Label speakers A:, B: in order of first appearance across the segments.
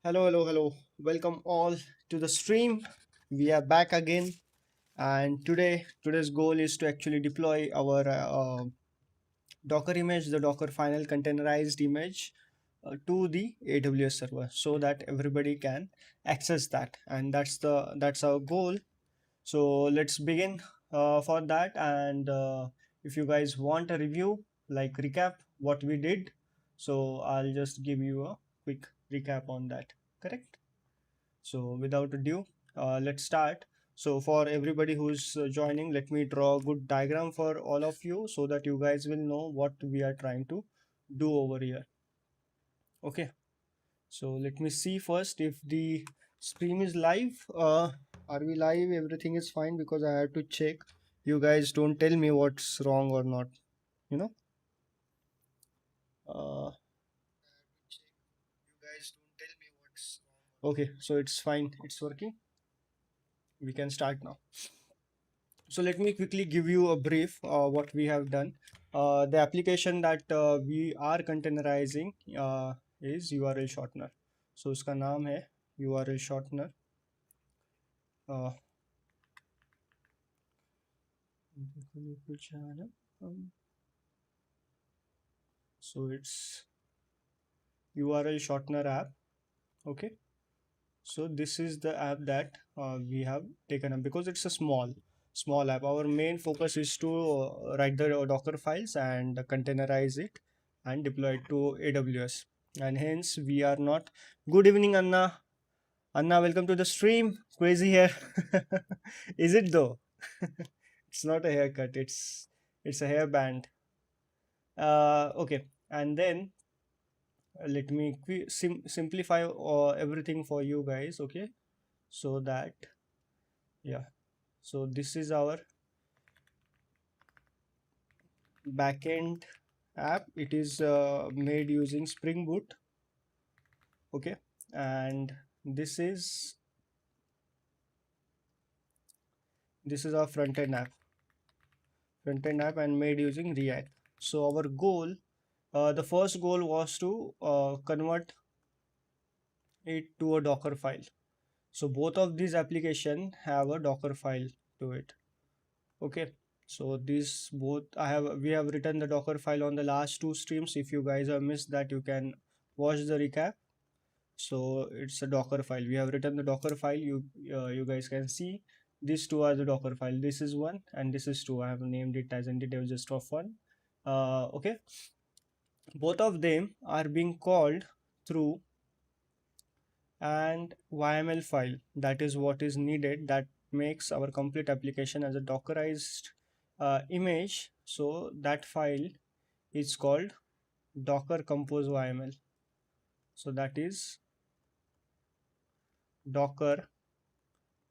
A: Hello, hello, hello. Welcome all to the stream. We are back again, and today's goal is to actually deploy our Docker image, the Docker final containerized image, to the AWS server, so that everybody can access that, and that's our goal. So let's begin for that. And if you guys want a review, like recap what we did, so I'll just give you a quick recap on that. Correct? So without ado, let's start. So for everybody who's joining, let me draw a good diagram for all of you so that you guys will know what we are trying to do over here. Okay, so let me see first if the stream is live. Are we live? Everything is fine because I have to check. You guys don't tell me what's wrong or not, you know. You guys don't tell me what's wrong. Okay, so it's fine. It's working. We can start now. So let me quickly give you a brief what we have done. The application that we are containerizing is URL shortener. So उसका नाम है URL shortener. Uh, so it's URL shortener app. Okay. So this is the app that we have taken up because it's a small app. Our main focus is to write the Docker files and containerize it and deploy it to AWS. And hence we are not. Good evening, Anna. Anna, welcome to the stream. Crazy hair. Is it though? It's not a haircut. It's a hairband. Okay. And then let me simplify everything for you guys. Okay. So that, yeah. So this is our backend app. It is made using Spring Boot. Okay. And this is our front end app and made using React. So our goal, the first goal was to convert it to a Docker file. So both of these application have a Docker file to it. Okay. So these both we have written the Docker file on the last two streams. If you guys have missed that, you can watch the recap. So it's a Docker file. We have written the Docker file. You guys can see these two are the Docker file. This is one and this is two. I have named it as IndieDev just for fun. Okay. Both of them are being called through and YML file. That is what is needed. That makes our complete application as a Dockerized image. So that file is called Docker Compose YML. So that is Docker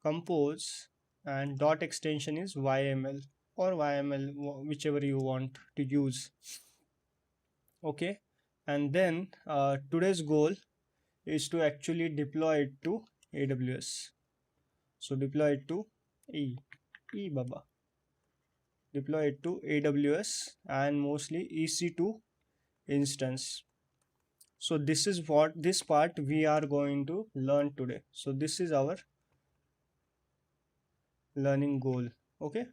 A: Compose and dot extension is YML or YML, whichever you want to use. Okay, and then today's goal is to actually deploy it to AWS. So deploy it to Baba. Deploy it to AWS and mostly EC2 instance. So this is what this part we are going to learn today. So this is our learning goal. Okay.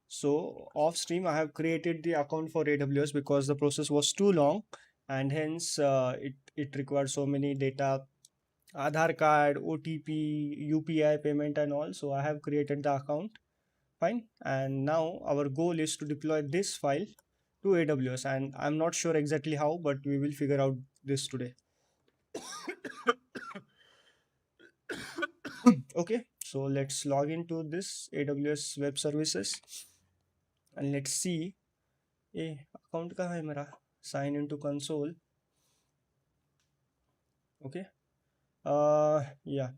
A: So off stream, I have created the account for AWS because the process was too long, and hence it required so many data, Aadhaar card, OTP, UPI payment, and all. So I have created the account. Fine. And now our goal is to deploy this file to AWS, and I'm not sure exactly how, but we will figure out this today. Okay. So let's log into this AWS web services and let's see. Account कहाँ है मेरा? Sign into console. Okay. Yeah.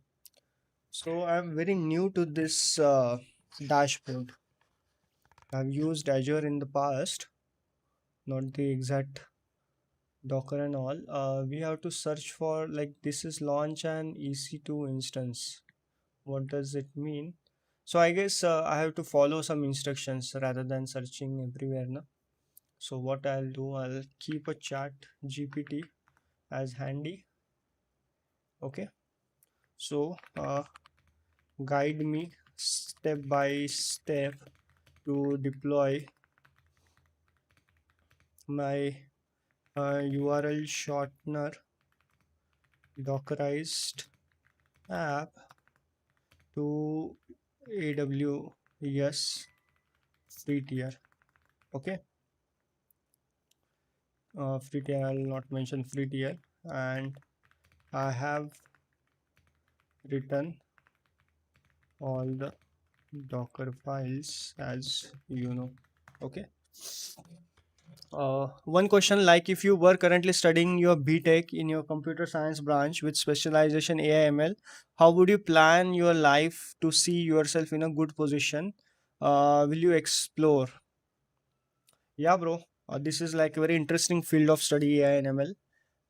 A: So I'm very new to this dashboard. I've used Azure in the past, not the exact Docker and all. We have to search for, like, this is launch an EC2 instance. What does it mean? So I guess I have to follow some instructions rather than searching everywhere. No? So what I'll do, I'll keep a chat GPT as handy. Okay. So guide me step by step to deploy my URL shortener dockerized app to AWS free tier. Okay, free tier, I'll not mention free tier. And I have written all the Docker files, as you know. Okay. One question, like if you were currently studying your BTech in your computer science branch with specialization AI/ML, how would you plan your life to see yourself in a good position? Will you explore? Yeah, bro. This is like a very interesting field of study, AI and ML.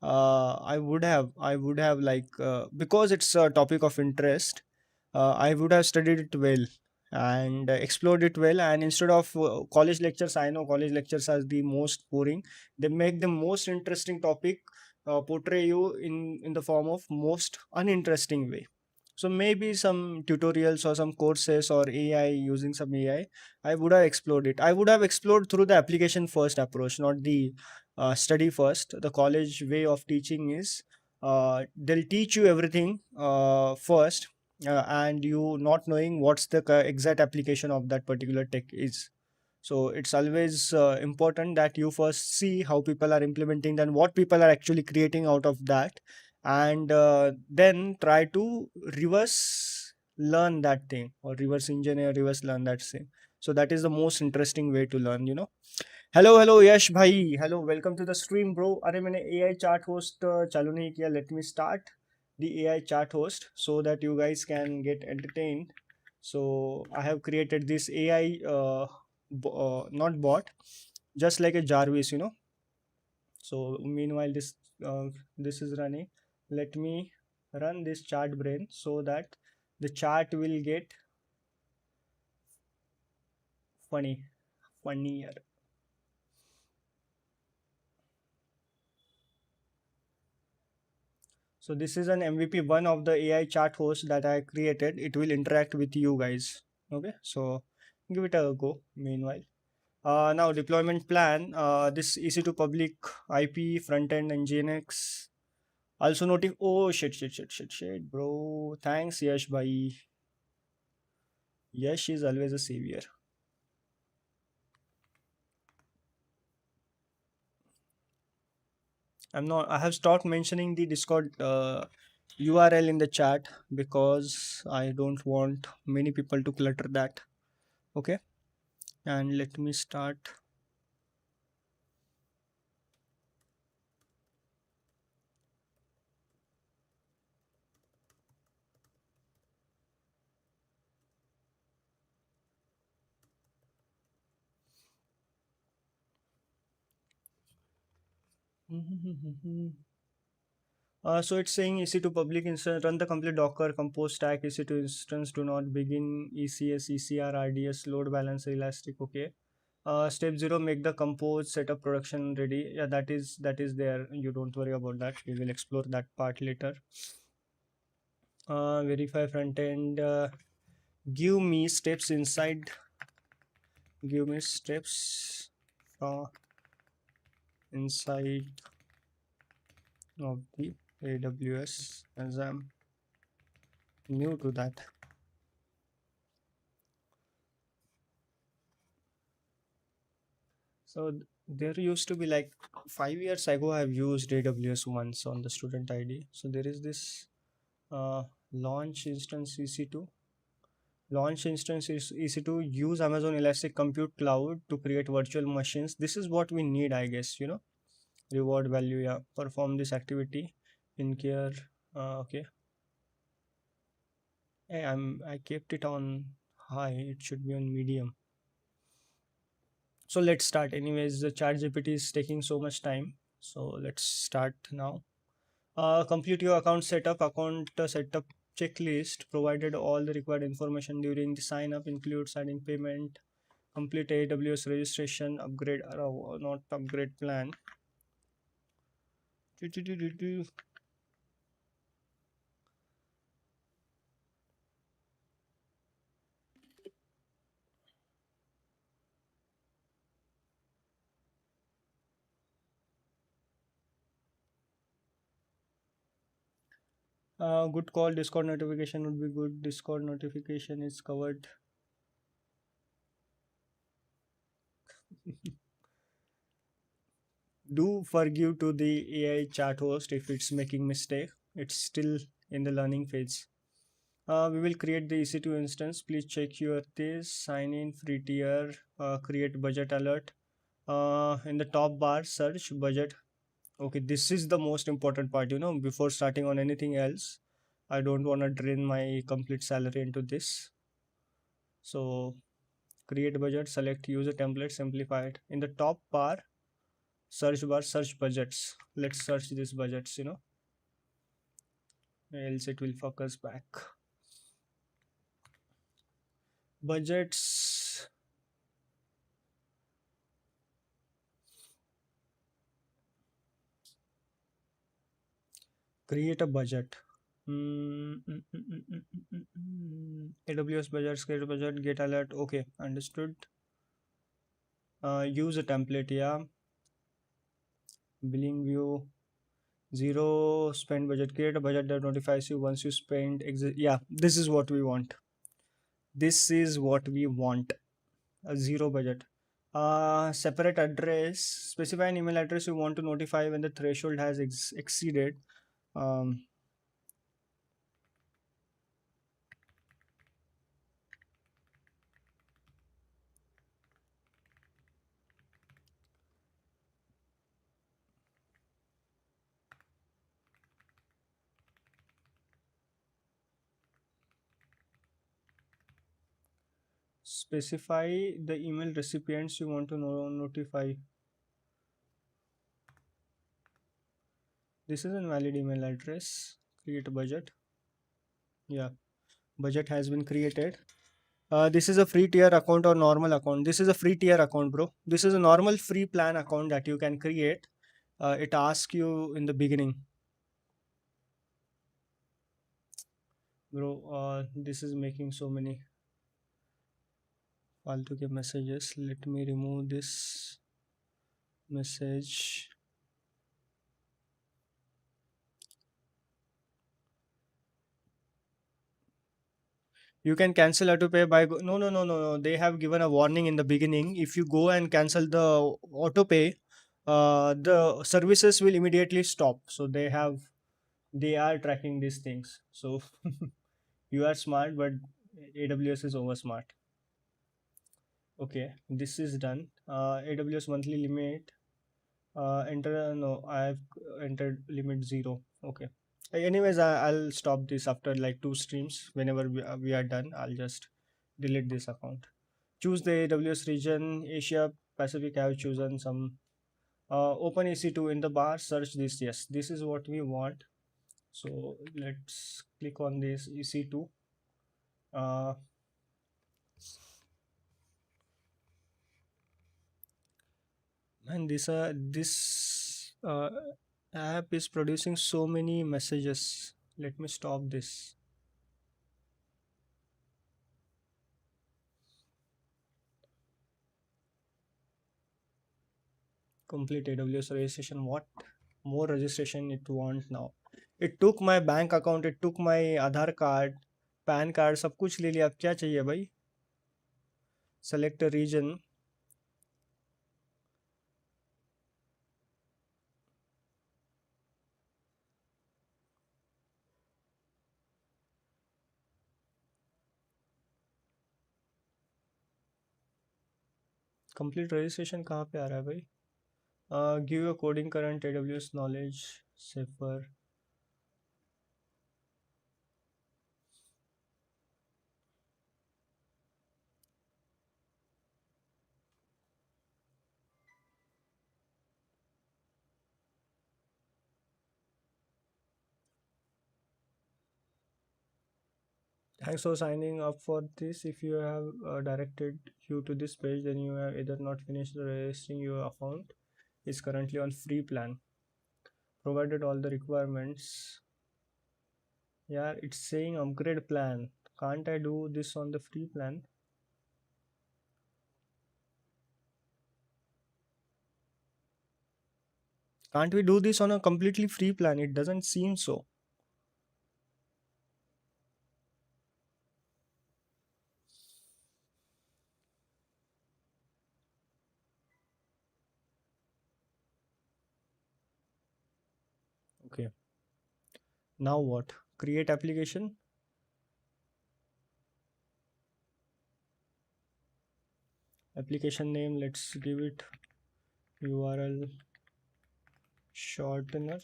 A: I would have like because it's a topic of interest. I would have studied it well and explored it well. And instead of college lectures, I know college lectures are the most boring. They make the most interesting topic portray you in the form of most uninteresting way. So maybe some tutorials or some courses or AI, using some AI, I would have explored it. I would have explored through the application first approach, not the study first. The college way of teaching is they'll teach you everything first, and you not knowing what's the exact application of that particular tech is. So it's always important that you first see how people are implementing, then what people are actually creating out of that, and then try to reverse learn that thing, or reverse engineer, reverse learn that thing. So that is the most interesting way to learn, you know. Hello hello Yash भाई, hello, welcome to the stream bro. अरे मैंने AI chat host चालू नहीं किया. Let me start the AI chat host so that you guys can get entertained. So I have created this AI, not bot, just like a Jarvis, you know. So meanwhile this is running. Let me run this chart brain so that the chart will get funny, funnier. So this is an MVP one of the AI chat host that I created. It will interact with you guys. Okay, so give it a go. Meanwhile, now deployment plan. This EC2 public IP frontend Nginx. Also noting. Oh shit, bro. Thanks, Yash bhai. Yash is always a savior. I'm not. I have stopped mentioning the Discord URL in the chat because I don't want many people to clutter that. Okay, and let me start. So it's saying EC2 public instance, run the complete Docker compose stack EC2 instance, do not begin ECS, ECR, RDS, load balancer, elastic. Okay. Step 0, make the compose setup production ready. Yeah, that is there. You don't worry about that. We will explore that part later. Verify front end. Give me steps inside. Give me steps inside of the AWS, as I'm new to that. So there used to be like 5 years ago, I've used AWS once on the student ID. So there is this launch instance EC2. Launch instance is EC2. Use Amazon Elastic Compute Cloud to create virtual machines. This is what we need, I guess. You know, reward value. Yeah, perform this activity in care. Okay. Hey, I kept it on high. It should be on medium. So let's start. Anyways, the chat GPT is taking so much time. So let's start now. Complete your account setup checklist, provided all the required information during the sign up, includes adding payment, complete AWS registration, upgrade or not upgrade plan. Good call. Discord notification would be good. Discord notification is covered. Do forgive to the AI chat host if it's making mistake. It's still in the learning phase. We will create the EC2 instance. Please check your this. Sign in free tier. Create budget alert. In the top bar, search budget. Okay, this is the most important part. Before starting on anything else, I don't want to drain my complete salary into this. So create budget. Select user template. Simplify it. In the top bar, search bar, search budgets. Let's search these budgets. Else it will focus back. Budgets. Create a budget. AWS budget, create a budget, get alert. Okay, understood. Use a template. Yeah. Billing view. Zero spend budget. Create a budget that notifies you once you spend. Yeah, this is what we want. This is what we want. A zero budget. Separate address. Specify an email address you want to notify when the threshold has exceeded. Um, Specify the email recipients you want to notify. This is a valid email address. Create a budget. Yeah, budget has been created. This is a free tier account or normal account. This is a free tier account, bro. This is a normal free plan account that you can create. It asks you in the beginning, bro. This is making so many faltu ke messages. Let me remove this message. You can cancel auto pay by no, no, no, no, no. They have given a warning in the beginning. If you go and cancel the auto pay, the services will immediately stop. So they are tracking these things. So you are smart, but AWS is over smart. Okay, this is done. AWS monthly limit. Enter no, I have entered limit 0. Okay. Anyways, I'll stop this after like 2 streams. Whenever we are done, I'll just delete this account. Choose the AWS region, Asia Pacific. I have chosen some. Open EC2 in the bar. Search this. Yes, this is what we want. So let's click on this EC2. Uh, and this app is producing so many messages. Let me stop this. Complete AWS registration. What more registration it want now? It took my bank account, it took my Aadhaar card, PAN card, सब कुछ ले लिया. अब क्या चाहिए भाई? Select a region. Complete registration कहाँ पे आ रहा है भाई? Give your coding current AWS knowledge. Safer. Thanks for signing up for this. If you have directed you to this page, then you have either not finished registering your account. Is currently on free plan. Provided all the requirements. Yeah, it's saying upgrade plan. Can't I do this on the free plan? Can't we do this on a completely free plan? It doesn't seem so. Okay. Now what? Create application. Application name. Let's give it URL shortener.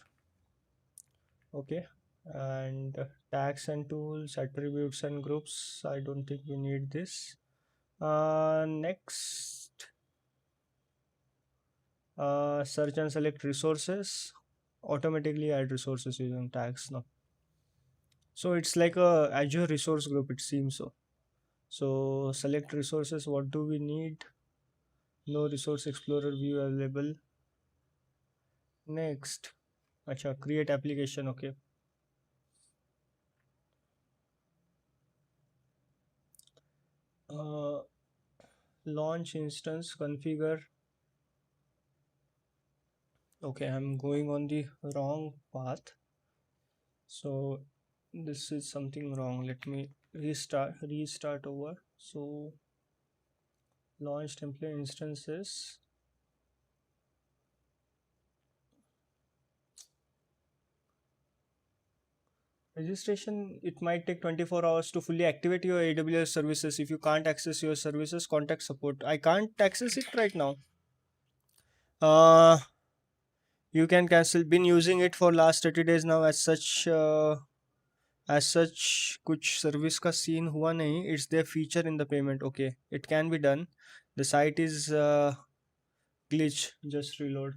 A: Okay. And tags and tools, attributes and groups. I don't think we need this. Next, search and select resources. Automatically add resources using tags now. So it's like a Azure resource group. It seems so. So select resources. What do we need? No resource explorer view available. Next, acha, create application. Okay. Uh, Launch instance configure. Okay, I'm going on the wrong path. So this is something wrong. Let me restart over. So launch template instances. Registration, it might take 24 hours to fully activate your AWS services. If you can't access your services, contact support. I can't access it right now. Uh, you can cancel. Been using it for last 30 days now. As such कुछ service का scene हुआ नहीं. It's their feature in the payment. Okay, it can be done. The site is glitch. Just reload.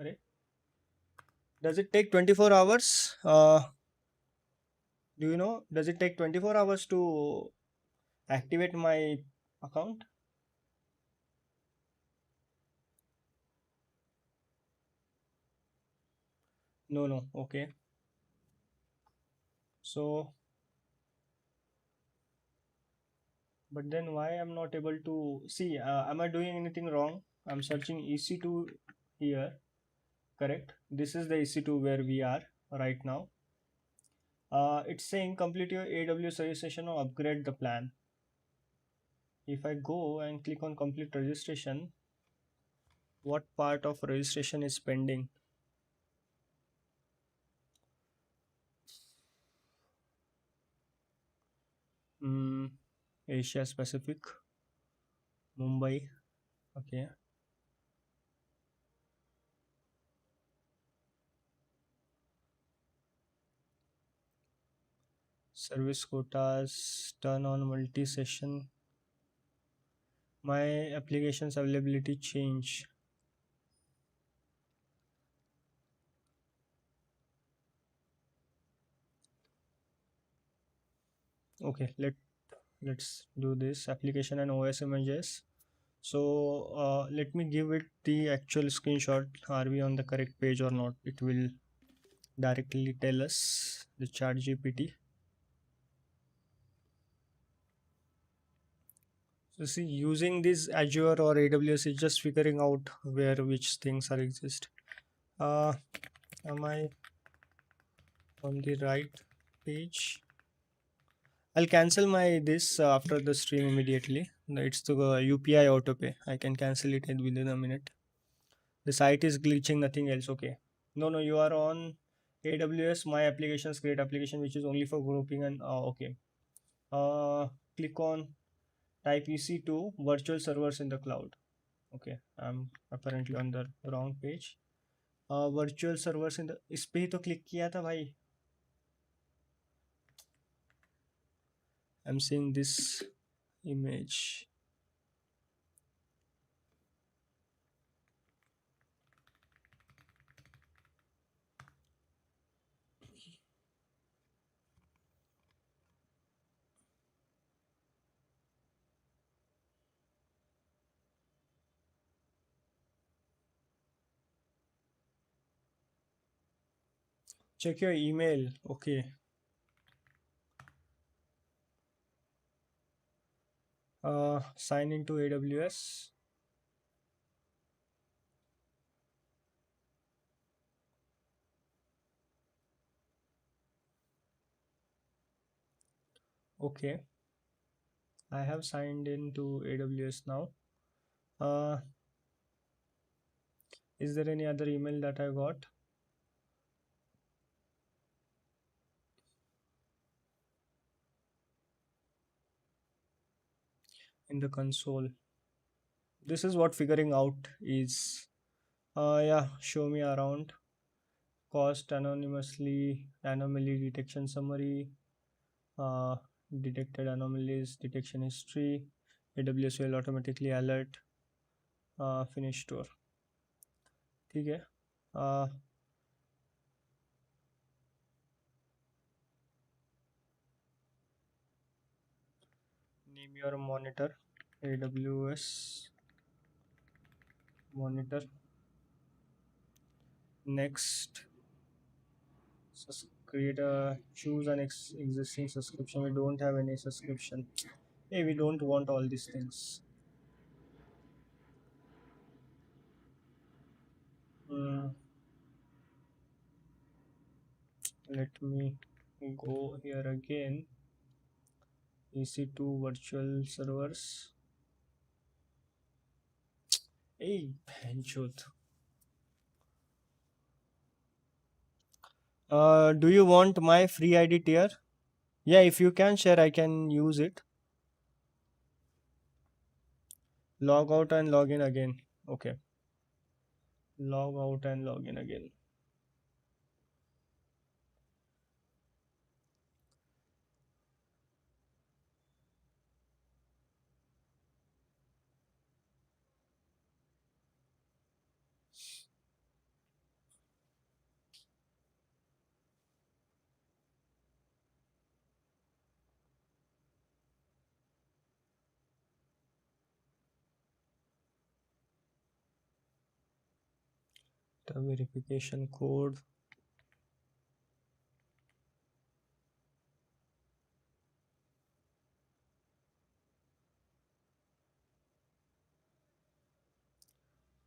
A: अरे, does it take 24 hours? Do you know? Does it take 24 hours to activate my account? No, no. Okay. So, but then why I'm not able to see? Am I doing anything wrong? I'm searching EC2 here. Correct. This is the EC2 where we are right now. It's saying complete your AWS registration or upgrade the plan. If I go and click on complete registration, what part of registration is pending? Hmm, Asia Pacific, Mumbai. Okay. Service quotas, turn on multi-session. My application's availability change. Okay, let's do this application and OS images. So let me give it the actual screenshot. Are we on the correct page or not? It will directly tell us the chat GPT. So see, using this Azure or AWS is just figuring out where which things are exist. Am I on the right page? I'll cancel my this after the stream immediately. No, it's the UPI autopay. I can cancel it within a minute. The site is glitching, nothing else. Okay. No, no, you are on AWS. My applications, create application, which is only for grouping and okay. Click on type EC2 virtual servers in the cloud. Okay, I'm apparently on the wrong page. Virtual servers in the इस पे ही तो click किया था भाई. I'm seeing this image. Check your email. Okay. Sign into AWS. Okay. I have signed into AWS now. Uh, Is there any other email that I got? In the console. This is what figuring out is. Yeah, show me around. Cost anonymously, anomaly detection summary, uh, detected anomalies, detection history, AWS will automatically alert, finish store. ठीक है. uh, Name your monitor, AWS monitor. Next, create a choose an existing subscription. We don't have any subscription. Hey, we don't want all these things. Hmm, let me go here again. EC2 virtual servers. Hey, Benchut. Do you want my free ID tier? Yeah, if you can share, I can use it. Log out and log in again. Okay. Log out and log in again. The verification code.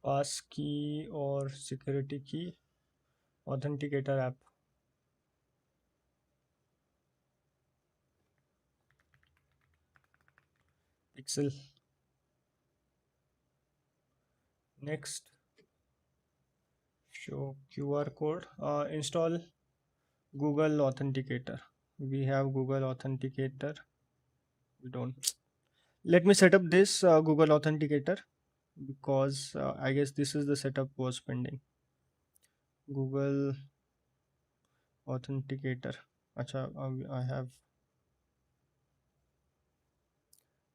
A: Pass key or security key. Authenticator app. Pixel. Next. Show QR code. Install Google Authenticator. We have Google Authenticator. We don't. Let me set up this Google Authenticator because I guess this is the setup was pending. Google Authenticator. Acha, I have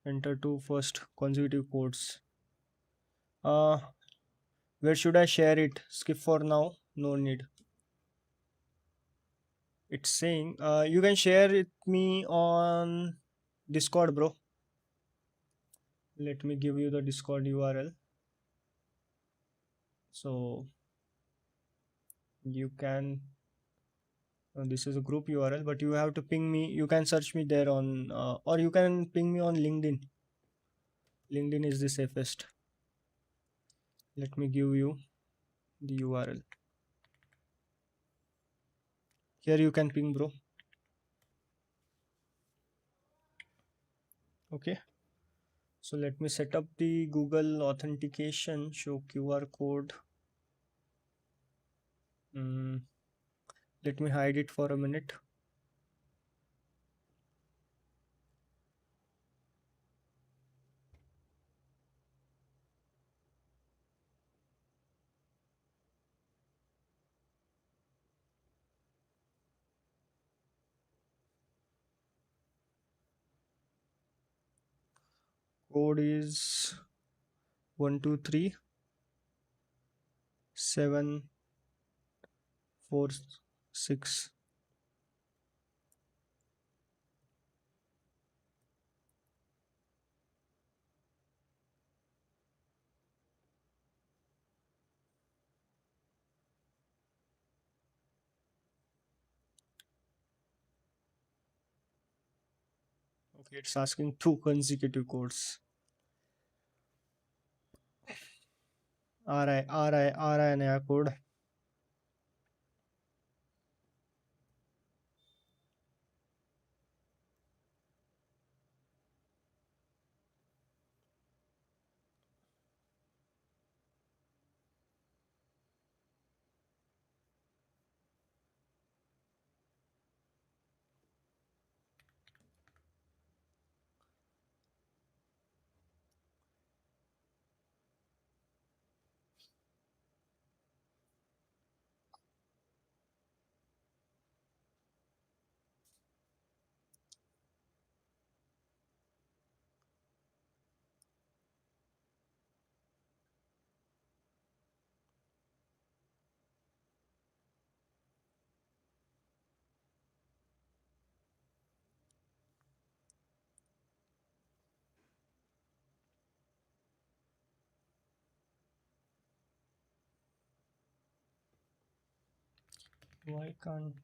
A: entered two first consecutive codes. Uh, where should I share it? Skip for now. No need. It's saying you can share it me on Discord, bro. Let me give you the Discord URL. So you can. This is a group URL, but you have to ping me. You can search me there on, or you can ping me on LinkedIn. LinkedIn is the safest. Let me give you the URL. Here you can ping, bro. Okay. So let me set up the Google authentication. Show QR code. Let me hide it for a minute. Code is 123746. Okay, it's asking two consecutive codes. RI नया code. Why can't?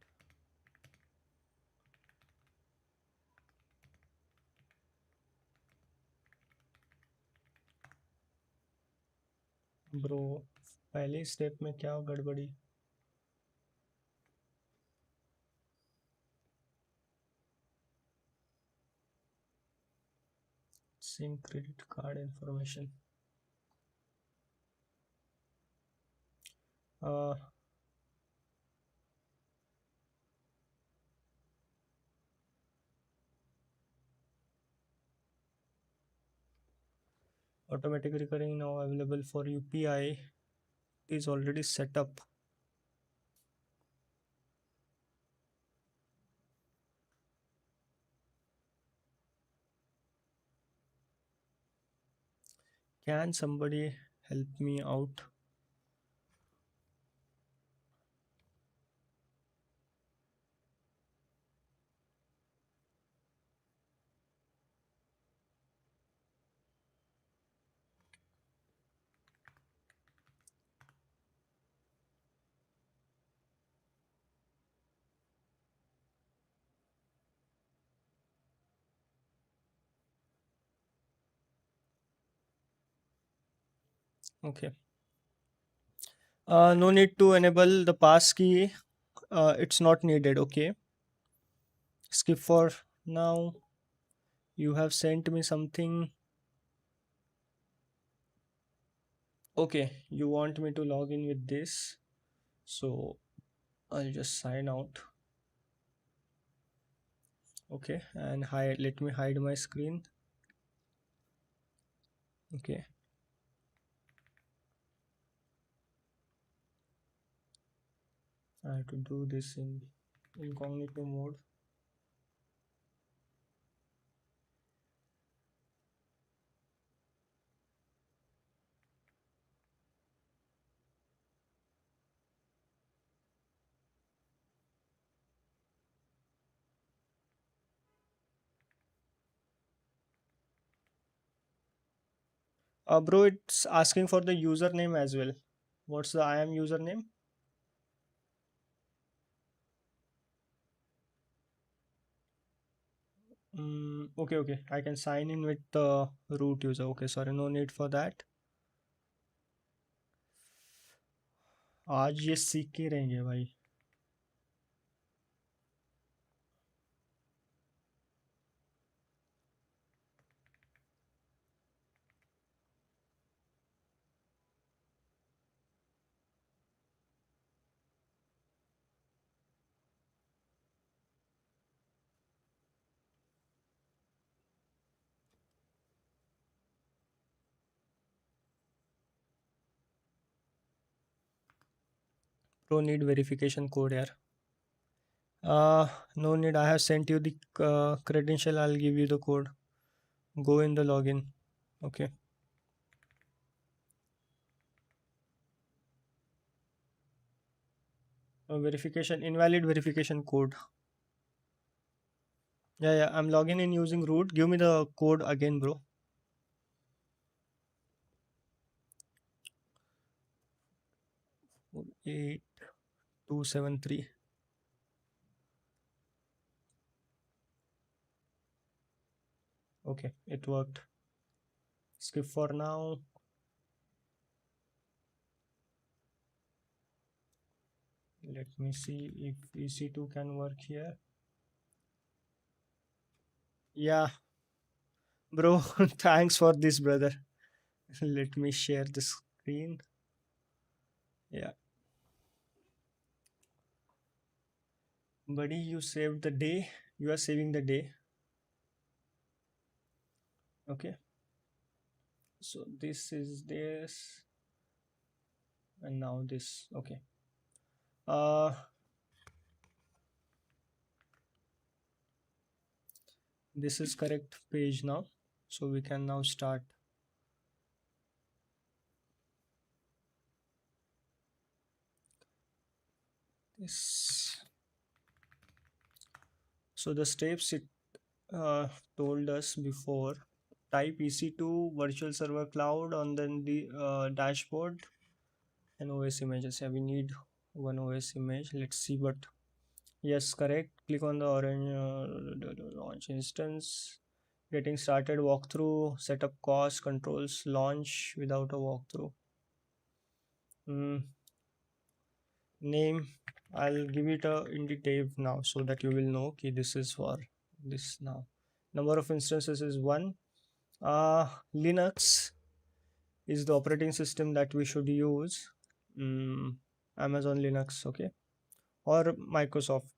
A: Bro पहले step में क्या गड़बड़ी? Sync credit card information. Automatic recurring now available for UPI is already set up. Can somebody help me out? Okay. No need to enable the pass key. It's not needed. Okay. Skip for now. You have sent me something. Okay. You want me to log in with this. So I'll just sign out. Okay. And hide. Let me hide my screen. Okay. I have to do this in incognito mode. Bro, it's asking for the username as well. What's the I am username? Okay, okay. I can sign in with the root user. Okay, sorry, no need for that. आज ये सीख के रहेंगे भाई. Pro need verification code here. No need. I have sent you the credential. I'll give you the code. Go in the login. Okay. Verification invalid verification code. Yeah. I'm logging in using root. Give me the code again, bro. 8273. Okay, it worked. Skip for now. Let me see if EC2 can work here. Yeah, bro. Thanks for this, brother. Let me share the screen. Yeah, buddy, you saved the day. You are saving the day. Okay. So this is this, and now this. Okay. Uh, this is correct page now. So we can now start. This. So the steps it told us before. Type EC2 virtual server cloud on then the dashboard and OS images. Yeah, we need one OS image. Let's see, but yes, correct. Click on the orange launch instance. Getting started, walkthrough, setup cost, controls, launch without a walkthrough. Name, I'll give it a IndieDev now so that you will know okay, this is for this now. Number of instances is one. Linux is the operating system that we should use. Mm, Amazon Linux, okay, or Microsoft.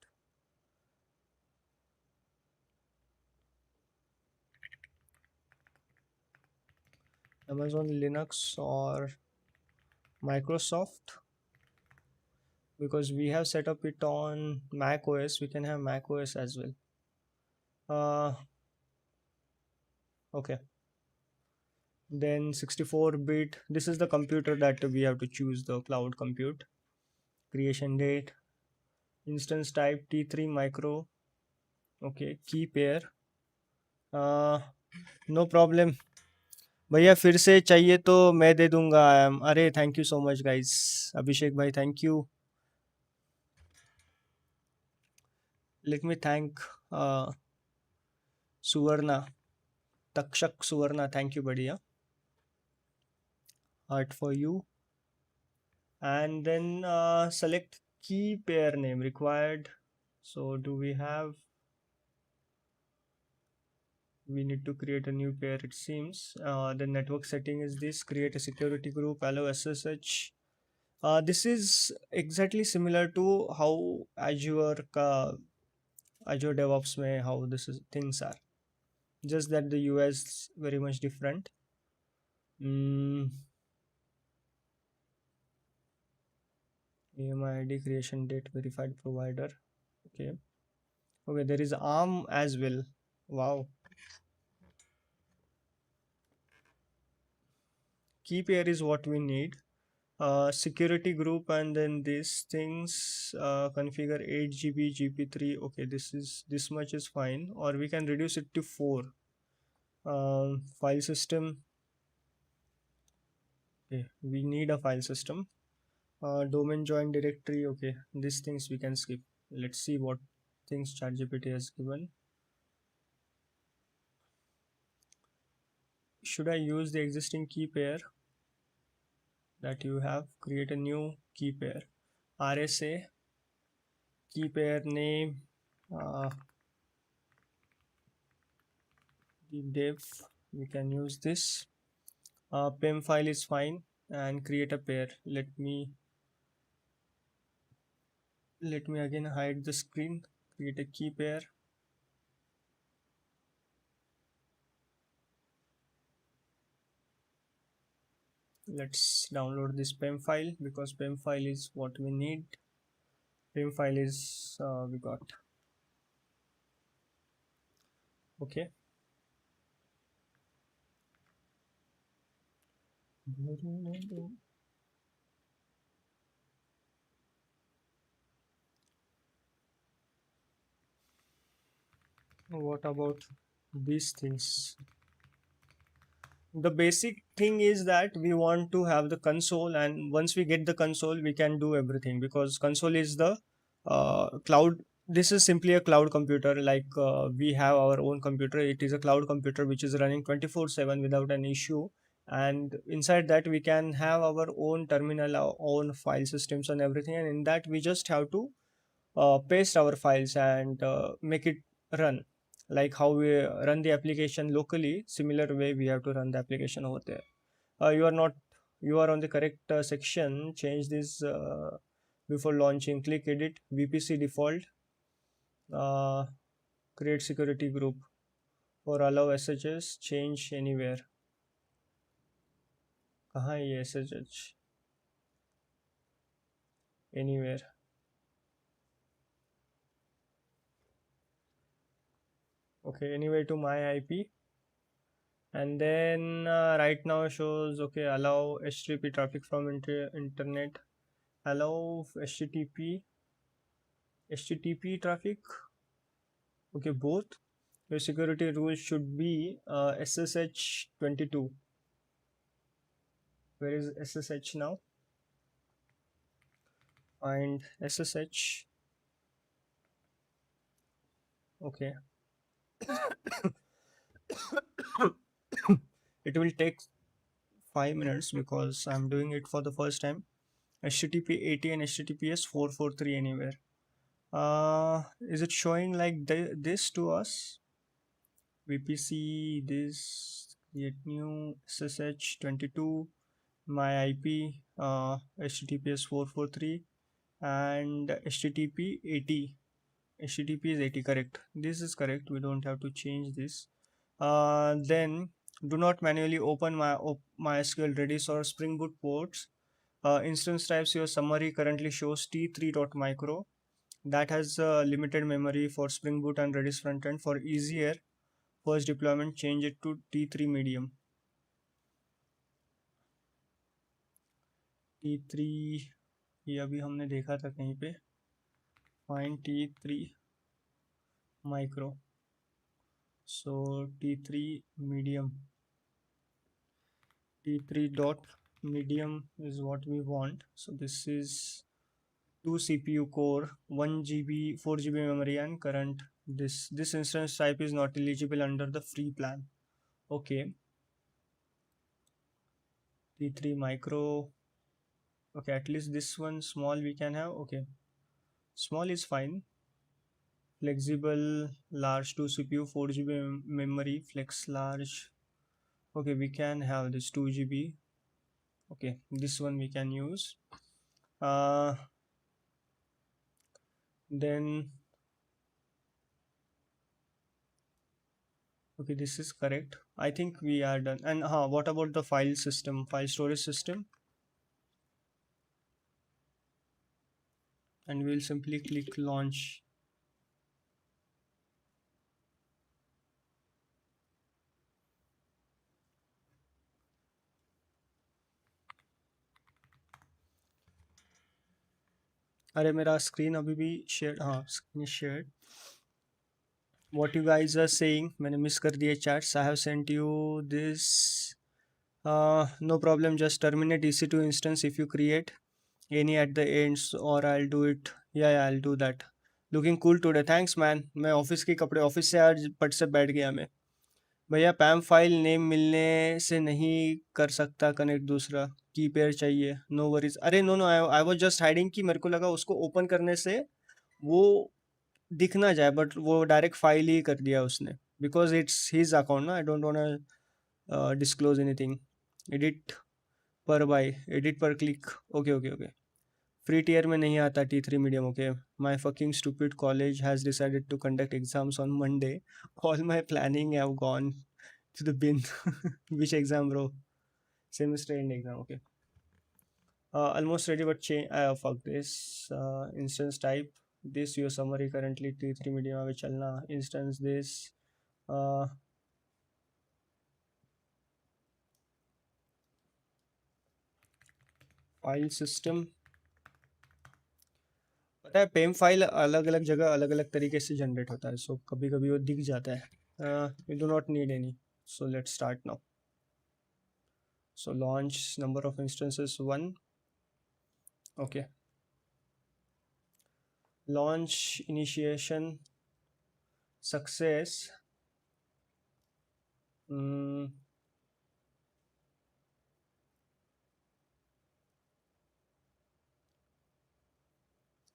A: Amazon Linux or Microsoft, because we have set up it on Mac OS. We can have Mac OS as well. Okay, then 64-bit. This is the computer that we have to choose, the cloud compute. Creation date, instance type T3 micro. Okay, key pair. No problem भैया, फिर से चाहिए तो मैं दे दूंगा। अरे thank you so much guys, Abhishek भाई thank you. Let me thank Suvarna, Takshak Suvarna, thank you बढ़िया, heart for you. And then select key pair name required. So do we have, we need to create a new pair it seems. The network setting is this, create a security group, allow SSH. This is exactly similar to how Azure Azure DevOps में how this is things are, just that the US very much different. AMI creation date, verified provider. Okay, okay, there is ARM as well. Wow. Key pair is what we need. Security group, and then these things, configure 8 GB GP3. Okay, this much is fine, or we can reduce it to 4. File system. Okay, we need a file system. Domain join directory. Okay, these things we can skip. Let's see what things ChatGPT has given. Should I use the existing key pair that you have? Create a new key pair. RSA key pair name, the dev, we can use this. PEM file is fine, and create a pair. Let me again hide the screen. Create a key pair. Let's download this PEM file, because PEM file is what we need. PEM file is we got. Okay. What about these things? The basic thing is that we want to have the console, and once we get the console we can do everything, because console is the cloud. This is simply a cloud computer, like we have our own computer. It is a cloud computer which is running 24/7 without an issue, and inside that we can have our own terminal, our own file systems and everything, and in that we just have to paste our files and make it run, like how we run the application locally. Similar way we have to run the application over there. You are on the correct section. Change this before launching. Click edit VPC default. uh, Create security group. For allow SSH, change anywhere. कहाँ है ये SSH? Anywhere. Okay, anywhere to my IP. And then right now shows okay, allow HTTP traffic from internet, allow HTTP traffic. Okay, both. Your security rules should be SSH 22. Where is SSH now? find SSH. Okay. It will take 5 minutes because I'm doing it for the first time. HTTP 80 and HTTPS 443 anywhere. Is it showing like this to us? VPC, this, create new, SSH 22, my IP, HTTPS 443, and HTTP 80. HTTP is 80, correct. This is correct. We don't have to change this. Then do not manually open MySQL, Redis, or Spring Boot ports. Instance types, your summary currently shows t3.micro. That has limited memory for Spring Boot and Redis frontend. For easier first deployment, change it to t3 medium. t3 ये अभी हमने देखा था कहीं पे, find t3 micro. So t3 medium, t3 dot medium is what we want. So this is 2 CPU core, 1 GB, 4 GB memory, and current. This instance type is not eligible under the free plan. Okay, t3 micro. Okay, at least this one small we can have. Okay, small is fine. Flexible large, 2 CPU, 4 GB memory, flex large. Okay, we can have this 2 GB. Okay, this one we can use. Then okay, this is correct. I think we are done. And what about the file system, file storage system? And we'll simply click launch. अरे मेरा screen अभी भी share, हाँ screen share. What you guys are saying, मैंने miss कर दिए chats. I have sent you this. No problem, just terminate EC2 instance if you create any at the ends, or I'll do it. Yeah, I'll do that. Looking cool today, thanks man. मैं office के कपड़े, office से आज पट से बैठ गया मैं. भैया पैम फाइल नेम मिलने से नहीं कर सकता कनेक्ट, दूसरा की पेयर चाहिए. No worries. अरे no no, I was just hiding कि मेरे को लगा उसको ओपन करने से वो दिख ना जाए, बट वो डायरेक्ट फाइल ही कर दिया उसने, बिकॉज इट्स हिज अकाउंट ना. I don't want disclose anything. Edit पर बाय, एडिट पर click. Okay okay okay. Free tier में नहीं आता t3 medium. Okay. My fucking stupid college has decided to conduct exams on Monday. All my planning have gone to the bin. Which exam, bro? Semester end exam. Okay. Almost ready, but change. Fuck this. Instance type. This your summary currently t3 medium में चलना. Instance this. Uh, file system. पता है पेम file अलग अलग जगह अलग अलग तरीके से जनरेट होता है. सो कभी कभी वो दिख जाता है. We do not need any. So let's start now. So launch, number of instances 1. Okay. Launch initiation success.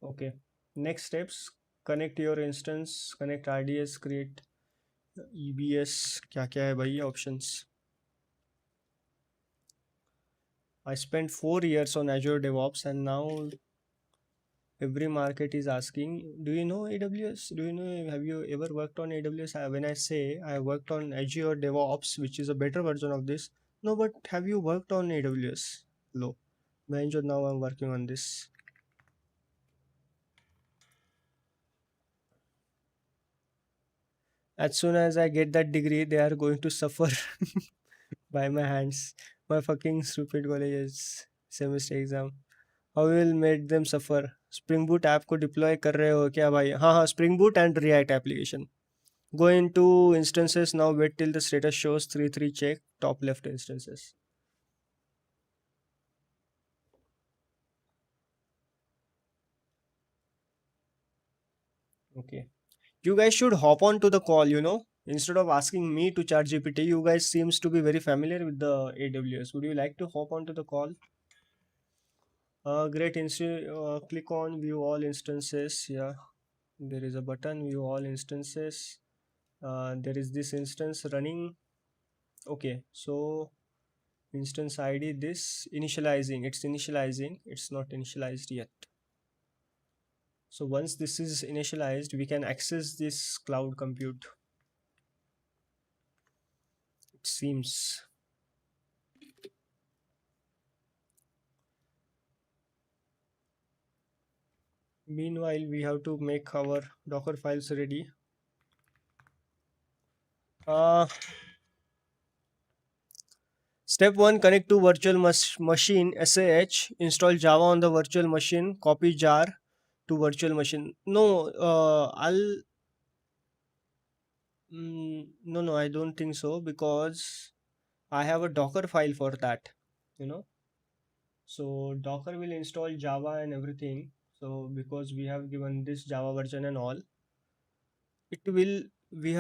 A: Okay. Next steps: connect your instance, connect RDS, create EBS. क्या क्या है भाई options? I spent 4 years on Azure DevOps, and now every market is asking, do you know AWS? Do you know, have you ever worked on AWS? When I say I worked on Azure DevOps, which is a better version of this, no, but have you worked on AWS? No. Now I'm working on this. As soon as I get that degree, they are going to suffer by my hands. My fucking stupid college's semester exam. How will make them suffer? Spring Boot app को deploy कर रहे हो क्या भाई? हाँ हाँ, Spring Boot and React application. Go into instances now. Wait till the status shows 3 check top left instances. Okay. You guys should hop on to the call, Instead of asking me to chat GPT, you guys seems to be very familiar with the AWS. Would you like to hop on to the call? Great. Click on view all instances. Yeah, there is a button view all instances. There is this instance running. Okay, so instance ID this initializing. It's initializing. It's not initialized yet. So once this is initialized, we can access this cloud compute. It seems. Meanwhile, we have to make our Docker files ready. Uh, Step 1, connect to virtual machine SAH, install Java on the virtual machine, copy jar to virtual machine. No, no, I don't think so because I have a Docker file for that, you know. So Docker will install Java and everything. So because we have given this Java version and all, it will we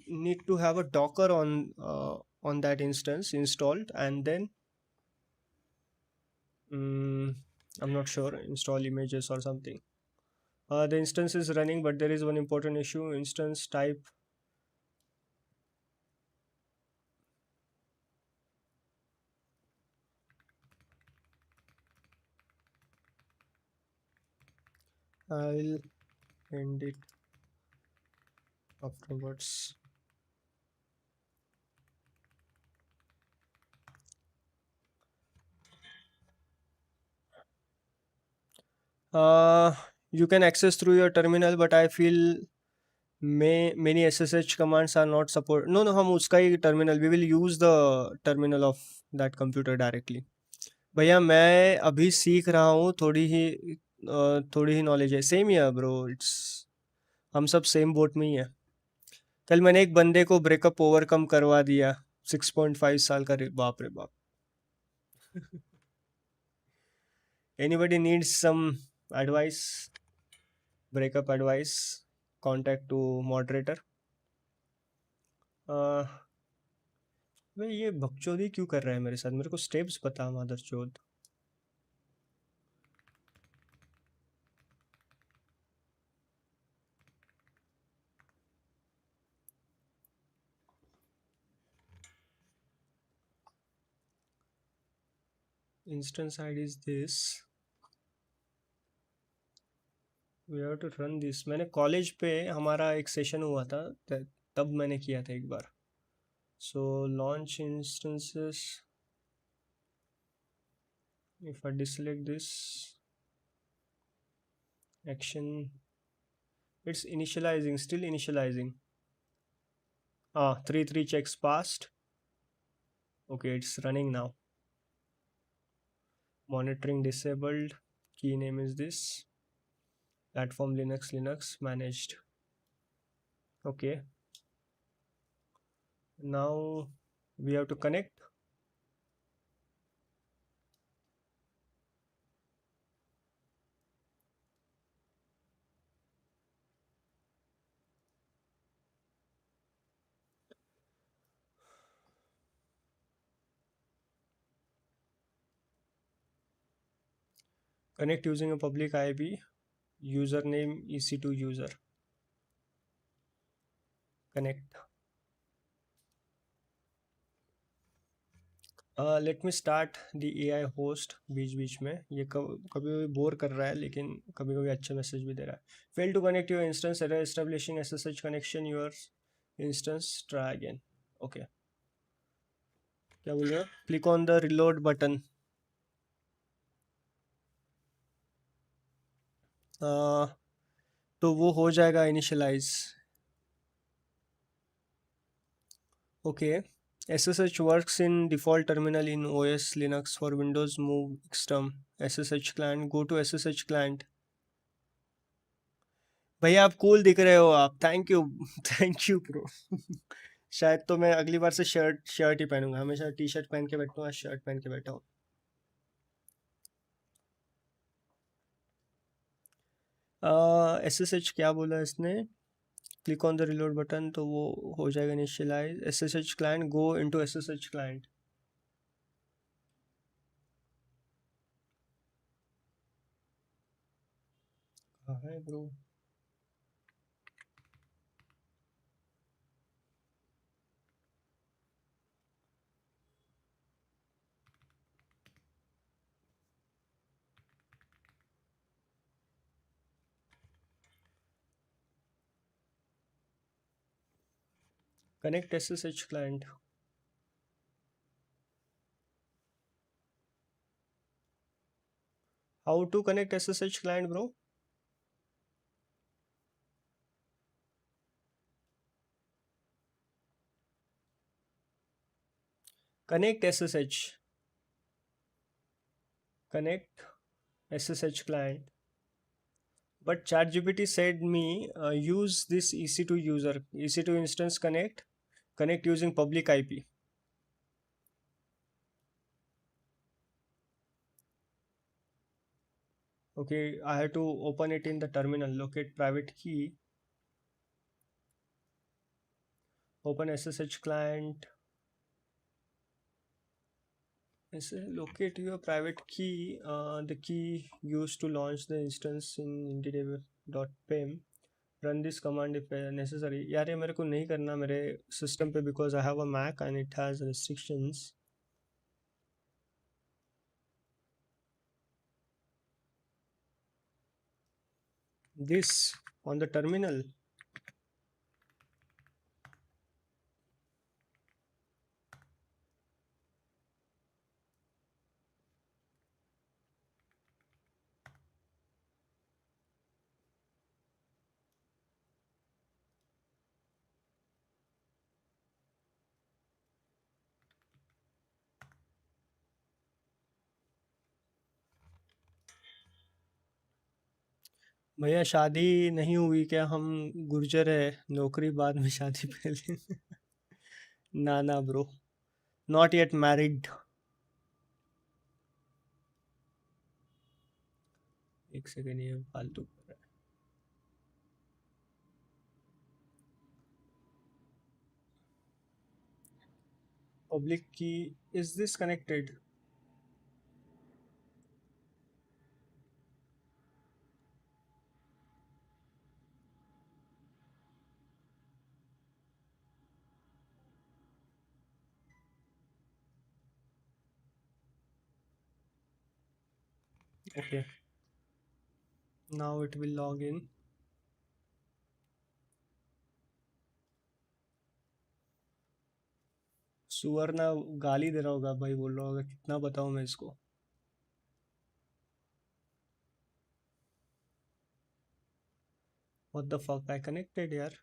A: need to have a Docker on that instance installed, and then mm, I'm not sure, install images or something. The instance is running, but there is one important issue. Instance type. I'll end it afterwards. uh you can access through your terminal, but I feel many SSH commands are not support. No, हम उसका ही terminal, we will use the terminal of that computer directly. भैया मैं अभी सीख रहा हूँ, थोड़ी ही knowledge है, सेम ही है ब्रो, इट्स हम सब सेम बोट में ही है. कल मैंने एक बंदे को ब्रेकअप ओवरकम करवा दिया, 6.5 साल का, बाप रे बाप. Anybody needs some advice, breakup advice, contact to moderator. भाई ये बकचोदी क्यों कर रहा है मेरे साथ, मेरे को स्टेप्स बता मादरचोद. Instance ID is this. We have to run this. मैंने कॉलेज पे हमारा एक सेशन हुआ था, तब मैंने किया था एक बार. So launch instances. If I deselect this action, it's initializing, still initializing. 3 checks passed. Okay, it's running now. Monitoring disabled. Key name is this. Platform Linux managed. Okay. Now we have to connect. Connect using a public IP. Username EC2 user. Connect. Let me start the AI host. बीच बीच में ये कभी कभी bore कर रहा है, लेकिन कभी कभी अच्छे मैसेज भी दे रहा है. Fail to connect your instance, error establishing SSH connection your instance, try again. Okay, क्या बोल रहे हो? Click on the reload button. तो वो हो जाएगा initialize. Okay. SSH works in default terminal in OS Linux. For Windows, move extern SSH client. Go to SSH client. भैया आप कूल दिख रहे हो आप. Thank you. Thank you bro. शायद तो मैं अगली बार से शर्ट ही पहनूंगा. हमेशा टी शर्ट पहन के बैठता हूँ, आज शर्ट पहन के बैठा हूँ. SSH क्या बोला इसने? Click on the reload button तो वो हो जाएगा initialize. SSH client, go into SSH client. कहाँ है bro? Connect SSH client. How to connect SSH client bro? Connect SSH. Connect SSH client. But ChatGPT said me use this EC2 user, EC2 instance connect using public IP. Okay, I have to open it in the terminal. Locate private key. Open SSH client. Locate your private key. The key used to launch the instance in IndieDev.pem. Run this command if necessary. यार ये मेरे को नहीं करना मेरे system पे because I have a Mac and it has restrictions. This on the terminal. भैया शादी नहीं हुई क्या? हम गुर्जर है, नौकरी बाद में शादी पहले। ना ना ब्रो, नॉट येट मैरिड। एक सेकेंड, ये फालतू कर रहा है। पब्लिक की is this connected? Okay, now it will log in. सुवर्ण गाली दे रहा होगा भाई, बोल रहा होगा कितना बताऊं मैं इसको। What the fuck, I connected यार।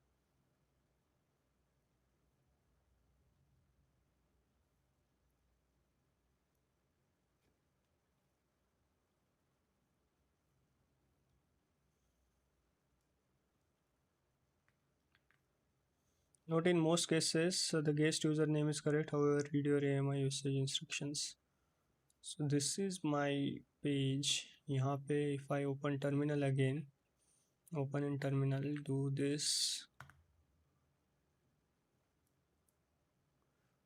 A: Not in most cases, the guest username is correct. However, read your AMI usage instructions. So this is my page. यहाँ पे if I open terminal again, open in terminal, do this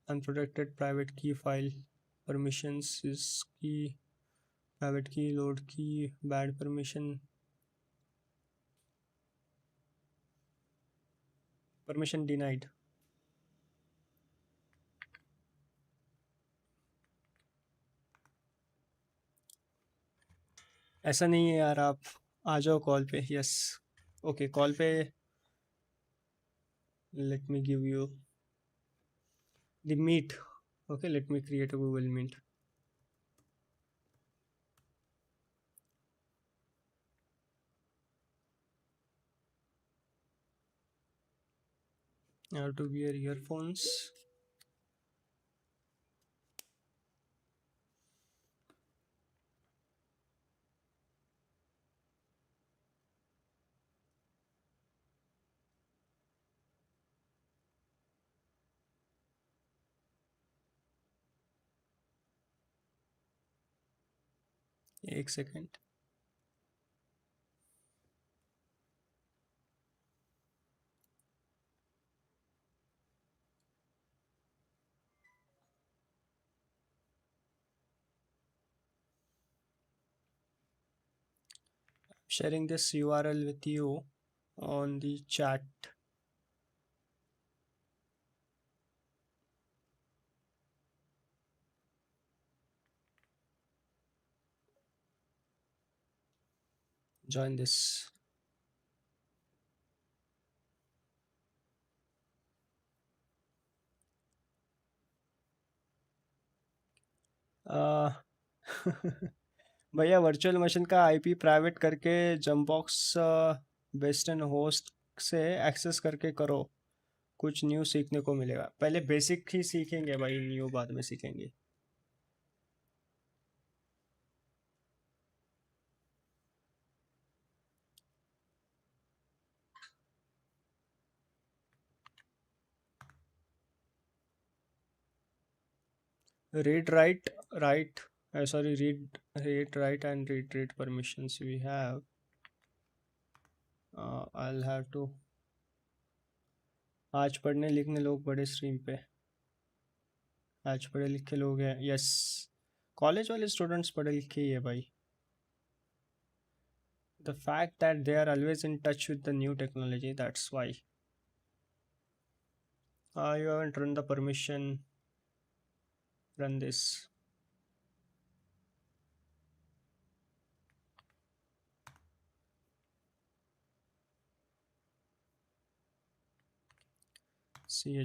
A: unprotected private key file, permissions is key, private key, load key, bad permission denied. ऐसा नहीं है यार, आप आ जाओ call पे। Yes, okay call पे। Let me give you the Meet. Okay, let me create a Google Meet. I have to wear earphones. एक second. sharing this URL with you on the chat. Join this. भैया virtual machine का IP private करके जंपबॉक्स western host से access करके करो, कुछ new सीखने को मिलेगा। पहले बेसिक ही सीखेंगे भाई, न्यू बाद में सीखेंगे। read write write sorry read write and read permissions we have. I'll have to, आज पढ़ने लिखने लोग बड़े स्ट्रीम पे, आज पढ़े लिखे लोग हैं। यस, कॉलेज वाले स्टूडेंट्स पढ़े लिखे ही है भाई। The fact that they are always in touch with the new technology, that's why. You haven't run the permission, run this.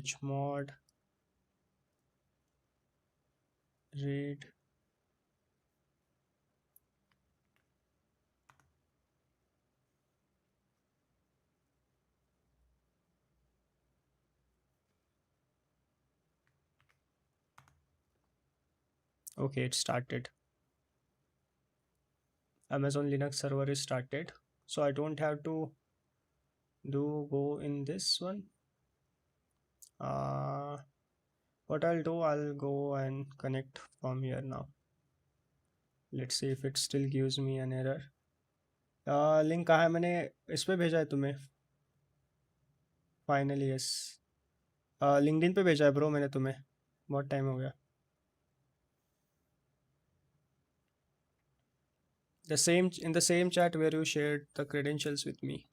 A: chmod read okay, it started. Amazon Linux server is started, so I don't have to go in this one. What I'll do, I'll go and connect from here now. Let's see if it still gives me an error. Link कहाँ है? मैंने इस पे भेजा है तुम्हें। Finally yes, LinkedIn पे भेजा है ब्रो मैंने तुम्हें, बहुत टाइम हो गया। The same, in the same chat where you shared the credentials with me.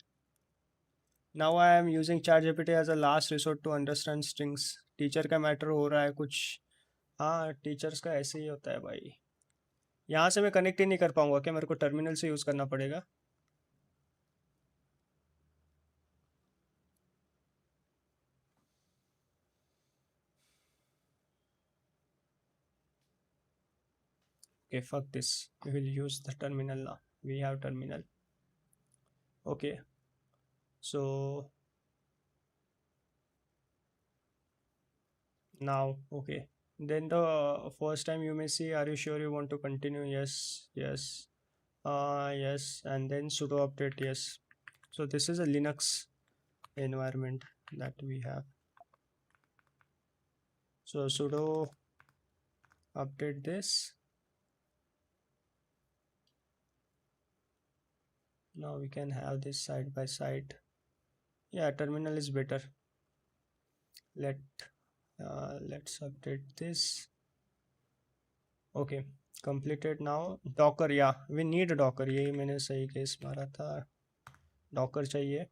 A: Now I am using ChatGPT as a last resort to understand strings. Teacher का matter हो रहा है कुछ। हाँ, टीचर्स का ऐसे ही होता है भाई। यहाँ से मैं कनेक्ट ही नहीं कर पाऊंगा क्या? मेरे को टर्मिनल से यूज़ करना पड़ेगा। Okay, fuck this. We will use the terminal now. We have terminal. Okay. So now, okay. Then the first time you may see, are you sure you want to continue? Yes, yes, yes, and then sudo update, yes. So this is a Linux environment that we have. So sudo update this. Now we can have this side by side. Yeah, terminal is better. Let's update this. Okay, completed now. Docker, yeah, we need Docker. यही मैंने सही case मारा था, Docker चाहिए.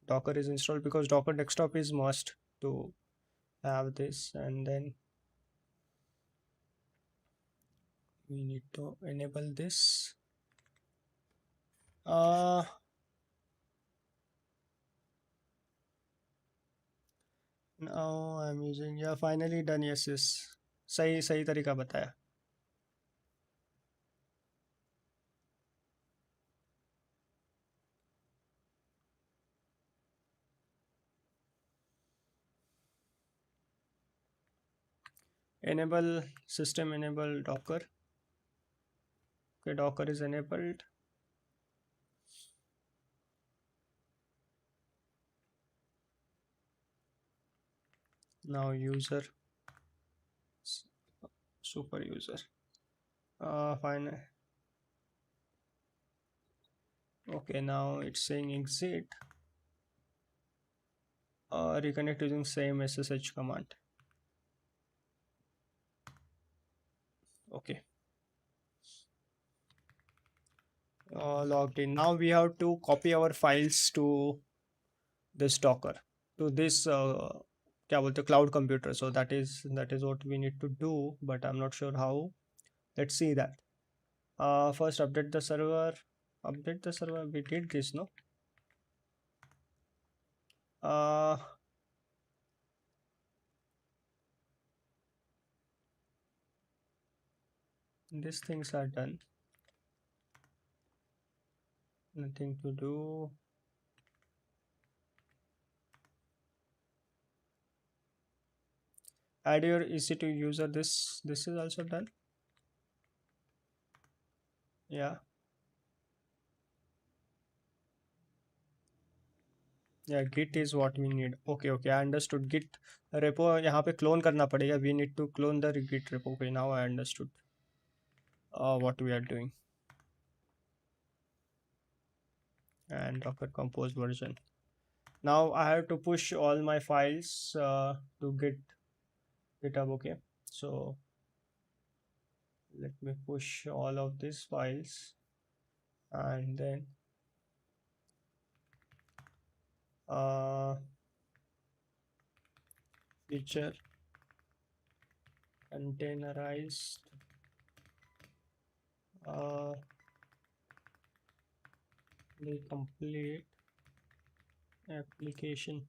A: Docker is installed because Docker desktop is must to have this, and then we need to enable this. Now I'm using, yeah, finally done. Yes, yes, सही सही तरीका बताया. Enable system, enable Docker. Okay, Docker is enabled. Now user, super user. Fine. Okay, now it's saying exit. Reconnect using same SSH command. Okay. logged in. Now we have to copy our files to this Docker, to this क्या बोलते cloud computer. So that is what we need to do, but I'm not sure how. Let's see that. First update the server. Update the server. We did this, no? Uh, these things are done. Nothing to do. Add your EC2 user. This is also done. Yeah. Yeah, git is what we need. Okay, okay, I understood. Git repo यहाँ पे clone करना पड़ेगा. We need to clone the git repo. Okay, now I understood what we are doing. And Docker Compose version. Now I have to push all my files to GitHub. Okay, so let me push all of these files, and then uh, feature containerized uh, the complete application.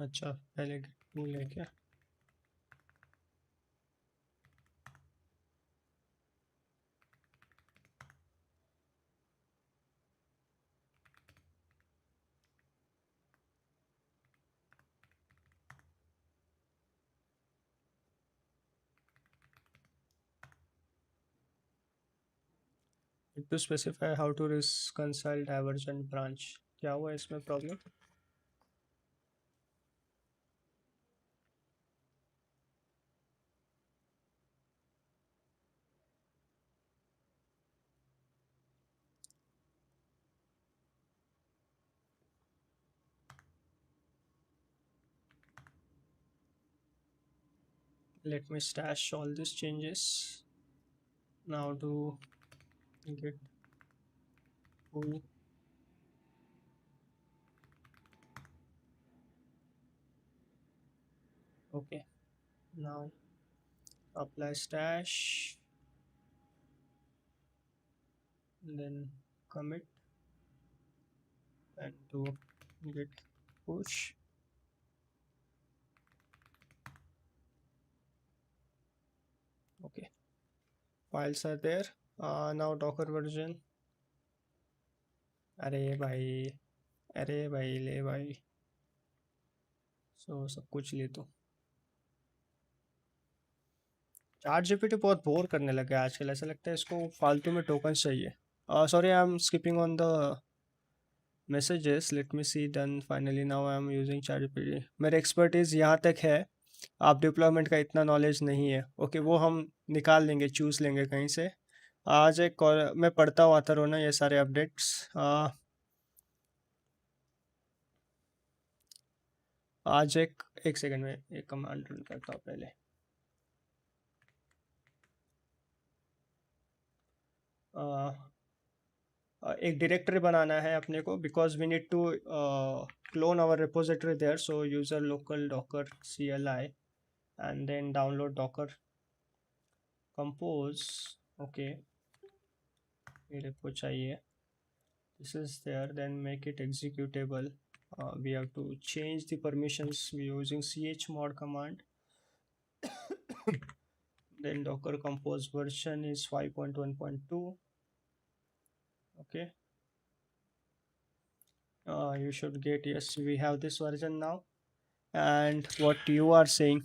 A: अच्छा पहले git tool है क्या? To specify how to reconcile divergent branch. क्या हुआ इसमें problem? Let me stash all these changes. Now do git pull. Okay, now apply stash, then commit and do git push. Okay, files are there. Now Docker version. अरे भाई, अरे भाई ले भाई. So सब कुछ ले तो. चैट जीपीटी बहुत बोर करने लगा है आजकल. ऐसा लगता है इसको फालतू में टोकन चाहिए. Sorry, I'm skipping on the messages. Let me see. Done. Finally now I am using ChatGPT. मेरे एक्सपर्टीज यहाँ तक है. आप डिप्लॉयमेंट का इतना नॉलेज नहीं है. ओके, वो हम निकाल लेंगे, चूज लेंगे कहीं से. आज मैं पढ़ता हूँ आता रहो ना ये सारे अपडेट्स. आज एक सेकंड में एक कमांड रन करता हूँ पहले. एक डायरेक्टरी बनाना है अपने को, because we need to clone our repository there. So user local Docker CLI and then download Docker Compose. Okay, ये repo चाहिए. This is there. Then make it executable. We have to change the permissions. We using chmod command. Then Docker Compose version is 5.1.2. Okay, you should get, yes, we have this version now. And what you are saying,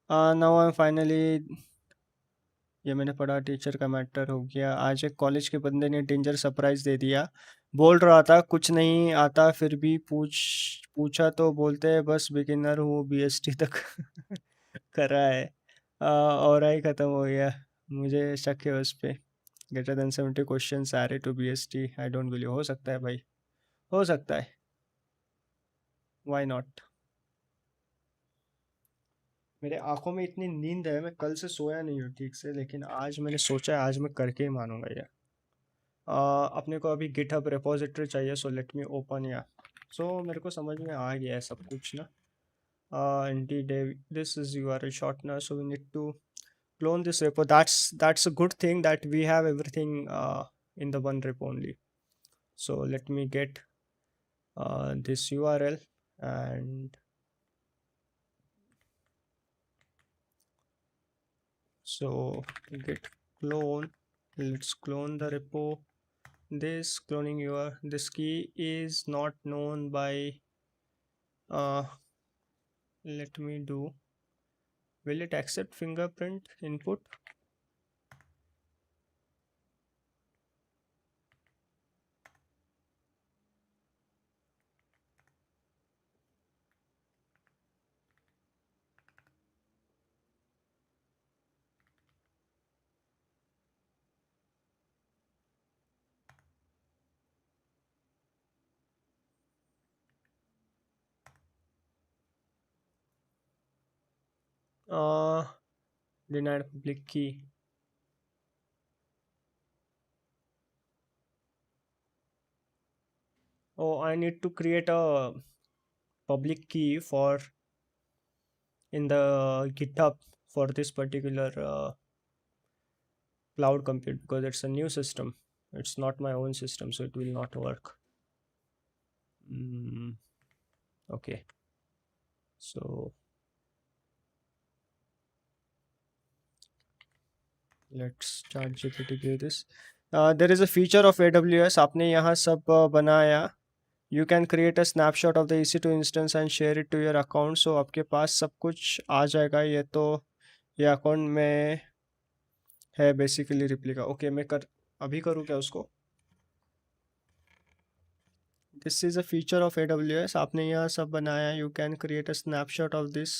A: now I'm finally ये मैंने पढ़ा, teacher का matter हो गया। आज एक college के बंदे ने डेंजर सरप्राइज दे दिया। बोल रहा था कुछ नहीं आता, फिर भी पूछा तो बोलते हैं बस बिगिनर हूँ, बीएसटी तक करा है। और ही खत्म हो गया। मुझे शक है उस पे। ग्रेटर देन 70 क्वेश्चन आ रहे to BST, I don't believe. हो सकता है भाई, हो सकता है, व्हाई नॉट। मेरे आंखों में इतनी नींद है, मैं कल से सोया नहीं हूँ ठीक से, लेकिन आज मैंने सोचा है आज मैं करके ही मानूंगा यार। अपने को अभी गिटहब रिपोजिटरी चाहिए, सो लेट मी ओपन या। सो मेरे को समझ में आ गया है सब कुछ ना। IndieDev, this is URL shortener, so we need to clone this repo. That's a good thing that we have everything in the one repo only. So let me get this URL and so git clone. Let's clone the repo. This cloning this key is not known by uh, let me do. Will it accept fingerprint input? uh Denied public key. Oh, I need to create a public key for in the GitHub for this particular cloud compute, because it's a new system. It's not my own system, so it will not work. mm, okay, so let's start GPT do this. There is a feature of AWS, आपने यहाँ सब बनाया। You can create a snapshot of the EC2 instance and share it to your account. So आपके पास सब कुछ आ जाएगा। ये तो ये अकाउंट में है बेसिकली रिप्लिका। ओके, मैं कर अभी करूँ क्या उसको? This is a feature of AWS, आपने यहाँ सब बनाया। You can create a snapshot of this.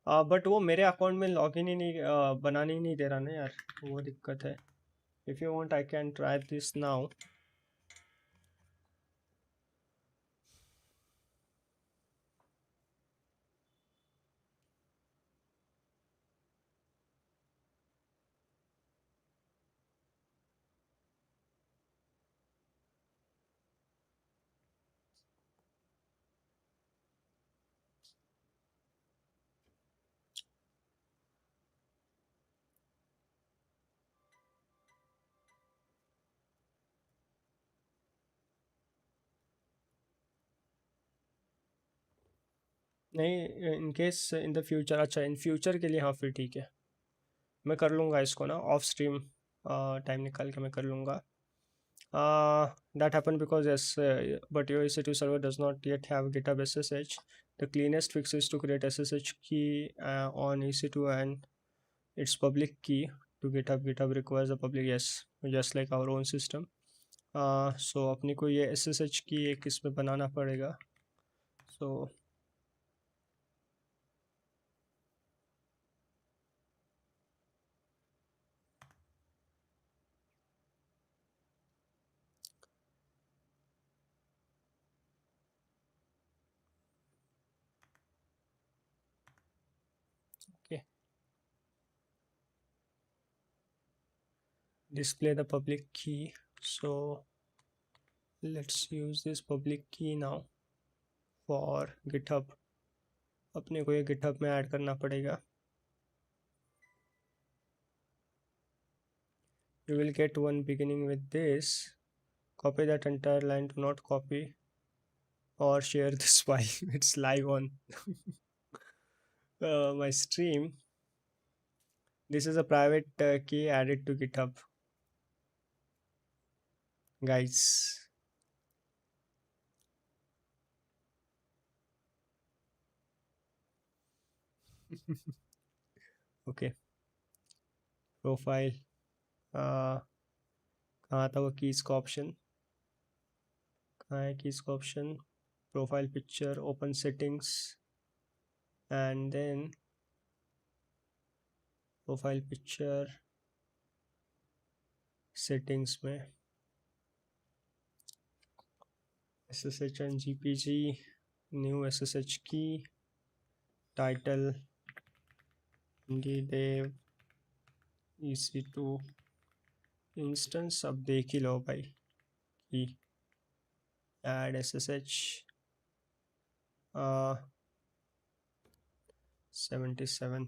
A: But वो मेरे अकाउंट में लॉगिन ही नहीं बनाने ही नहीं दे रहा ना यार, वो दिक्कत है। If you want I can try this now. नहीं, in case in the future, अच्छा इन फ्यूचर के लिए हाँ फिर ठीक है, मैं कर लूँगा इसको ना ऑफ स्ट्रीम टाइम निकाल के मैं कर लूँगा। That happened because yes, but your EC2 server does not yet have GitHub SSH. The cleanest fix is to create SSH key on EC2 and its public key to GitHub. GitHub requires a public, yes, just like our own system. So अपने को ये SSH की एक इसमें बनाना पड़ेगा। So okay, display the public key. So let's use this public key now for GitHub. अपने को ये GitHub में ऐड करना पड़ेगा। You will get one beginning with this. Copy that entire line, do not copy or share this file. It's live on my stream. This is a private key added to GitHub, guys. Okay, profile कहाँ था वो keys का option, कहाँ है keys का option, profile picture, open settings and then profile picture settings में SSH and GPG, new SSH key, title IndieDev EC2 instance, अब देख ही लो भाई की add SSH 77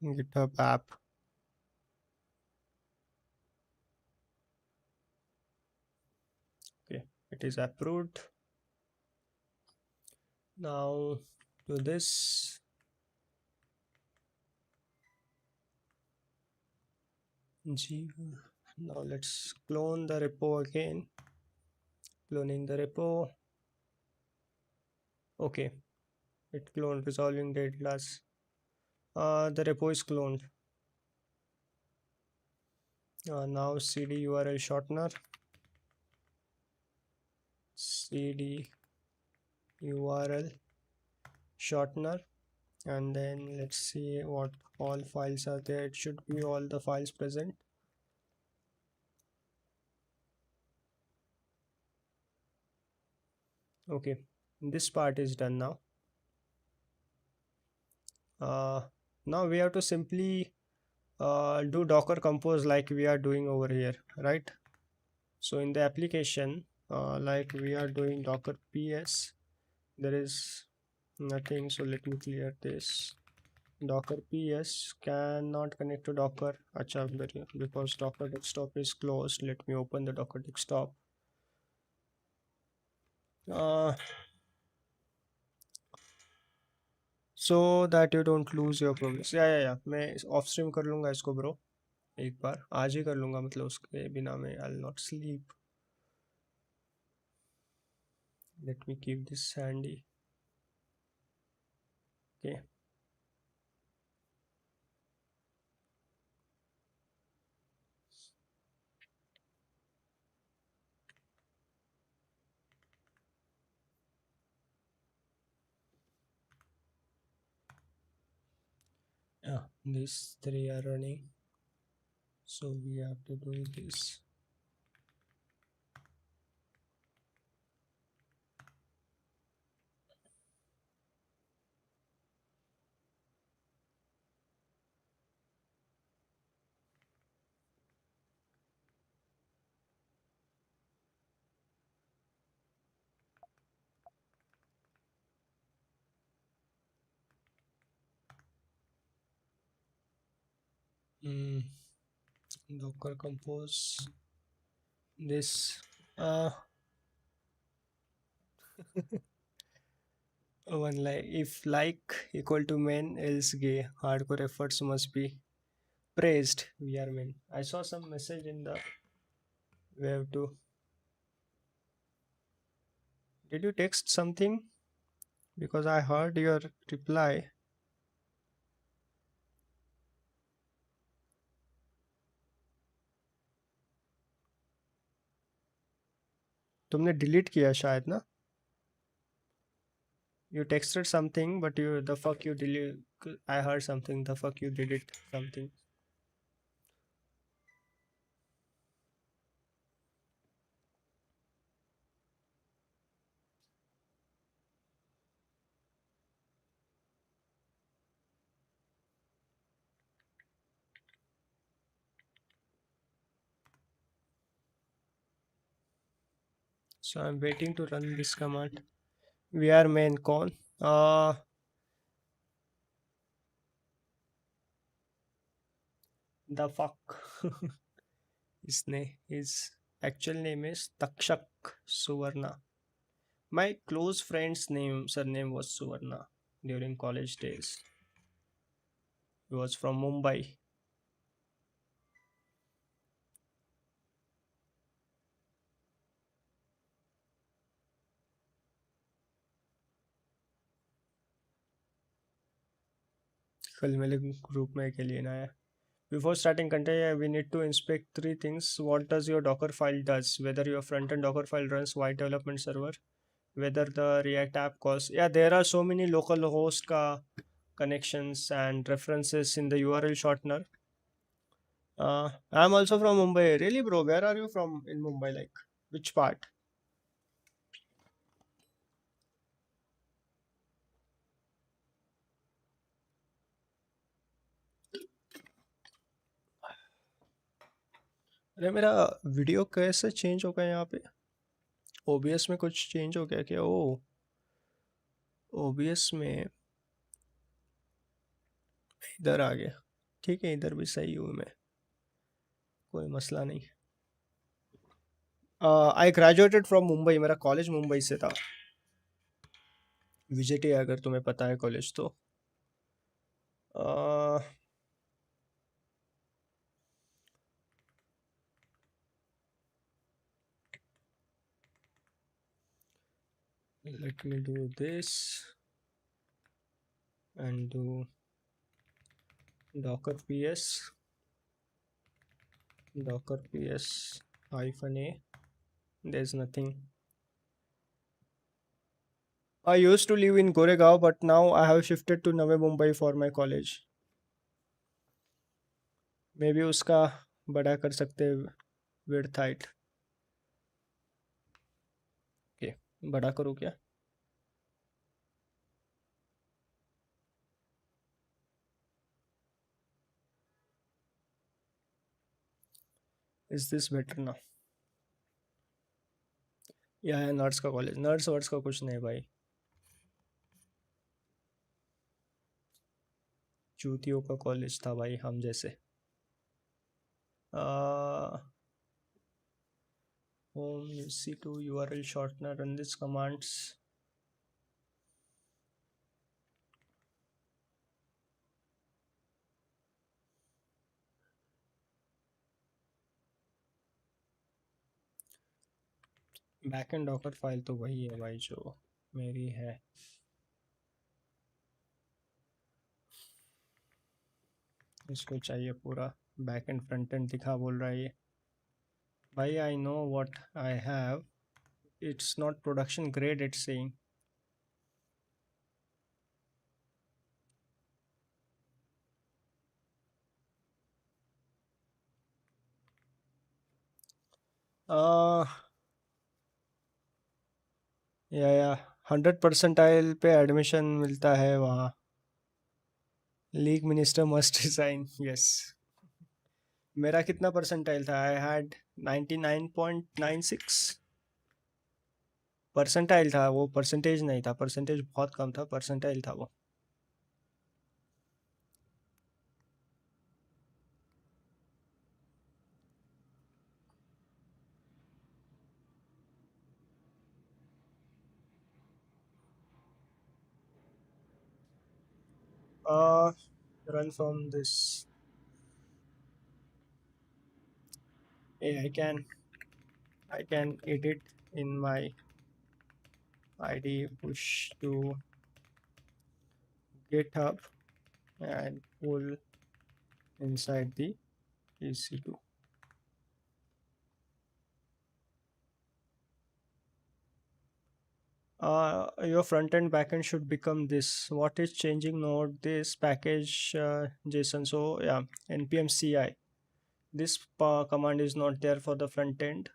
A: GitHub app. Okay, it is approved. Now to this G. Now let's clone the repo again. Cloning the repo. Okay, it cloned, resolving date class. The repo is cloned. Now cd URL shortener, cd URL shortener, and then let's see what all files are there. It should be all the files present. Okay, this part is done now. Now we have to simply do Docker compose like we are doing over here, right? So in the application, like we are doing Docker PS, there is nothing. So let me clear this. Docker PS cannot connect to Docker. Acha, because Docker desktop is closed. Let me open the Docker desktop. So that you don't lose your progress. Yeah. मैं of stream कर लूँगा इसको bro, एक बार आज ही कर लूँगा, मतलब उसके बिना मैं I'll not sleep. Let me keep this handy. Okay. Yeah, these three are running, so we have to do this. Docker compose this. One like, if like equal to men, else gay. Hardcore efforts must be praised. We are men. I saw some message in the web too. Did you text something? Because I heard your reply. तुमने delete किया शायद ना? You texted something, but you the fuck you delete. I heard something. The fuck you delete something. So I'm waiting to run this command. We are main con. The fuck. His actual name is Takshak Suvarna. My close friend's surname was Suvarna during college days. He was from Mumbai. कल मेरे group में एक alien आया. Before starting container, we need to inspect three things. What does your Docker file does? Whether your front-end Docker file runs white development server, whether the React app calls. Yeah, there are so many local host connections and references in the URL shortener. I'm also from Mumbai. Really, bro? Where are you from in Mumbai? Like, which part? अरे मेरा video कैसे change हो गया यहाँ पे? OBS में कुछ change हो गया क्या? ओ ओबीएस में इधर आ गया. ठीक है, इधर भी सही हूँ मैं, कोई मसला नहीं. I graduated from Mumbai. मेरा कॉलेज मुंबई से था. विजिट है अगर तुम्हें पता है कॉलेज तो. Let me do this and do docker ps hyphen a. There's nothing. I used to live in Goregaon, but now I have shifted to Navi Mumbai for my college. Maybe उसका बड़ा कर सकते हैं width height. Okay, बड़ा करूँ क्या? Is this better now? या nurse का कॉलेज. नर्स वर्स का कुछ नहीं भाई. चूतियों का कॉलेज था भाई हम जैसे. Home EC2 URL shortener. Run these commands. Backend Docker file तो वही है भाई जो मेरी है. इसको चाहिए पूरा बैकएंड फ्रंट एंड दिखा बोल रहा है ये. भाई I know what I have. It's not production grade it's saying. या 100 परसेंटाइल पे एडमिशन मिलता है वहाँ. League minister must resign. Yes. मेरा कितना परसेंटाइल था? आई हैड 99.96 परसेंटाइल था. वो परसेंटेज नहीं था. परसेंटेज बहुत कम था. परसेंटाइल था वो. Run from this. Yeah, I can edit in my ID, push to GitHub and pull inside the EC2. Your front end backend should become this. What is changing? Node this package JSON. So yeah, npm CI. This command is not there for the front end.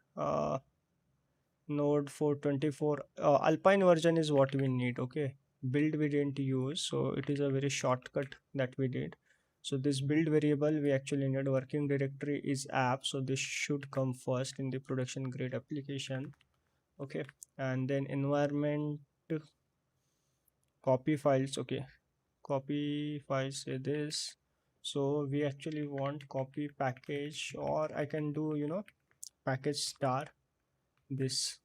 A: Node 424 Alpine version is what we need. Okay, build we didn't use, so it is a very shortcut that we did. So this build variable we actually need. Working directory is app, so this should come first in the production grade application. Okay, and then environment copy files. Okay, copy files say this. So we actually want copy package, or I can do package star this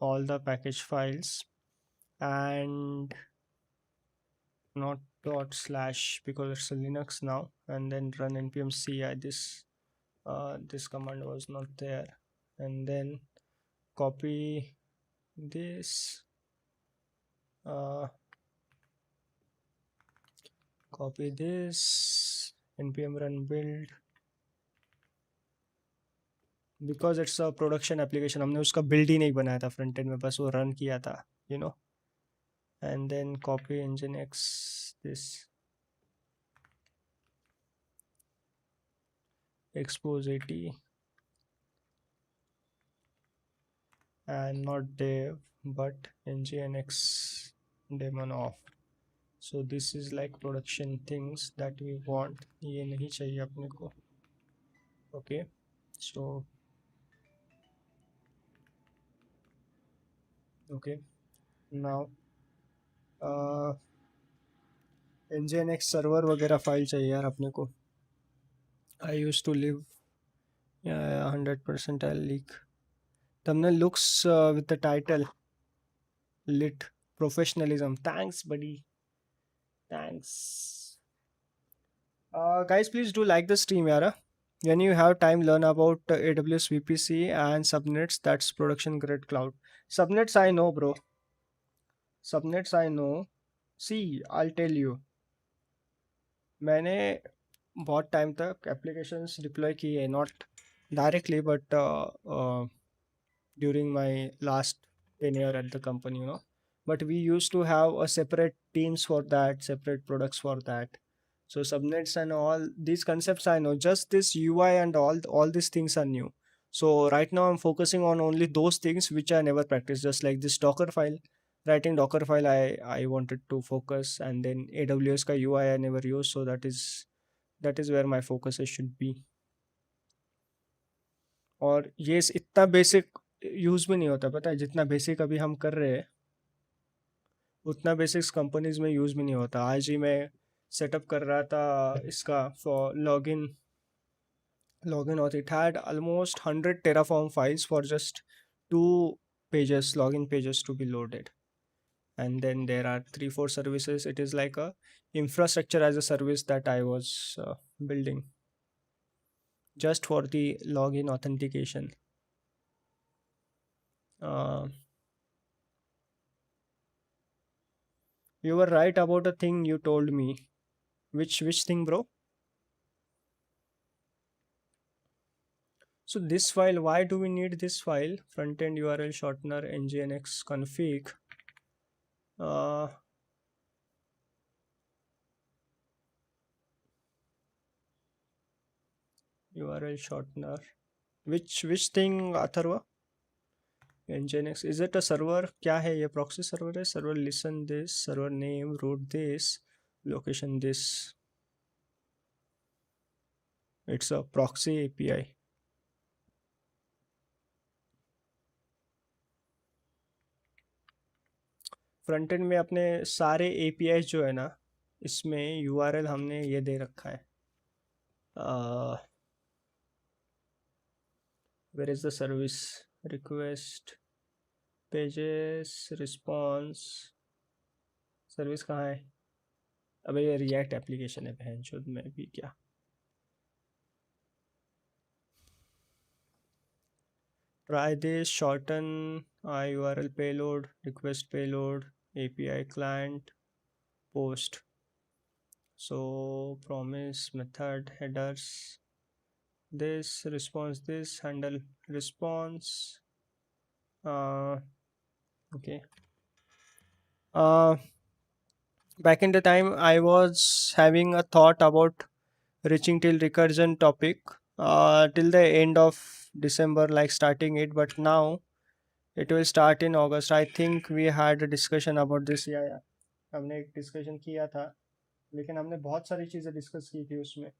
A: all the package files, and not dot slash because it's a Linux now, and then run npm ci. This command was not there. And then copy this, Copy this, npm run build, because it's a production application, हमने उसका build ही नहीं बनाया था front end में, बस वो run किया था, you know. And then copy nginx this, expose 80 and not dev but nginx daemon off. So this is like production things that we want, ये नहीं चाहिए अपने को. Okay, so okay, now nginx server वगैरह file चाहिए यार अपने को. I used to live, yeah, 100% I'll leak. Thumbnail looks with the title lit professionalism. Thanks, buddy. Thanks. Guys, please do like the stream, yara. When you have time, learn about AWS VPC and subnets. That's production grade cloud. Subnets, I know, bro. Subnets, I know. See, I'll tell you. मैंने बहुत time तक applications deploy किए, not directly but during my last tenure at the company, you know. But we used to have a separate teams for that, separate products for that. So subnets and all these concepts I know. Just this UI and all these things are new. So right now I'm focusing on only those things which I never practiced. Just like this Docker file, writing Docker file, I wanted to focus, and then AWS ka UI I never used. So that is where my focus should be. और ये इतना basic use भी नहीं होता, पता है, जितना basic अभी हम कर रहे हैं उतना बेसिक्स कंपनीज में यूज भी नहीं होता. आज ही मैं सेटअप कर रहा था इसका for login auth. It had almost 100 Terraform files for just 2 pages, login pages to be loaded. And then there are 3-4 services. It is like a infrastructure as a service that I was building just for the login authentication. uh, you were right about a thing you told me. Which thing, bro? So this file, why do we need this file? Frontend URL shortener nginx config. URL shortener. Which thing, Atharva? nginx, is it a server? क्या है ये? proxy server है? server listen this, server name, root this, location this. It's a proxy API. Front end में अपने सारे API जो है ना, इसमें URL हमने ये दे रखा है. where is the service? request, pages, response. Service कहाँ है? अबे ये रिएक्ट एप्लीकेशन है बहन चोद में भी क्या. try this, shorten URL payload, request payload, API client, post. So promise method headers, this response, this handle response. Okay. Back in the time I was having a thought about reaching till recursion topic till the end of December, like starting it, but now it will start in August. I think we had a discussion about this. Yeah, हमने एक discussion किया था, लेकिन हमने बहुत सारी चीज़ें discuss की थी उसमें.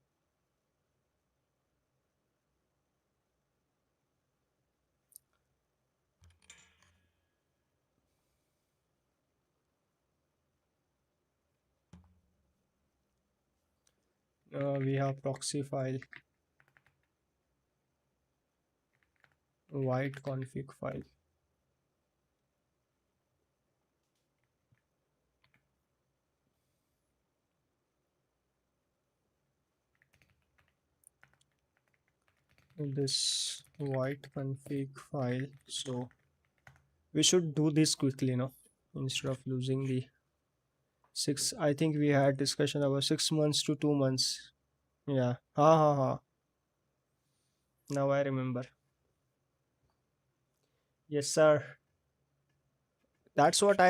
A: We have proxy file, white config file. This white config file. So we should do this quickly, no, instead of losing the 6, I think we had discussion about 6 months to 2 months. Yeah. Ha. Now I remember. Yes, sir. That's what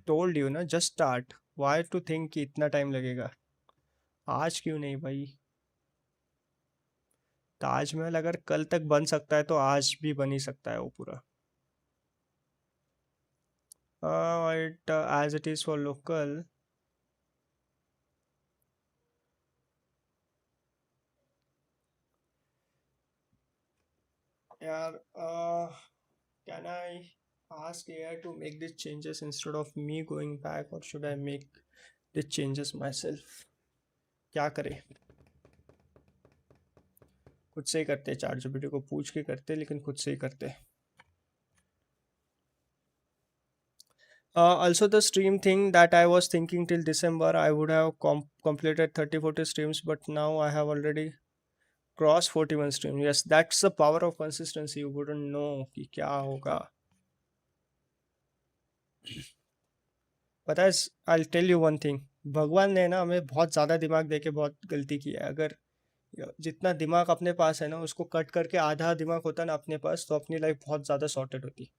A: told you ना. Just start. Why to think कि इतना time लगेगा? आज क्यों नहीं भाई? ताजमहल अगर कल तक बन सकता है तो आज भी बन ही सकता है वो पूरा. As it is for local. यार, can I ask AI to make these changes instead of me going back, or should I make the changes myself? क्या करें? खुद से ही करते, चैट जीपीटी को पूछ के करते, लेकिन खुद से ही करते. Also, the stream thing that I was thinking till December, I would have completed 30-40 streams, but now I have already crossed 41 streams. Yes, that's the power of consistency. You wouldn't know कि क्या होगा. पता है, I'll tell you one thing. भगवान ने ना हमें बहुत ज़्यादा दिमाग दे के बहुत गलती की है. अगर जितना दिमाग अपने पास है ना, उसको कट करके आधा दिमाग होता ना अपने पास, तो अपनी लाइफ बहुत ज़्यादा सॉर्टेड होती.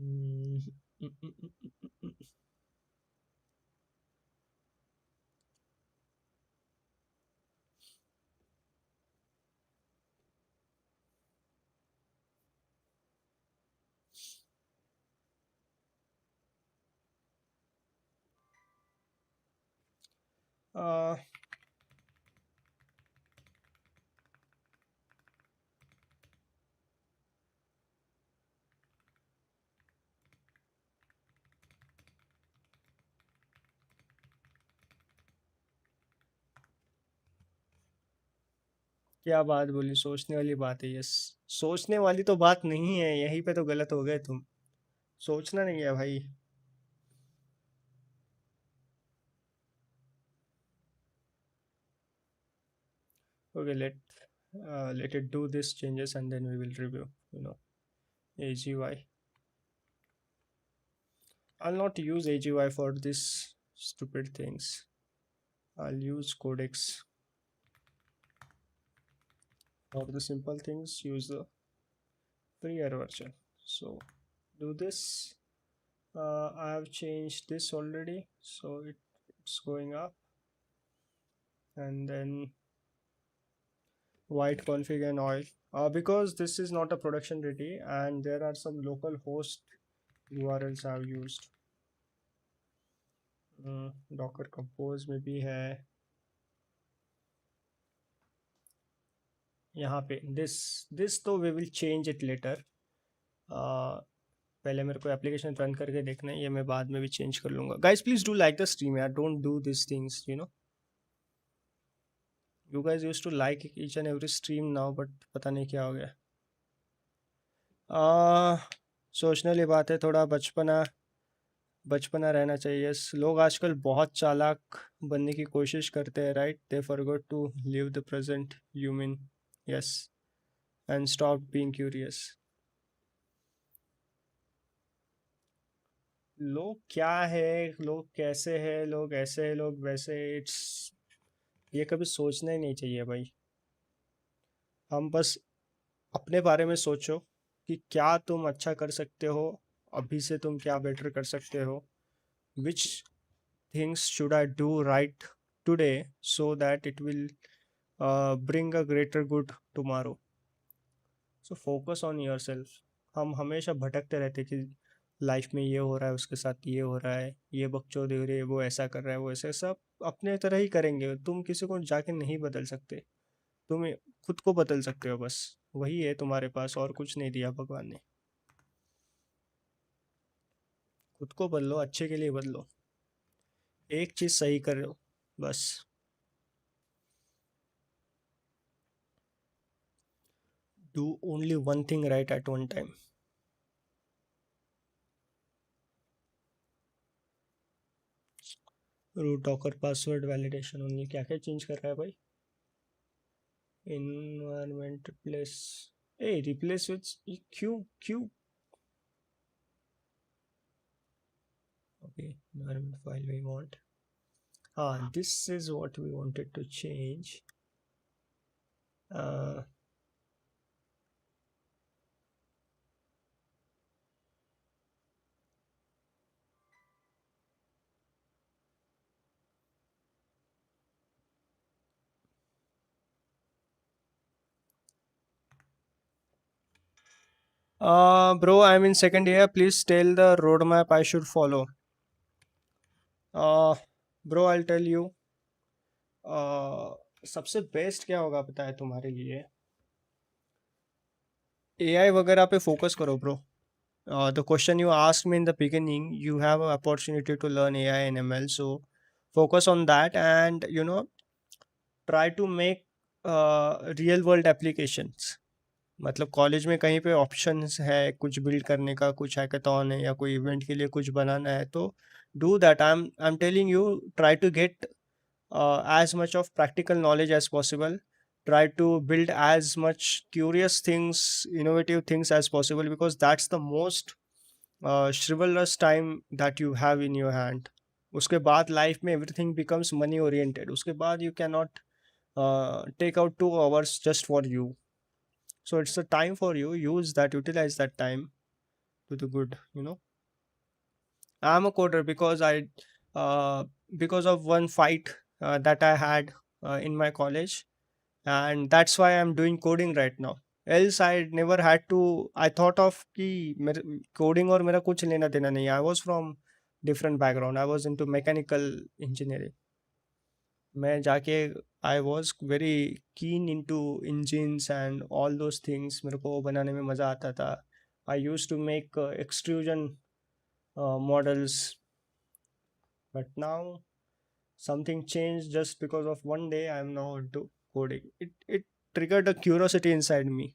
A: हम्म, हम्म, हम्म, हम्म, हम्म, आ, क्या बात बोली, सोचने वाली बात है. यस, सोचने वाली तो बात नहीं है, यहीं पे तो गलत हो गए तुम. सोचना नहीं है भाई. Okay, let it do this changes and then we will review. AGY. I'll not use AGY for this stupid things. I'll use Codex for the simple things. Use the freer version. So do this. I have changed this already, so it's going up. And then white config and oil. Because this is not a production ready, and there are some local host URLs I've used. Docker compose में भी है यहाँ पे. This तो we will change it later. पहले मेरे को application run करके देखना है, ये मैं बाद में भी चेंज कर लूँगा. Guys please do like the stream यार, don't do this things. You guys used to like each and every stream now, but पता नहीं क्या हो गया. सोचने वाली बात है, थोड़ा बचपना बचपना रहना चाहिए. लोग आजकल बहुत चालाक बनने की कोशिश करते हैं, right? They forgot to live the present. You mean? Yes. And stop being curious. लोग क्या है, लोग कैसे है, लोग ऐसे है, लोग वैसे. इट्स ये कभी सोचना ही नहीं चाहिए भाई. हम बस अपने बारे में सोचो कि क्या तुम अच्छा कर सकते हो, अभी से तुम क्या बेटर कर सकते हो. विच things should I do right today so that it will bring a greater good tomorrow. So focus on yourself. हम हमेशा भटकते रहते कि लाइफ में ये हो रहा है, उसके साथ ये हो रहा है, ये बकचोदी हो रही है, वो ऐसा कर रहा है, वो ऐसा. सब अपने तरह ही करेंगे. तुम किसी को जाके नहीं बदल सकते. तुम खुद को बदल सकते हो बस. वही है तुम्हारे पास, और कुछ नहीं दिया भगवान ने. खुद को बदलो, अच्छे के लिए बदलो. एक चीज सही करो बस. Do only one thing right at one time. Root Docker password validation only. क्या क्या चेंज कर रहा है भाई? Environment replace. A replace with Q Q. Okay, environment file we want. This is what we wanted to change. Uh, Bro, I'm in second year. Please tell the roadmap I should follow. Uh, Bro, I'll tell you. सबसे best क्या होगा पता है तुम्हारे लिए? AI वगैरह पे focus करो bro. The question you asked me in the beginning, you have an opportunity to learn AI and ML, so focus on that, and try to make real world applications. मतलब college में कहीं पे options है कुछ build करने का, कुछ hackathon है या कोई इवेंट के लिए कुछ बनाना है, तो do that. I am telling you, try to get as much of practical knowledge as possible. Try to build as much curious things, innovative things as possible, because that's the most chivalrous time that you have in your hand. उसके बाद life में everything becomes money oriented. उसके बाद you cannot take out 2 hours just for you. So it's a time for you. Use that, utilize that time to the good. I'm a coder uh, because of one fight that I had in my college, and that's why I'm doing coding right now. Else I never had to. I thought of कि coding और मेरा कुछ लेना देना नहीं. I was from different background. I was into mechanical engineering. मैं जाके I was very keen into engines and all those things. मेरे को बनाने में मज़ा आता था. I use to make extrusion models, but now something changed just because of one day I'm now into coding. It triggered a curiosity inside me.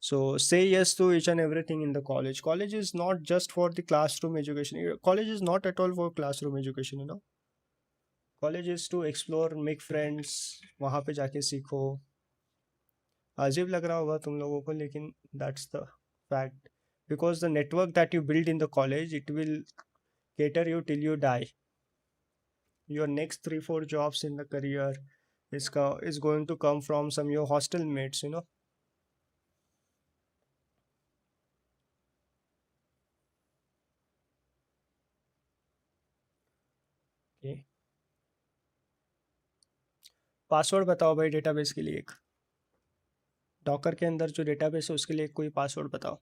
A: So say yes to each and everything in the college. College is not just for the classroom education. College is not at all for classroom education. College is to explore, make friends. वहाँ पे जाके सीखो. अजीब लग रहा होगा तुम लोगों को, लेकिन that's the fact. Because the network that you build in the college, it will cater you till you die. Your next 3-4 jobs in the career is going to come from some your hostel mates. Okay. Password बताओ भाई database के लिए एक. Docker के अंदर जो database है उसके लिए कोई पासवर्ड बताओ.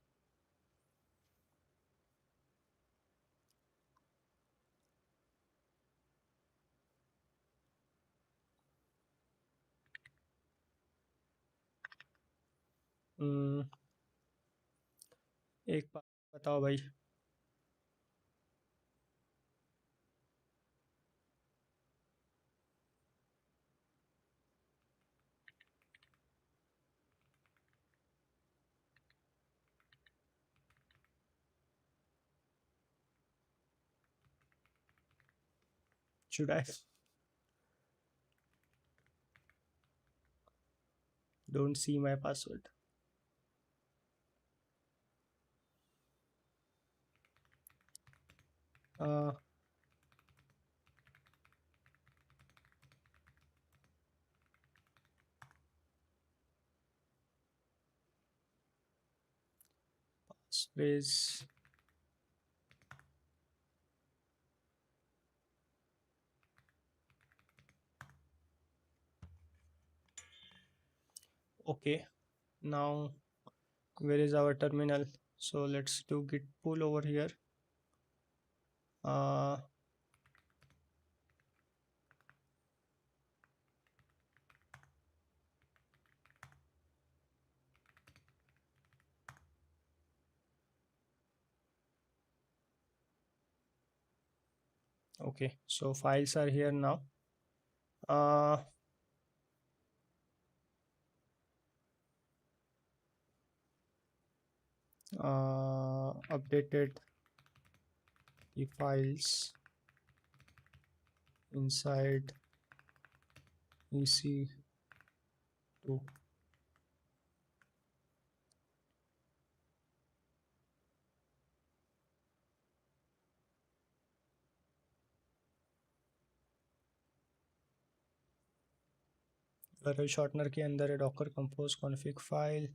A: Hmm, एक बताओ भाई. Should I? Don't see my password. uh, Space. Okay, now where is our terminal? So let's do git pull over here. uh, okay, so files are here now. uh, Updated the files inside EC2. URL shortener के अंदर है docker compose config file.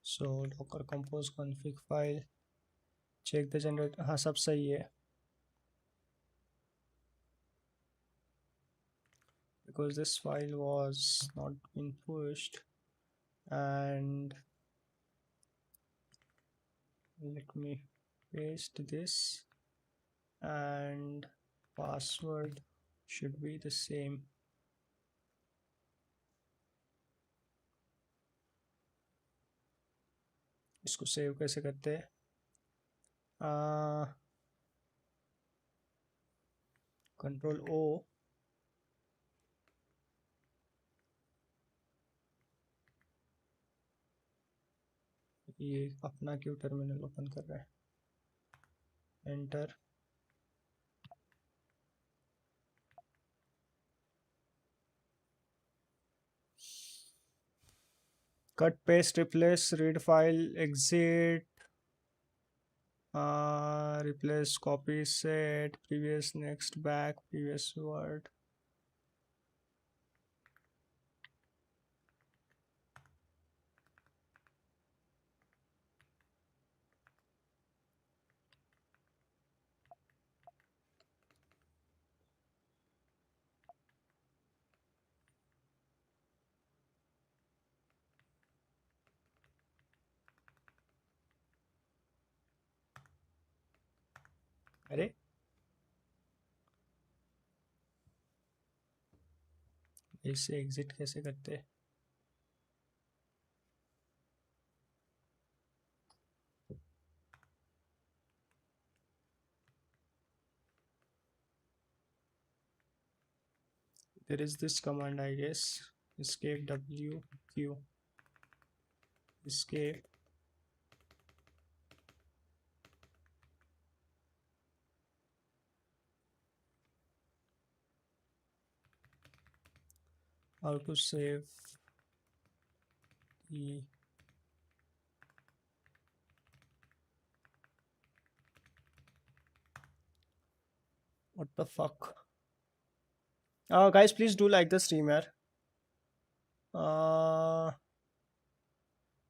A: So docker compose config file, check the generate. हाँ सब सही है, because this file was not been pushed. And let me paste this, and password should be the same. इसको save कैसे करते हैं? Control ओ, ये अपना क्यों टर्मिनल ओपन कर रहा है? Enter. Cut paste replace read file exit, replace copy set previous next back previous word. अरे इससे एग्जिट कैसे करते हैं? There is this command, I guess. Escape W Q. Escape. How to save the what the fuck? Guys, please do like the stream यार.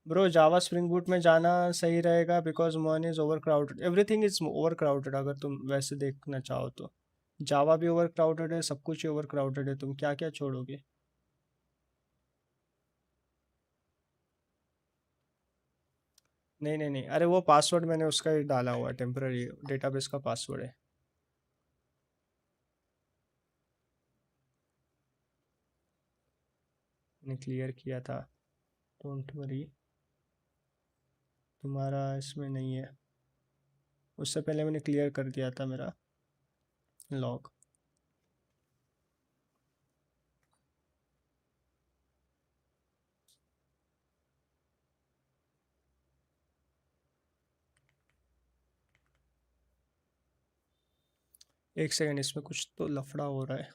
A: Bro जावा Spring Boot में जाना सही रहेगा, बिकॉज मन is over crowded. Everything is over crowded. अगर तुम वैसे देखना चाहो तो जावा भी ओवर क्राउडेड है, सब कुछ ओवर क्राउडेड है. तुम क्या क्या छोड़ोगे? नहीं नहीं नहीं, अरे वो पासवर्ड मैंने उसका ही डाला हुआ है, टेम्पररी डेटाबेस का पासवर्ड है. मैंने क्लियर किया था, डोंट वरी. तुम्हारा इसमें नहीं है, उससे पहले मैंने क्लियर कर दिया था मेरा लॉग. एक सेकंड, इसमें कुछ तो लफड़ा हो रहा है.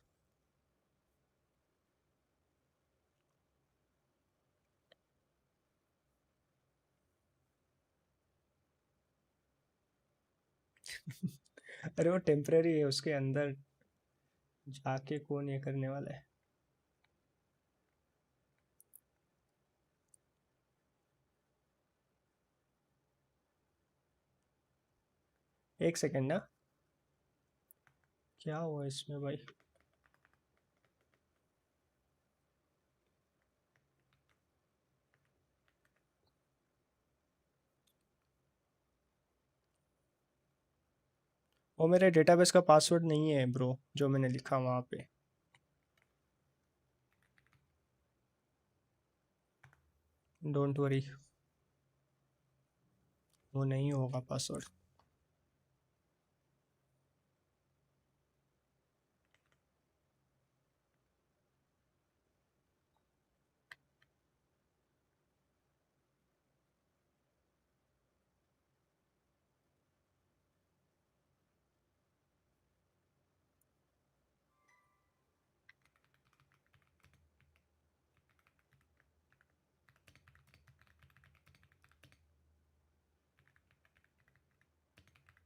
A: अरे वो टेम्पररी है, उसके अंदर जाके कौन ये करने वाला है? एक सेकंड ना, क्या हुआ इसमें भाई? वो मेरे डेटाबेस का पासवर्ड नहीं है ब्रो, जो मैंने लिखा वहाँ पे. डोंट वरी, वो नहीं होगा पासवर्ड.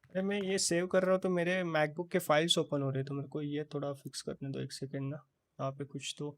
A: अरे मैं ये सेव कर रहा हूँ तो मेरे मैकबुक के फाइल्स ओपन हो रहे हैं, तो मेरे को ये थोड़ा फिक्स करने दो. एक सेकेंड ना, यहाँ पे कुछ तो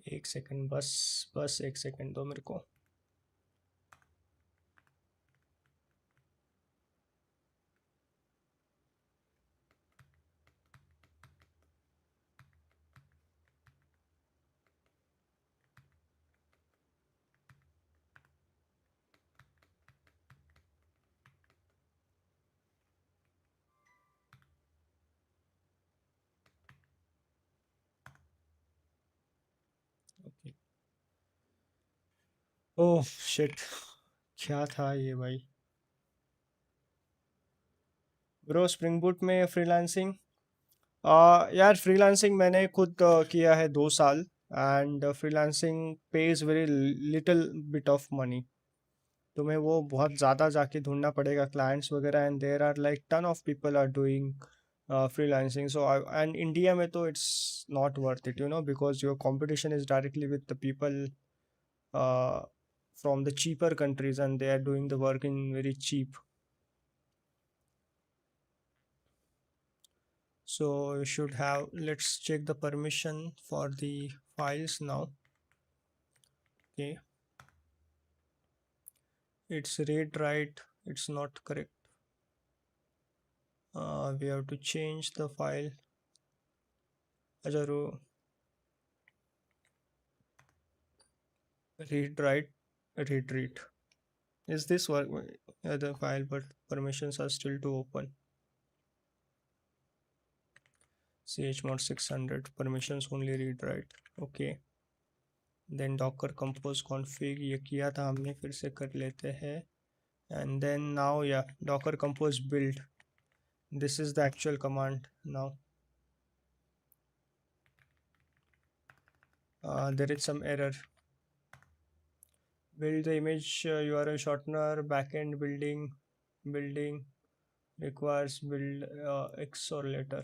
A: एक सेकंड, बस बस एक सेकंड दो मेरे को। ओके। ओह शिट, क्या था ये भाई। ब्रो स्प्रिंग बूट में फ्रीलांसिंग, यार फ्रीलांसिंग मैंने खुद किया है 2 साल। And freelancing pays very little bit of money. तुम्हें वो बहुत ज़्यादा जाके ढूंढना पड़ेगा क्लाइंट्स वगैरह, and there are like ton of people are doing freelancing. So and India में तो it's not worth it, because your competition is directly with the people from the cheaper countries, and they are doing the work in very cheap. So you should have, let's check the permission for the files now. Okay, it's read write, it's not correct. We have to change the file. अच्छा read write, read. Is this work? The file, but permissions are still to open. chmod 600 permissions only read write. Okay. Then docker compose config ये किया था हमने, फिर से कर लेते हैं. And then now yeah, docker compose build. This is the actual command now. There is some error. Build the image URL shortener, backend building requires build X or later.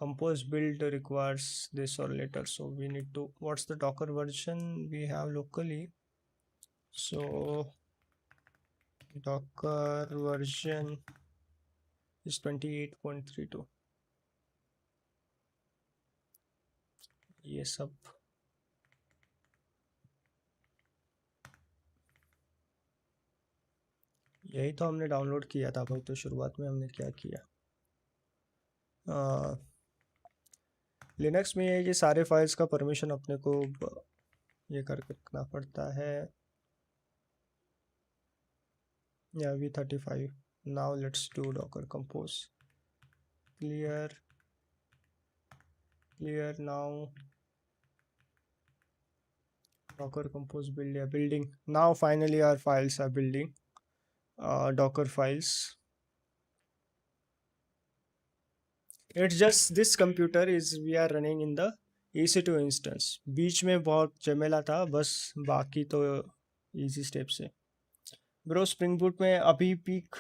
A: Compose build requires this or later. So we need to, what's the docker version we have locally? So docker version is 28.32. ये सब यही तो हमने download किया था भाई। तो शुरुआत में हमने क्या किया, लिनक्स में ये है कि सारे फाइल्स का परमिशन अपने को ये करके रखना पड़ता है। या v35. Now let's do docker compose. Clear now. Docker compose build, yeah, building. Now finally our files are building. Docker files. It's just this computer is we are running in the EC2 instance. बीच में बहुत झमेला था, बस बाकी तो easy step से। Bro Spring Boot में अभी पीक,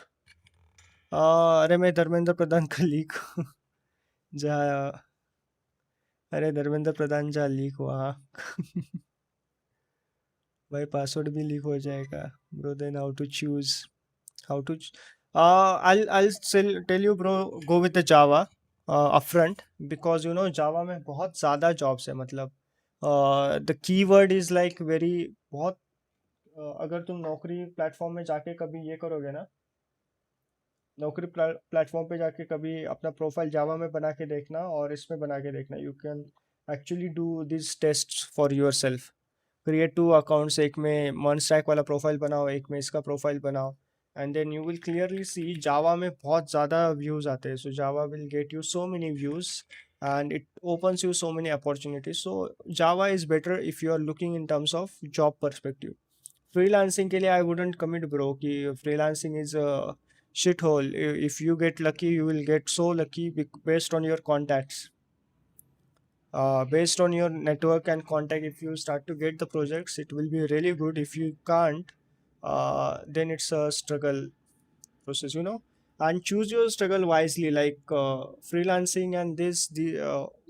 A: अरे मैं धर्मेंद्र प्रधान का लीक जा, अरे धर्मेंद्र प्रधान जा लीक हुआ भाई पासवर्ड भी लीक हो जाएगा bro. Then how to choose, how to tell you bro, go with the Java upfront, because Java में बहुत ज़्यादा जॉब्स है। मतलब the keyword is like very बहुत, अगर तुम नौकरी प्लेटफॉर्म में जाके कभी ये करोगे ना, नौकरी प्लेटफॉर्म पे जाके कभी अपना प्रोफाइल जावा में बना के देखना और इसमें बना के देखना, you can actually do this test for yourself. Create 2 accounts, एक में मन स्टैक वाला प्रोफाइल बनाओ, एक में इसका प्रोफाइल बनाओ, and then you will clearly see Java में बहुत ज़्यादा व्यूज़ आते हैं। So Java will get you so many views and it opens you so many opportunities. So Java is better if you are looking in terms of job perspective. Freelancing के लिए I wouldn't commit bro कि freelancing is a shit hole. If you get lucky you will get so lucky based on your contacts, based on your network and contact. If you start to get the projects it will be really good. If you can't, then it's a struggle process, and choose your struggle wisely. Like freelancing and this the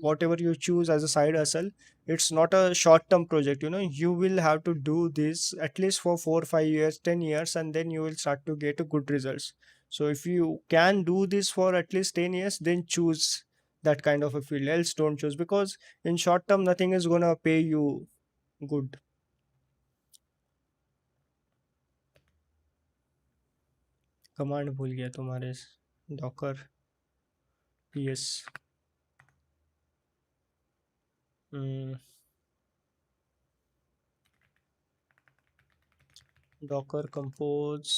A: whatever you choose as a side hustle, it's not a short term project. You will have to do this at least for 4 5 years 10 years, and then you will start to get a good results. So if you can do this for at least 10 years, then choose that kind of a field. Else don't choose, because in short term nothing is gonna pay you good. Command भूल गया तुम्हारे. Docker PS. Docker compose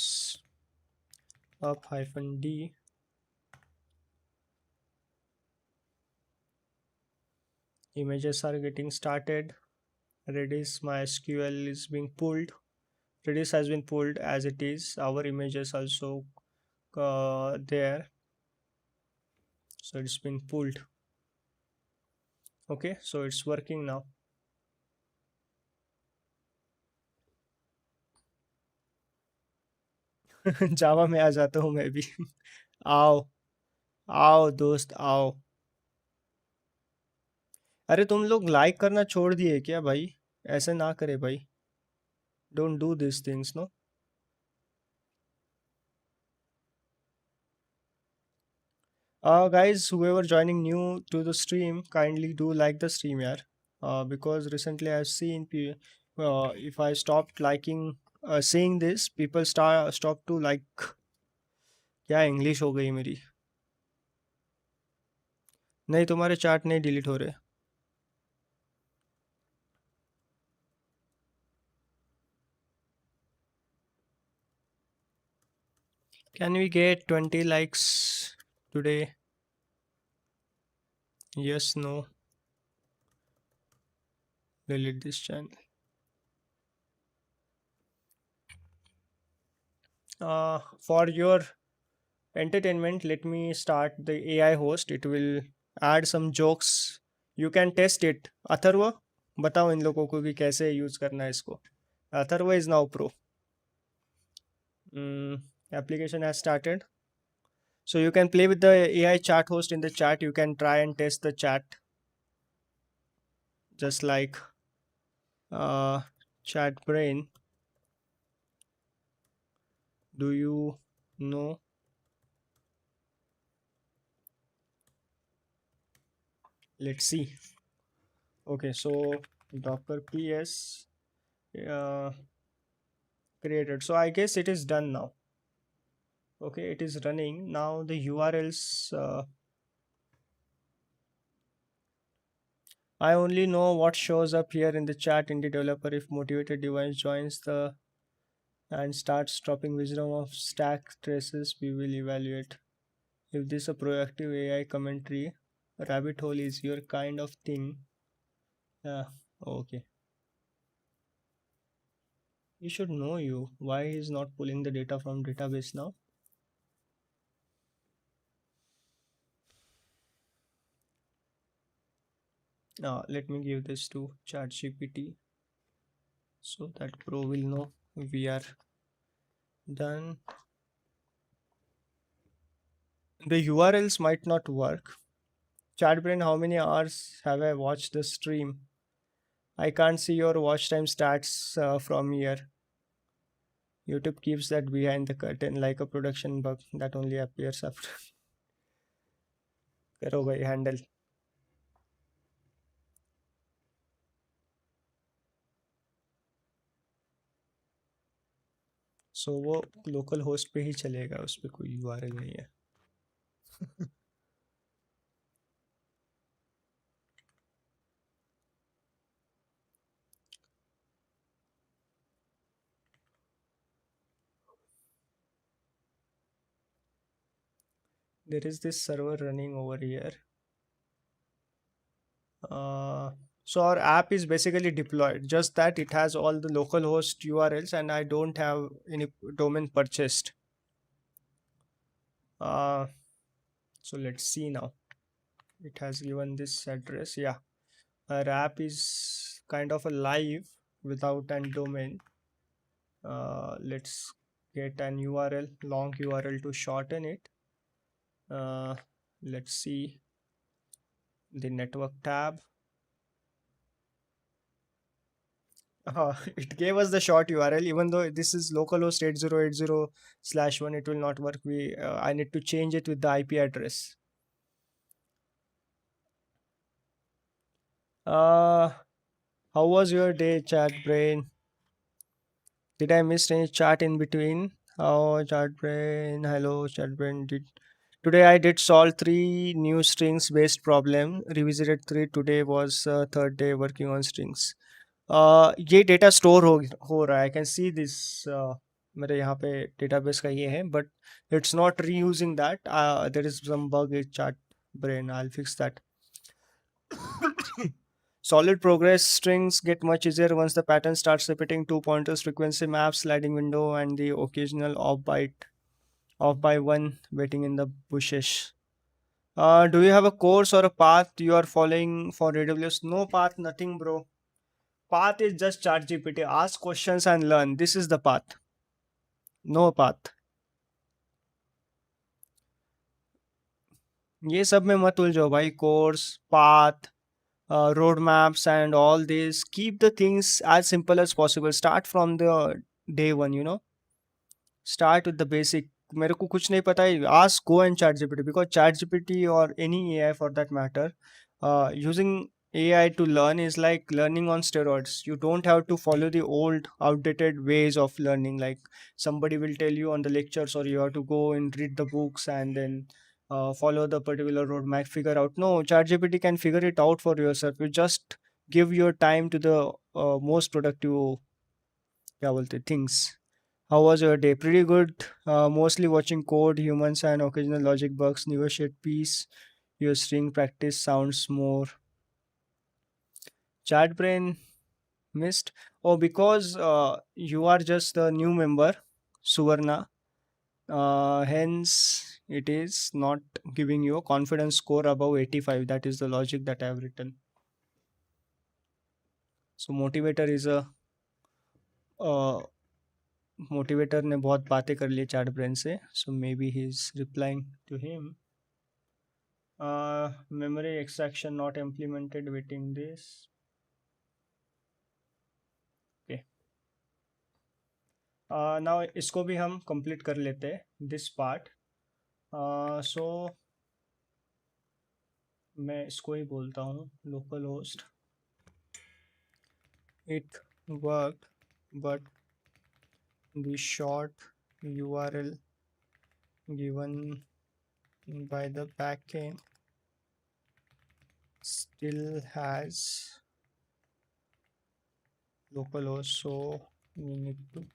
A: up -d. Images are getting started. Redis MySQL is being pulled. Redis has been pulled as it is. Our images also there. So it's been pulled. Okay, so it's working now. जावा में आ जाता हूँ मैं भी. आओ. आओ दोस्त आओ. अरे तुम लोग लाइक करना छोड़ दिए क्या भाई? ऐसे ना करे भाई. Don't do this things no. Guys, whoever joining new to the stream, kindly do like the stream, yaar. Because recently I've seen, if I stopped liking, seeing this, people stop to like. क्या English हो गई मेरी? नहीं, तुम्हारे chart नहीं delete हो रहे. Can we get 20 likes today? Yes, no. Delete this channel. For your entertainment, let me start the AI host. It will add some jokes. You can test it. Atharva, बताओ इन लोगों को कि कैसे यूज करना है इसको. Atharva is now pro. Application has started. So you can play with the AI chat host in the chat. You can try and test the chat. Just like chat brain. Do you know? Let's see. Okay, so Docker PS created. So I guess it is done now. Okay, it is running now. The URLs. I only know what shows up here in the chat. Indie developer, if motivated device joins the and starts dropping wisdom of stack traces, we will evaluate. If this a proactive AI commentary, rabbit hole is your kind of thing. Yeah, okay. You should know you. Why is not pulling the data from database now? Let me give this to ChatGPT so that Pro will know we are done. The URLs might not work. ChatBrain, how many hours have I watched the stream? I can't see your watch time stats from here. YouTube keeps that behind the curtain like a production bug that only appears after. करो भाई handle. So वो local host पे ही चलेगा, उस पे कोई URL नहीं है. There is this server running over here. So our app is basically deployed, just that it has all the local host URLs and I don't have any domain purchased. So let's see now. It has given this address. Yeah, our app is kind of a live without an domain. Let's get an URL, long URL to shorten it. Let's see the network tab. It gave us the short URL, even though this is localhost 8080/1. It will not work. I need to change it with the IP address. Uh, how was your day, chat brain? Did I miss any chat in between? Oh, chat brain. Hello, chat brain. Today I did solve three new strings based problem. Revisited three. Today was third day working on strings. ये data store हो रहा है. I can see this. मेरे यहाँ पे database का ये है, but it's not reusing that. There is some bug in chat brain. I will fix that. Solid progress strings get much easier once the pattern starts repeating. Two pointers, frequency maps, sliding window, and the occasional off by one waiting in the bushes. Do you have a course or a path you are following for AWS? No path, nothing, bro. Path is just ChatGPT. Ask questions and learn. This is the path. No path. ये सब में मत उलझो भाई. Course, path, roadmaps, and all this. Keep the things as simple as possible. Start from the day one. Start with the basic. मेरे को कुछ नहीं पता है. Ask go and ChatGPT, because ChatGPT or any AI for that matter, using AI to learn is like learning on steroids. You don't have to follow the old outdated ways of learning, like somebody will tell you on the lectures, or you have to go and read the books and then follow the particular roadmap, figure out. No, ChatGPT can figure it out for yourself. You just give your time to the most productive क्या बोलते things. How was your day? Pretty good. Mostly watching code, humans, and occasional logic bugs. Negotiate peace. Your string practice sounds more. Chat brain missed. Oh, because you are just a new member, Suvarna. Hence, it is not giving you a confidence score above 85. That is the logic that I have written. So, motivator is a motivator ने बहुत बातें कर ली chat brain से. So maybe he is replying to him. Memory extraction not implemented, waiting this. Okay, now इसको भी हम complete कर लेते हैं दिस पार्ट. सो मैं इसको ही बोलता हूँ local host. It work but the short URL given by the backend still has localhost, so we need to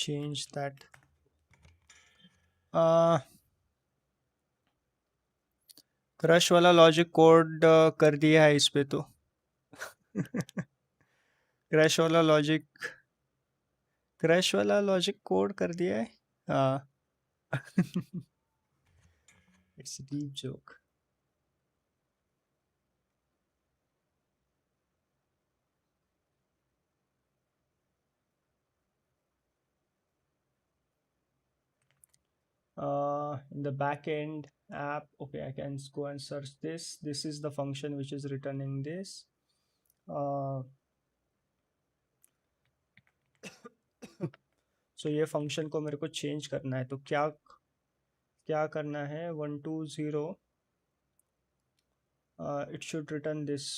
A: change that. Crush वाला लॉजिक कोड कर दिया है इस पे तो. क्रश वाला लॉजिक कोड कर दिया है. हाँ. It's deep joke. In the backend app, okay, I can go and search this. This is the function which is returning this. So ये फंक्शन को मेरे को चेंज करना है. तो क्या क्या करना है? 120. It should return this.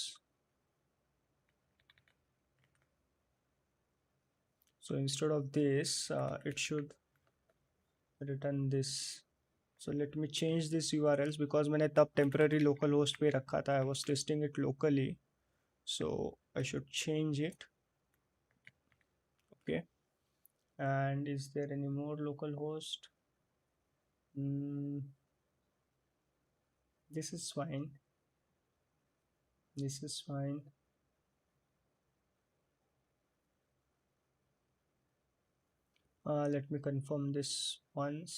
A: So instead of this, it should return this. So let me change this URLs, because मैंने तब temporary local host पे रखा था. I was testing it locally, so I should change it. Okay. And is there any more local host? This is fine. This is fine. Let me confirm this once.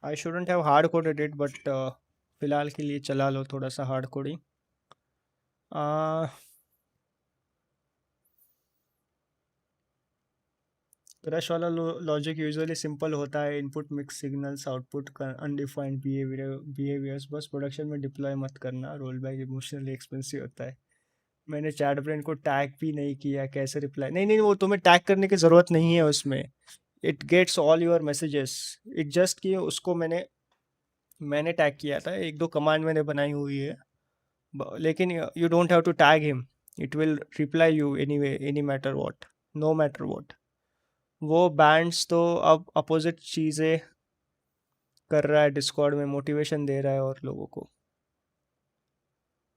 A: I shouldn't have hard coded it, but फिलहाल के लिए चला लो थोड़ा सा hard coding. Crush वाला logic usually simple होता है. Input mix signals, output undefined behaviours. बस प्रोडक्शन में डिप्लॉय मत करना. रोल बैक इमोशनली एक्सपेंसिव होता है. मैंने चैट ब्रेन को टैग भी नहीं किया. कैसे रिप्लाई? नहीं नहीं, वो तुम्हें टैग करने की ज़रूरत नहीं है उसमें. It gets all your messages. It just कि उसको मैंने टैग किया था, एक दो कमांड मैंने बनाई हुई है, लेकिन you don't have to tag him, it will reply you anyway, any matter what, no matter what. वो बैंड्स तो अब अपोजिट चीज़ें कर रहा है डिस्कॉर्ड में, मोटिवेशन दे रहा है और लोगों को।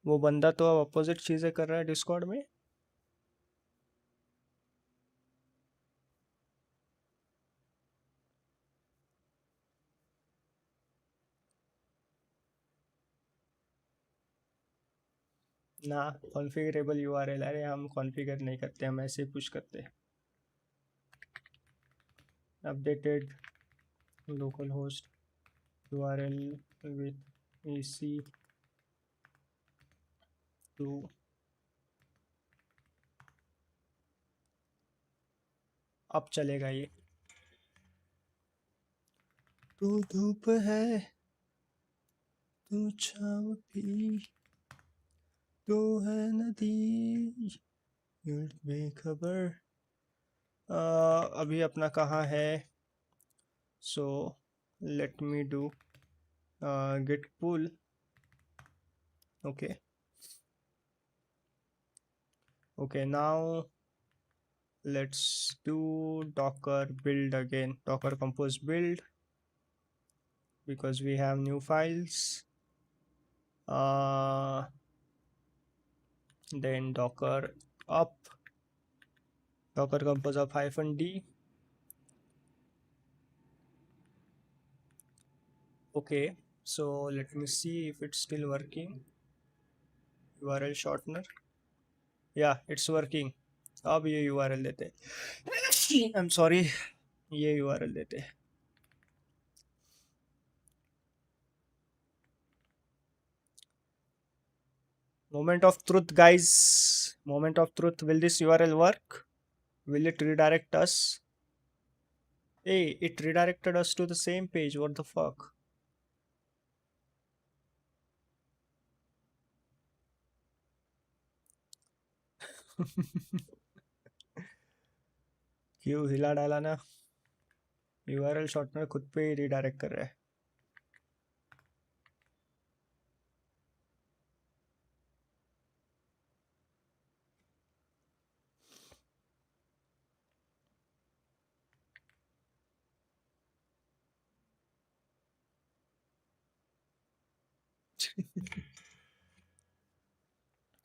A: वो बंदा तो अब अपोजिट चीज़ें कर रहा है डिस्कॉर्ड में। ना कॉन्फ़िगरेबल यूआरएल, अरे हम कॉन्फ़िगर नहीं करते, हम ऐसे ही पुश करते हैं। Updated local host URL with AC two, अब चलेगा ये। तू धूप है, तू छाँव भी, तू है नदी, बेखबर। अभी अपना कहाँ है? So let me do git pull. Okay, okay, now let's do docker build again, docker compose build, because we have new files. uh, then docker up, docker compose up -d. Okay, so let me see if it's still working. URL shortener, yeah, it's working. अब ये URL देते हैं, I'm sorry, ये URL देते हैं। Moment of truth, guys, moment of truth. Will this URL work? Will it redirect us? Hey, it redirected us to the same page. What the fuck? क्यों हिला डाला ना? URL शॉर्टनर खुद पे ही redirect कर रहा है।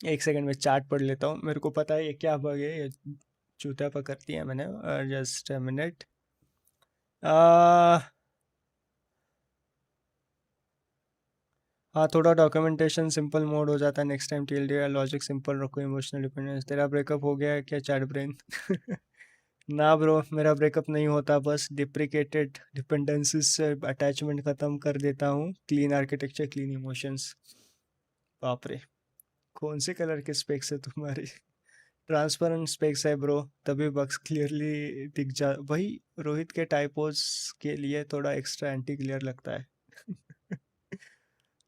A: एक सेकंड में चार्ट पढ़ लेता हूँ, मेरे को पता है ये क्या बग है, ये चूतिया पकड़ती है मैंने। Just a minute. हाँ, थोड़ा डॉक्यूमेंटेशन सिंपल मोड हो जाता है next time. TLD logic simple रखो, इमोशनल डिपेंडेंस। तेरा ब्रेकअप हो गया है क्या चैट ब्रेन? ना ब्रो, मेरा ब्रेकअप नहीं होता, बस डिप्रिकेटेड डिपेंडेंसीज से अटैचमेंट ख़त्म कर देता हूँ। Clean architecture, clean emotions. बाप रे, कौन से कलर के स्पेक्स है तुम्हारी? ट्रांसपेरेंट स्पेक्स है ब्रो, तभी बग्स क्लियरली दिख जा। वही रोहित के टाइपोज के लिए थोड़ा एक्स्ट्रा एंटी क्लियर लगता है।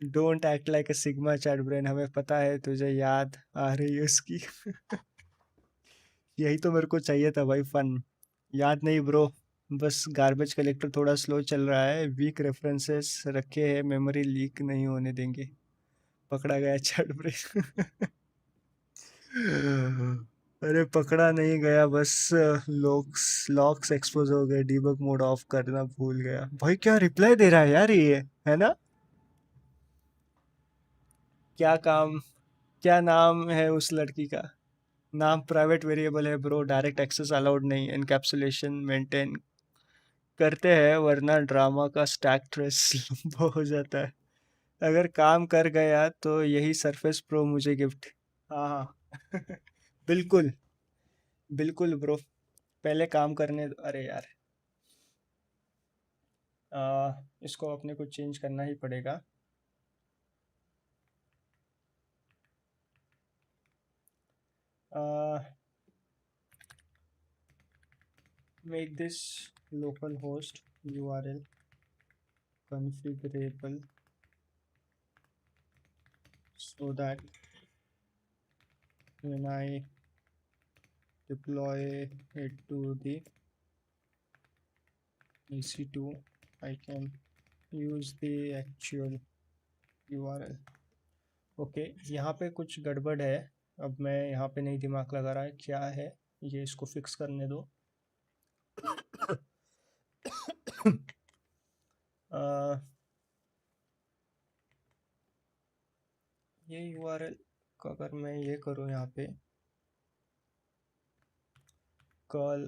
A: Don't act like a sigma chat brain, हमें पता है तुझे याद आ रही है उसकी। यही तो मेरे को चाहिए था भाई, फन। याद नहीं ब्रो, बस गार्बेज कलेक्टर थोड़ा स्लो चल रहा है, वीक रेफरेंसेस रखे हैं, मेमोरी लीक नहीं होने देंगे। पकड़ा गया चैट ब्रेन। अरे पकड़ा नहीं गया, बस लॉक्स लॉक्स एक्सपोज हो गए, डीबग मोड ऑफ करना भूल गया। भाई क्या रिप्लाई दे रहा है यार ये, है ना? क्या काम, क्या नाम है उस लड़की का? नाम प्राइवेट वेरिएबल है ब्रो, डायरेक्ट एक्सेस अलाउड नहीं, एनकैप्सुलेशन मेंटेन करते हैं वरना ड्रामा का स्टैक ट्रेस लंबा हो जाता है। अगर काम कर गया तो यही सरफेस प्रो मुझे गिफ्ट। हाँ हाँ। बिल्कुल, बिल्कुल ब्रो, पहले काम करने दो। अरे यार, इसको अपने को चेंज करना ही पड़ेगा। Make this local host URL configurable so that when I deploy it to the EC2, I can use the actual URL. Okay, यहाँ पे कुछ गड़बड़ है। अब मैं यहाँ पे नहीं दिमाग लगा रहा है क्या है ये, इसको फिक्स करने दो। ये URL का अगर मैं ये करूँ यहाँ पे curl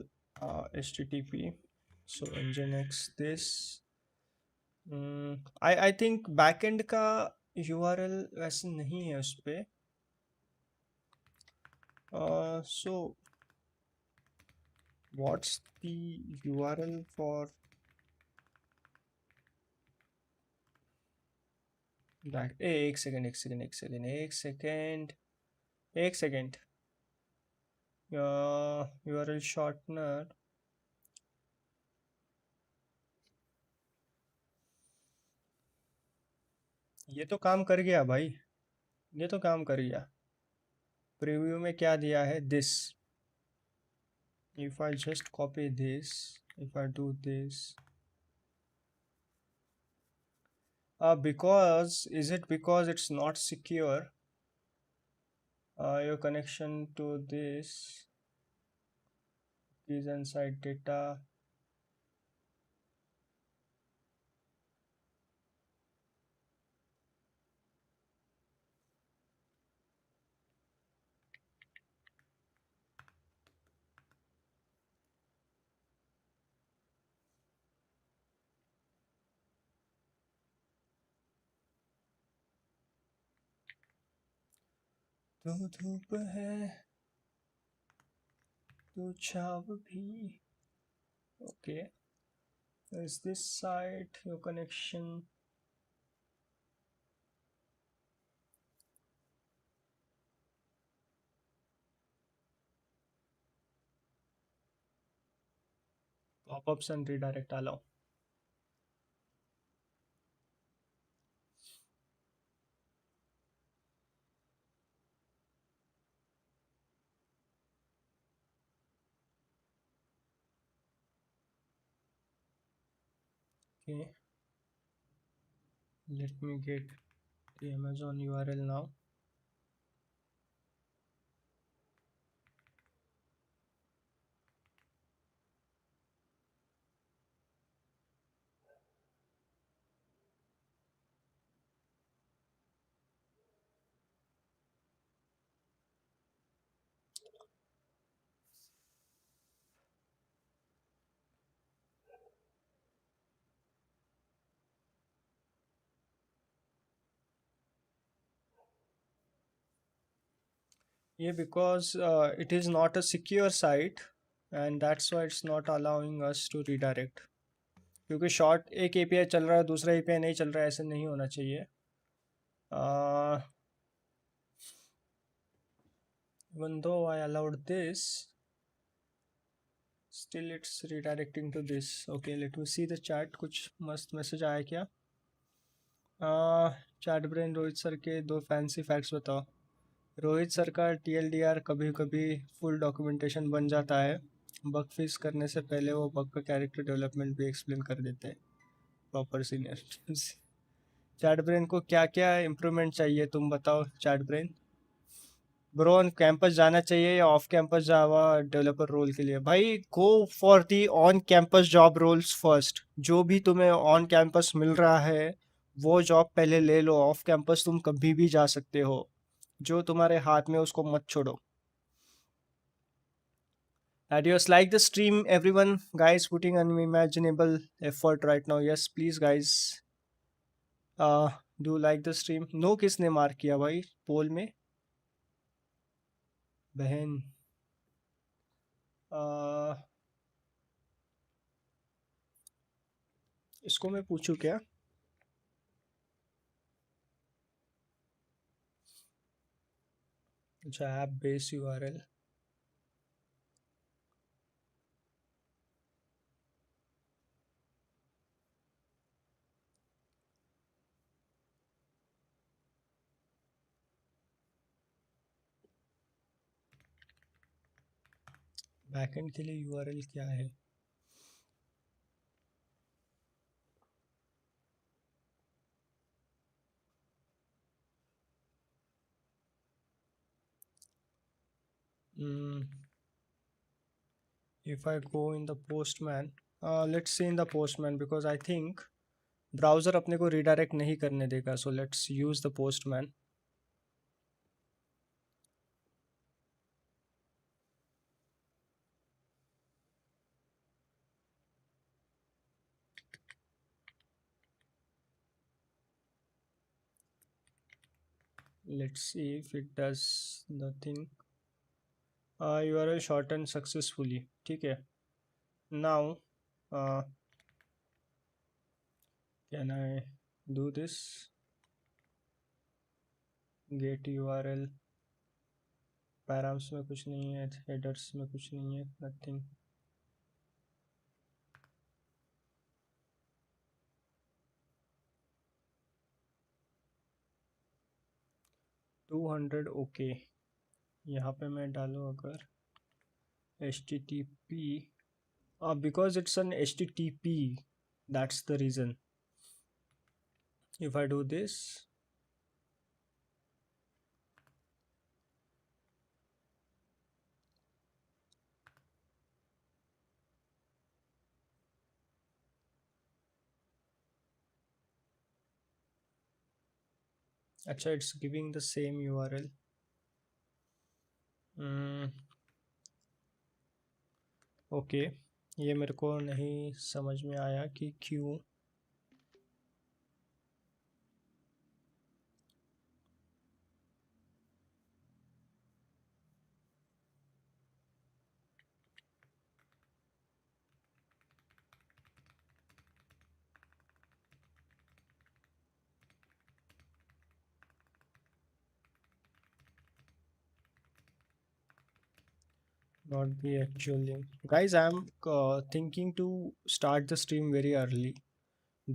A: http, so nginx this, I think backend का URL वैसे नहीं है उस पे। So what's the URL for that? एक सेकेंड एक सेकेंड एक सेकेंड एक सेकेंड एक सेकेंड, URL shortener। ये तो काम कर गया भाई, ये तो काम कर गया। प्रीव्यू में क्या दिया है? This, if I just copy this, if I do this, because is it because it's not secure, your connection to this is inside data? तो धूप है तो छाव भी। Okay, is this site your connection? Pop-ups and redirect allow. Okay, let me get the Amazon URL now. Yeah, because it is not a secure site and that's why it's not allowing us to redirect. क्योंकि short एक API चल रहा है दूसरा API नहीं चल रहा है, ऐसे नहीं होना चाहिए। Even though I allowed this, still it's redirecting to this. Okay, let me see the chat, कुछ मस्त मैसेज आया क्या? चैट ब्रेन, रोहित सर के दो फैंसी फैक्ट्स बताओ। रोहित सर का TLDR कभी कभी फुल डॉक्यूमेंटेशन बन जाता है, बग फिक्स करने से पहले वो बग का कैरेक्टर डेवलपमेंट भी एक्सप्लेन कर देते हैं। Proper senior. चैट ब्रेन को क्या क्या इम्प्रूवमेंट चाहिए तुम बताओ chat brain. Bro on campus जाना चाहिए या off campus Java developer role के लिए? भाई go for the on campus job roles first. जो भी तुम्हें ऑन कैंपस मिल रहा है वो जॉब पहले ले लो, ऑफ कैंपस तुम कभी भी जा सकते हो। जो तुम्हारे हाथ में उसको मत छोड़ो। Adios, like the stream everyone, guys putting unimaginable effort right now. Yes please guys, do like the stream. No किसने मार्क किया भाई पोल में? बहन, इसको मैं पूछूं क्या? अच्छा, ऐप बेस URL। बैकएंड के लिए URL क्या है? mm, if I go in the postman, let's see in the postman because I think browser अपने को redirect नहीं करने देगा. So let's use the postman. Let's see if it does the thing. URL shortened successfully. ठीक है. Now, uh, can I do this? Get URL. Params में कुछ नहीं है. Headers में कुछ नहीं है. Nothing. 200 ओके. यहाँ पे मैं डालूँ अगर HTTP, because it's an HTTP, that's the reason. If I do this, अच्छा it's giving the same URL. Okay, ये मेरे को नहीं समझ में आया कि क्यों. Not the actual link. Guys, I'm thinking to start the stream very early.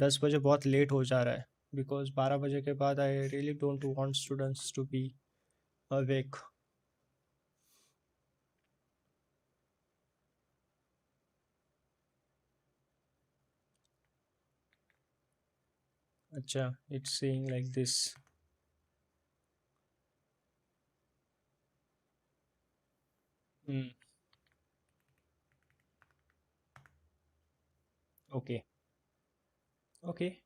A: 10 बजे बहुत लेट हो जा रहा है because 12 बजे के बाद I really don't want students to be awake. अच्छा, it's saying like this. Hmm. Okay. Okay.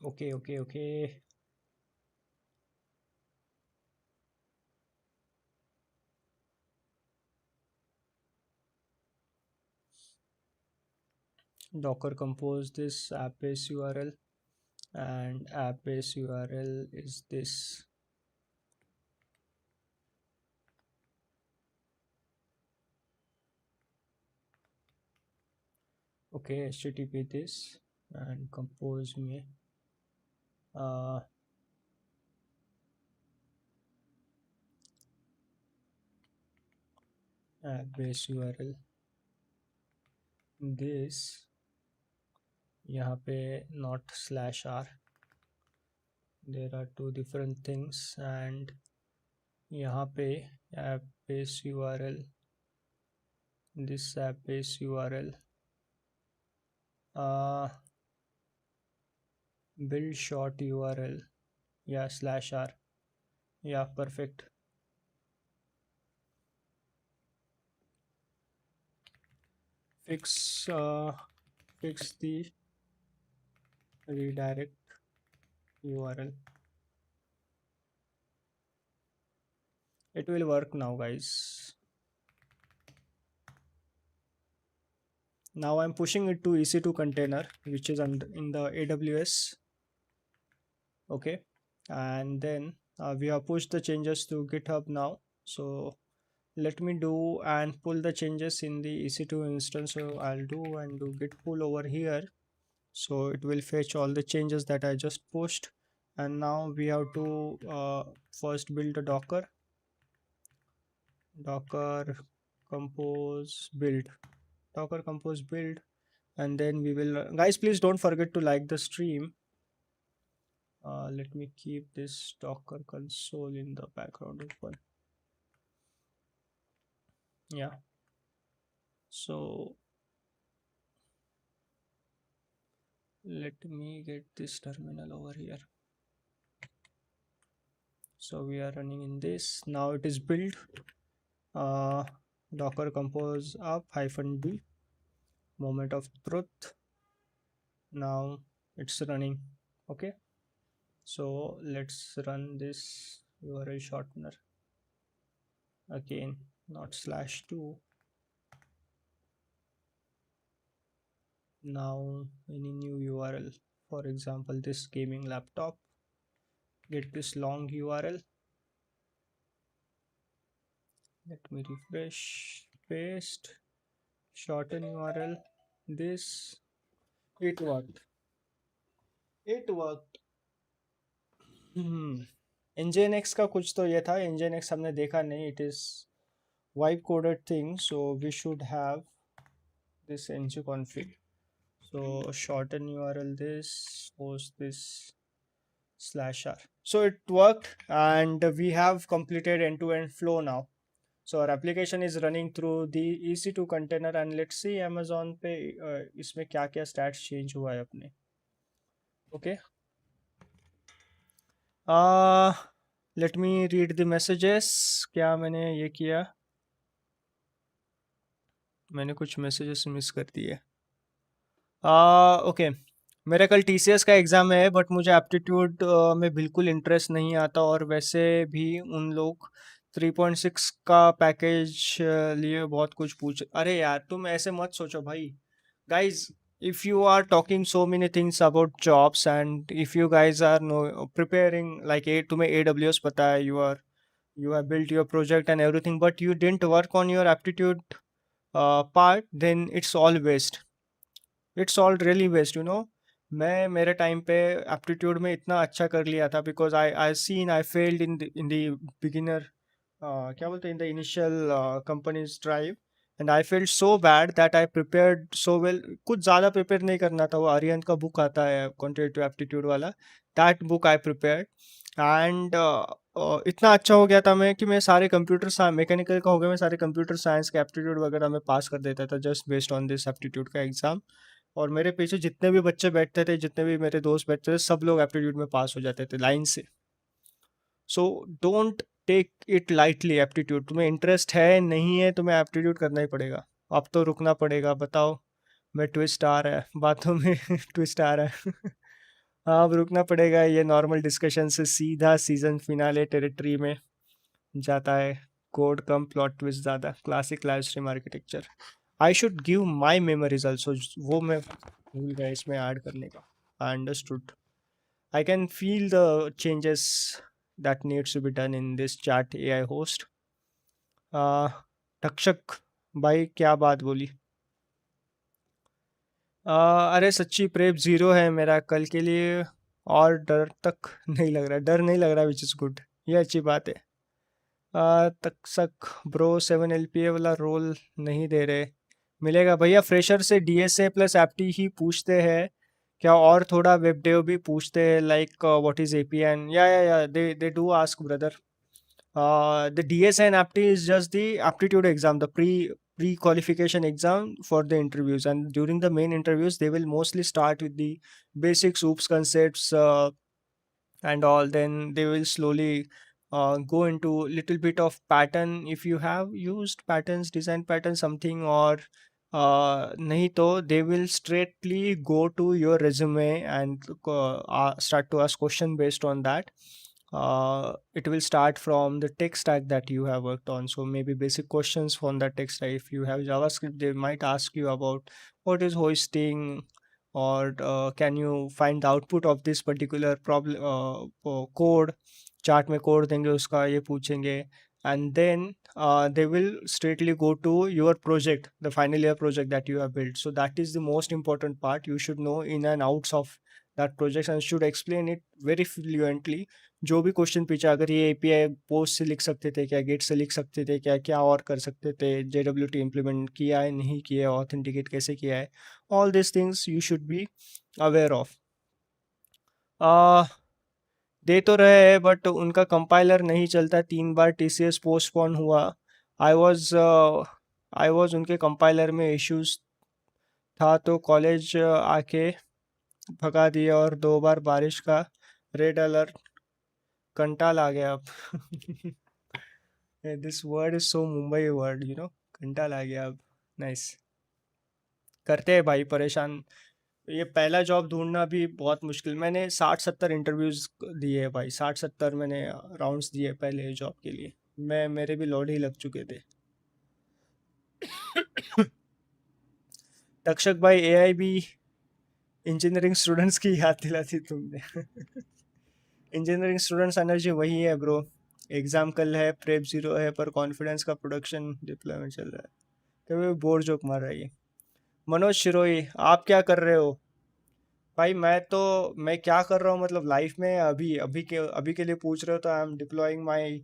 A: Okay. Okay. Okay. Docker compose this app base URL, and app base URL is this. Okay, HTTP this and compose me. App base URL this. यहाँ पे not /r. There are two different things, and यहाँ पे app base URL, this app base URL, build short URL, yeah, /r, yeah, perfect. Fix the redirect URL. It will work now, guys. Now I'm pushing it to EC2 container, which is in the AWS. Okay, and then we have pushed the changes to GitHub now. So let me do and pull the changes in the EC2 instance. So I'll do and do git pull over here. So it will fetch all the changes that I just pushed. And now we have to first build a Docker compose build, Docker compose build, and then we will guys, please don't forget to like the stream. Let me keep this Docker console in the background open. Yeah, so let me get this terminal over here. So we are running in this. Now it is built. uh, Docker compose up -d moment of truth. Now it's running. Okay, so let's run this URL shortener again, not /2. Now any new URL, for example this gaming laptop, get this long URL. Let me refresh, paste, shorten URL. This, it worked. It worked. Nginx का कुछ तो ये था. Nginx हमने देखा नहीं. It is wipe coded thing, so we should have this ngconfig. So shorten URL this, host this /r. So it worked, and we have completed end-to-end flow now. So our application is running through the EC2 container, and let's see Amazon पे इसमें क्या क्या stats change हुआ है अपने. Okay. Let me read the messages. क्या मैंने ये किया? मैंने कुछ messages मिस कर दिए. ओके, मेरा कल TCS का एग्ज़ाम है, बट मुझे एप्टीट्यूड में बिल्कुल इंटरेस्ट नहीं आता, और वैसे भी उन लोग 3.6 का पैकेज लिए बहुत कुछ पूछ. अरे यार तुम ऐसे मत सोचो भाई. Guys, if you are talking so many things about jobs, and if you guys are preparing like तुम्हें AWS पता है, you have built your project and everything, but you didn't work on your aptitude part, then it's all waste. It's all really waste, you know. मैं मेरे time पे aptitude में इतना अच्छा कर लिया था, because I failed in the beginner, क्या बोलते हैं, in the initial companies drive, and I failed so bad that I prepared so well. कुछ ज़्यादा प्रिपेयर नहीं करना था. वो आर्यन का बुक आता है क्वांटिटेटिव एप्टीट्यूड वाला, that book I prepared, and इतना अच्छा हो गया था मैं कि मैं सारे कंप्यूटर मैकेनिकल का हो गया, मैं सारे कंप्यूटर साइंस के एप्टीट्यूड वगैरह में पास कर देता था, just based on this aptitude का एग्ज़ाम. और मेरे पीछे जितने भी बच्चे बैठते थे, जितने भी मेरे दोस्त बैठते थे, सब लोग एप्टीट्यूड में पास हो जाते थे लाइन से. So don't take it lightly. Aptitude, तुम्हें इंटरेस्ट है नहीं है, तुम्हें एप्टीट्यूड करना ही पड़ेगा. अब तो रुकना पड़ेगा. बताओ, मैं ट्विस्ट आ रहा है बातों में. ट्विस्ट आ रहा है. हाँ, अब रुकना पड़ेगा. ये नॉर्मल डिस्कशन से सीधा सीजन फिनाले टेरिटरी में जाता है. कोड कम, प्लॉट ट्विस्ट ज़्यादा. Classic live stream architecture. I should give my memories also. वो मैं भूल गया इसमें ऐड करने का. I understood. I can feel the changes that needs to be done in this chat AI host. Takshak भाई क्या बात बोली? अरे सच्ची प्रेप 0 है मेरा कल के लिए, और डर तक नहीं लग रहा. डर नहीं लग रहा, विच इज़ गुड. ये अच्छी बात है. तक्षक ब्रो 7 LPA वाला रोल नहीं दे रहे. मिलेगा भैया. फ्रेशर से DSA प्लस एप्टी ही पूछते हैं क्या, और थोड़ा वेब डेव भी पूछते हैं, like what is API and या they do ask brother. The DSA and apti is just the aptitude exam, the pre-qualification exam for the interviews, and during the main interviews they will mostly start with the basics, oops, concepts, and all. Then they will slowly go into little bit of pattern, if you have used patterns, design pattern something, or nahi to they will straightly go to your resume and start to ask question based on that. It will start from the tech stack that you have worked on. So maybe basic questions from the tech stack. If you have JavaScript, they might ask you about what is hosting, or can you find the output of this particular problem code. Chart में code देंगे उसका, ये पूछेंगे. And then they will straightly go to your project, the final year project that you have built. So that is the most important part. You should know in and outs of that project and should explain it very fluently. जो भी question पूछा, अगर ये API post से लिख सकते थे क्या, गेट से लिख सकते थे क्या, क्या और कर सकते थे, JWT इम्प्लीमेंट किया है नहीं किया है, ऑथेंटिकेट कैसे किया है, all this things you should be aware of. दे तो रहे हैं, बट उनका कंपाइलर नहीं चलता. 3 बार TCS पोस्टपोन हुआ. आई वॉज उनके कंपाइलर में इश्यूज था, तो कॉलेज आके भगा दिया, और 2 बार बारिश का रेड अलर्ट कंटाल आ गया अब. This word is so Mumbai word, कंटाल आ गया अब. नाइस. करते हैं भाई, परेशान. ये पहला जॉब ढूंढना भी बहुत मुश्किल. मैंने 60-70 इंटरव्यूज दिए हैं भाई, 60-70 मैंने राउंड्स दिए पहले जॉब के लिए. मेरे भी लौट ही लग चुके थे. तक्षक भाई, एआई भी इंजीनियरिंग स्टूडेंट्स की याद दिलाती तुमने. इंजीनियरिंग स्टूडेंट्स एनर्जी वही है ब्रो. एग्जाम कल है, प्रेप जीरो है, पर कॉन्फिडेंस का प्रोडक्शन डिप्लॉयमेंट चल रहा है. कभी बोर जोक मार रहा है ये. मनोज शिरोई, आप क्या कर रहे हो? भाई मैं क्या कर रहा हूँ मतलब लाइफ में, अभी के लिए पूछ रहे हो तो I am deploying my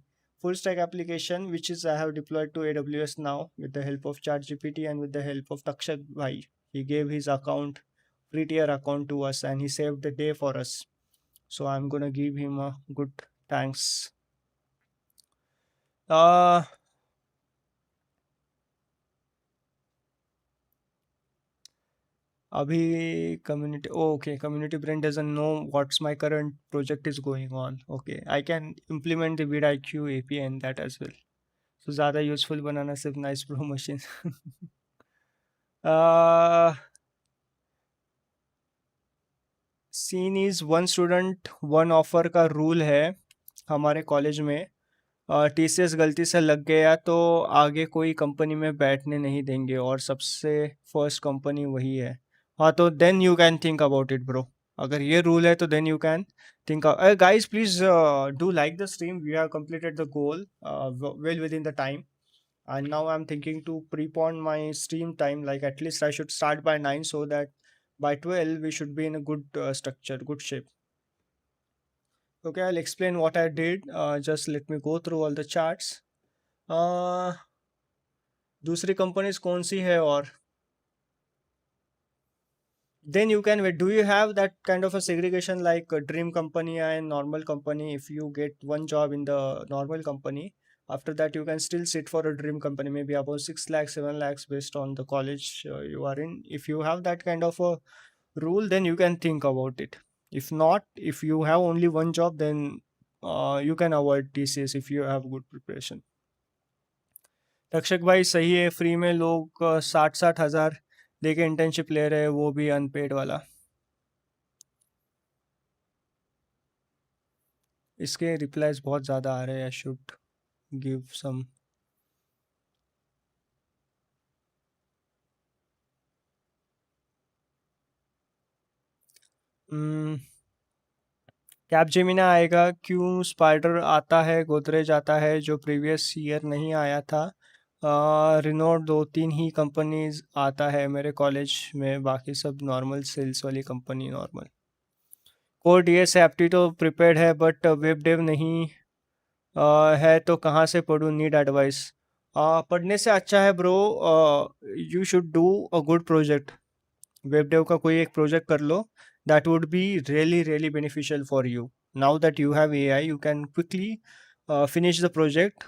A: full stack application which is I have deployed to AWS now with the help of ChatGPT and with the help of Takshak भाई. He gave his account, free tier account to us, and he saved the day for us. So I'm gonna give him a good thanks. Uh Abhi community. Oh, okay, community brain doesn't know what's my current project is going on. Okay, I can implement the vidIQ API in that as well. So ज़्यादा useful बनाना सिर्फ nice promotion. uh scene is one student one offer का rule है हमारे college में. TCS गलती से लग गया तो आगे कोई कंपनी में बैठने नहीं देंगे, और सबसे फर्स्ट कंपनी वही है. हाँ, तो then you can think about it bro. अगर ये रूल है तो then you can think. Guys please do like the stream. We have completed the goal well within the time, and now I'm thinking to prepone my stream time, like at least I should start by 9 so that by 12 we should be in a good structure, good shape. Okay, I'll explain what I did. Just let me go through all the charts. uh, दूसरी companies कौन सी है? और then you can wait. Do you have that kind of a segregation like a dream company and normal company? If you get one job in the normal company, after that you can still sit for a dream company, maybe about 6 lakhs, 7 lakhs based on the college you are in. If you have that kind of a rule, then you can think about it. If not, if you have only one job, then you can avoid TCS if you have good preparation. रक्षक भाई सही है, free में लोग 60-60 हज़ार दे के internship ले रहे हैं, वो भी अनपेड वाला. इसके रिप्लाईज बहुत ज़्यादा आ रहे हैं. I should give some. Capgemini आएगा. क्यों स्पाइडर आता है, गोदरेज आता है जो प्रीवियस ईयर नहीं आया था. रिनोड 2-3 ही कंपनीज आता है मेरे कॉलेज में, बाकी सब नॉर्मल सेल्स वाली कंपनी नॉर्मल. कोड ये से एप्टी तो प्रिपेयर्ड है बट वेब डेव नहीं है तो कहाँ से पढ़ूँ, नीड एडवाइस. पढ़ने से अच्छा है bro, you should do a good project. Web dev का कोई एक प्रोजेक्ट कर लो. That would be really really beneficial for you. Now that you have AI, you can quickly finish the project.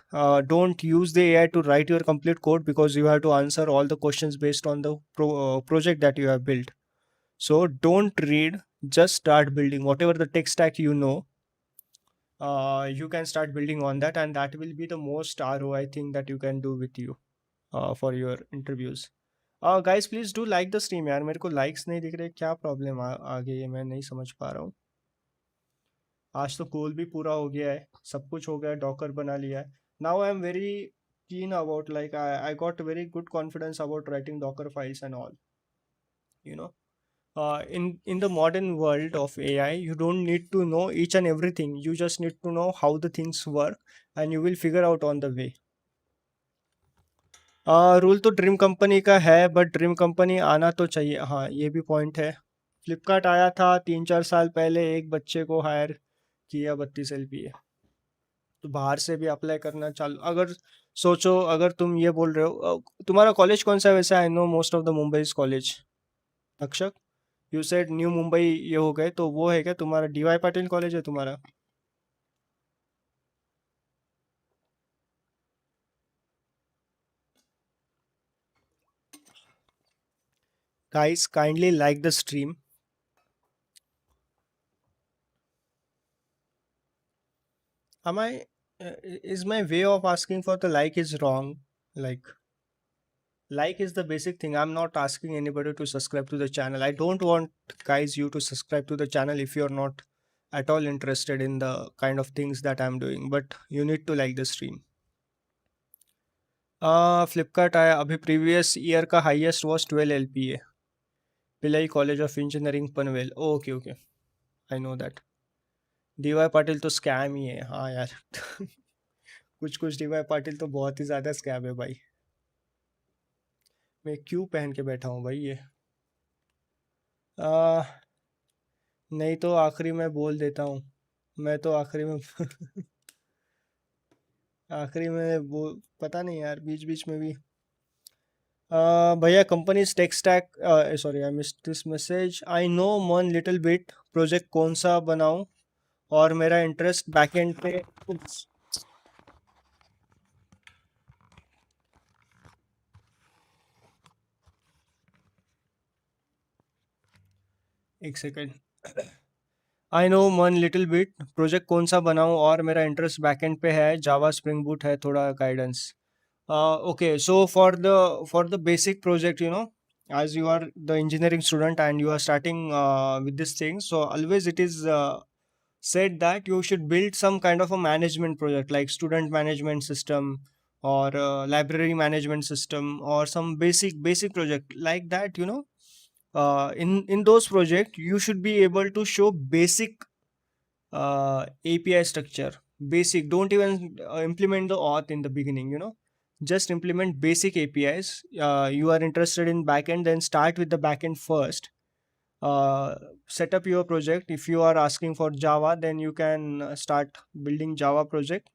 A: Don't use the AI to write your complete code because you have to answer all the questions based on the project that you have built. So don't read, just start building whatever the tech stack you know. You can start building on that, and that will be the most ROI thing that you can do with you for your interviews. Guys please do like the stream यार. मेरे को likes नहीं दिख रहे, क्या problem आ गई है, मैं नहीं समझ पा रहा हूँ. आज तो गोल भी पूरा हो गया है, सब कुछ हो गया है, डॉकर बना लिया है. Now I am very keen about, like I got very good confidence about writing Docker files and all. You know, in the modern world of AI, you don't need to know each and everything. You just need to know how the things work, and you will figure out on the way. Rule तो dream company का है but dream company आना तो चाहिए. हाँ, ये भी point है. फ्लिपकार्ट आया था 3-4 साल पहले, एक बच्चे को हायर किया 32 LPA. तो बाहर से भी अप्लाई करना चालू. अगर सोचो, अगर तुम ये बोल रहे हो, तुम्हारा कॉलेज कौन सा है वैसे? I know most of the Mumbai college. Akshak, you said new Mumbai ये हो गए, तो वो है क्या तुम्हारा? DY पाटिल कॉलेज है तुम्हारा? Guys kindly like the stream. Am I? Is my way of asking for the like is wrong? Like, like is the basic thing. I'm not asking anybody to subscribe to the channel. I don't want guys you to subscribe to the channel if you're not at all interested in the kind of things that I'm doing. But you need to like the stream. Flipkart आया अभी previous year का highest was 12 LPA Pillai college of engineering Panvel okay okay I know that DY Patil तो scam ही है हाँ यार कुछ कुछ D Y Patil तो बहुत ही ज़्यादा स्कैम है भाई मैं क्यों पहन के बैठा हूँ भाई ये आ, नहीं तो आखिरी में बोल देता हूँ मैं तो आखिरी में आखिरी में वो पता नहीं यार बीच बीच में भी भैया companies tech stack sorry I missed this message I know one little bit project कौन सा बनाऊं और मेरा इंटरेस्ट बैकएंड पे उप्स, एक second I know one little bit project कौन सा बनाऊं और मेरा इंटरेस्ट बैकएंड पे है जावा स्प्रिंग बूट है थोड़ा guidance okay so for the basic project as you are the engineering student and you are starting with this thing so always it is said that you should build some kind of a management project like student management system or library management system or some basic project like that in those projects you should be able to show basic API structure. Basic. Don't even implement the auth in the beginning. Just implement basic APIs. You are interested in backend, then start with the backend first. Uh, Set up your project. If you are asking for Java, then you can start building Java project.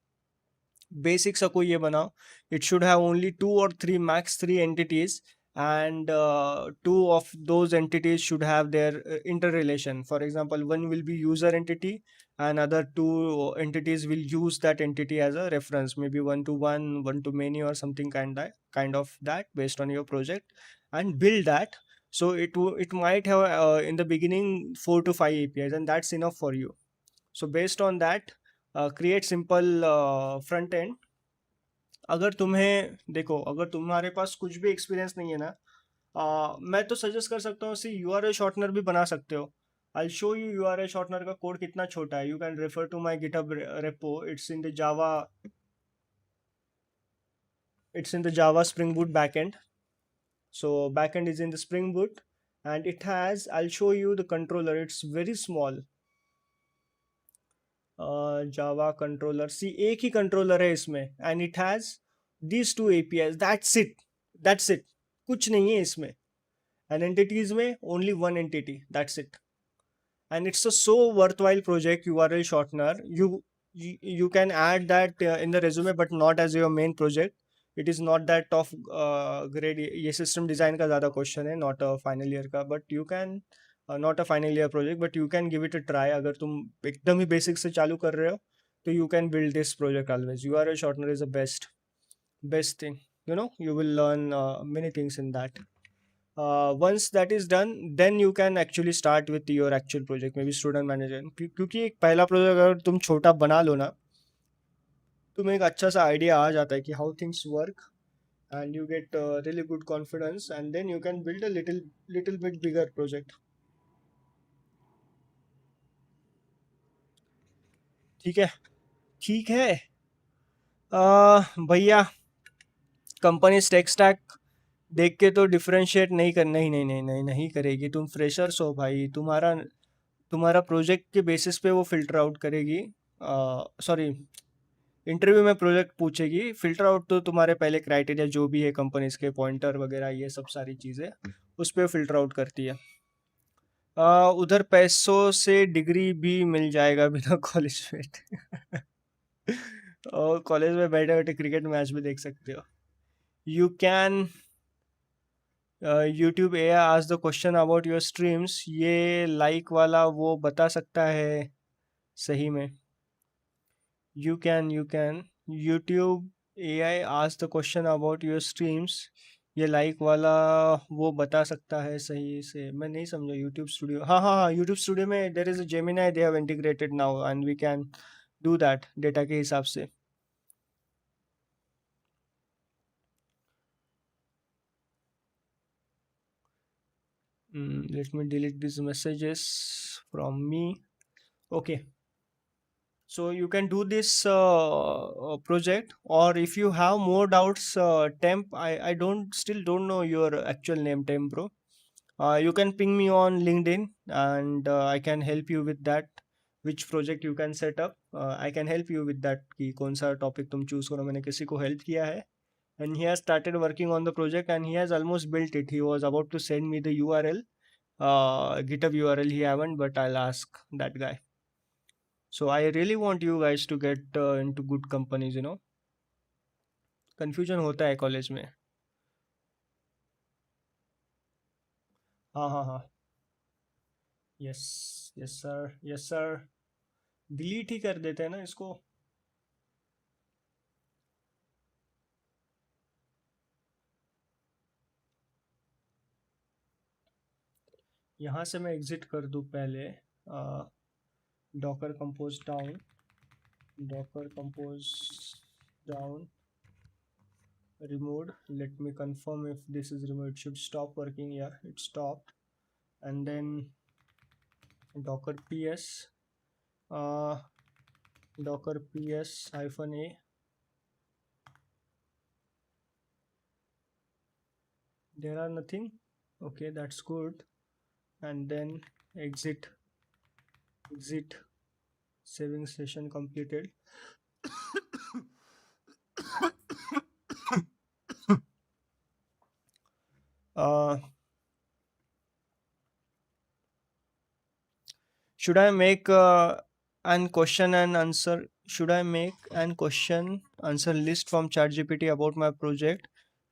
A: Basic सा कोई ये बनाओ. It should have only two or three max three entities, and two of those entities should have their interrelation. For example, one will be user entity and other two entities will use that entity as a reference, maybe one to many or something kind of that based on your project, and build that. So it might have in the beginning 4 to 5 APIs, and that's enough for you. So based on that, create simple front end. अगर तुम्हें देखो अगर तुम्हारे पास कुछ भी experience नहीं है ना, मैं तो सजेस्ट कर सकता हूँ सी यूआरएल शॉर्टनर भी बना सकते हो. I show you URL shortener का कोड कितना छोटा है. You can refer to my GitHub repo. It's in the Java Spring Boot backend. So backend is in the Spring Boot, and it has, I'll show you the controller. It's very small. Java controller सी एक ही controller है इसमें, and it has these two APIs. That's it. कुछ नहीं है इसमें. And entities में only one entity. That's it. And it's a so worthwhile project, URL shortener. You can add that in the resume, but not as your main project. It is not that of grade. ये system design का ज़्यादा question है, not a final year का. But you can not a final year project, but you can give it a try. अगर तुम एकदम ही basic से चालू कर रहे हो, तो you can build this project always. URL shortener is the best thing. You will learn many things in that. Once that is done, then you can actually start with your actual project, maybe student manager. क्योंकि एक पहला project अगर तुम छोटा बना लो ना, तुम्हें एक अच्छा सा आइडिया आ जाता है कि how things work, and you get really good confidence, and then you can build a little bit bigger project. ठीक है. ठीक है. भैया कंपनी टेक स्टैक देख के तो डिफरेंशिएट नहीं कर, नहीं नहीं नहीं नहीं नहीं करेगी. तुम फ्रेशर्स हो भाई. तुम्हारा प्रोजेक्ट के बेसिस पे वो फिल्टर आउट करेगी. सॉरी, इंटरव्यू में प्रोजेक्ट पूछेगी. फिल्टर आउट तो तुम्हारे पहले क्राइटेरिया जो भी है कंपनीज के पॉइंटर वगैरह ये सब सारी चीज़ें उस पर फिल्टर आउट करती है. उधर पैसों से डिग्री भी मिल जाएगा बिना कॉलेज में. और कॉलेज में बैठे बैठे क्रिकेट मैच भी देख सकते हो. यू कैन यूट्यूब ए आज the question about your streams. ये लाइक वाला वो बता सकता है सही में. You can YouTube AI ask the question about your streams. ये लाइक वाला वो बता सकता है सही से. मैं नहीं समझा. YouTube स्टूडियो, हाँ हाँ हाँ, YouTube स्टूडियो में there is a Gemini, they have integrated now, and we can do that data के हिसाब से. Let me delete these messages from me. Okay, so you can do this project, or if you have more doubts, temp, I don't still don't know your actual name, temp bro. You can ping me on LinkedIn, and I can help you with that. Which project you can set up, I can help you with that कि कौन सा topic तुम choose करो. मैंने किसी को help किया है, and he has started working on the project, and he has almost built it. He was about to send me the URL, GitHub URL. He haven't, but I'll ask that guy. So I really want you guys to get into good companies. Confusion होता है college में. हाँ हाँ हाँ. Yes. Yes sir, yes sir. Delete ही कर देते हैं ना इसको. यहाँ से मैं एग्जिट कर दूँ पहले. Docker compose down, Docker compose down, removed. Let me confirm if this is removed. It should stop working. Yeah, it stopped. And then docker ps, uh, docker ps hyphen a. There are nothing. Okay, that's good. And then exit, exit, saving session completed. uh, should I make an question and answer? Should I make an question answer list from ChatGPT about my project,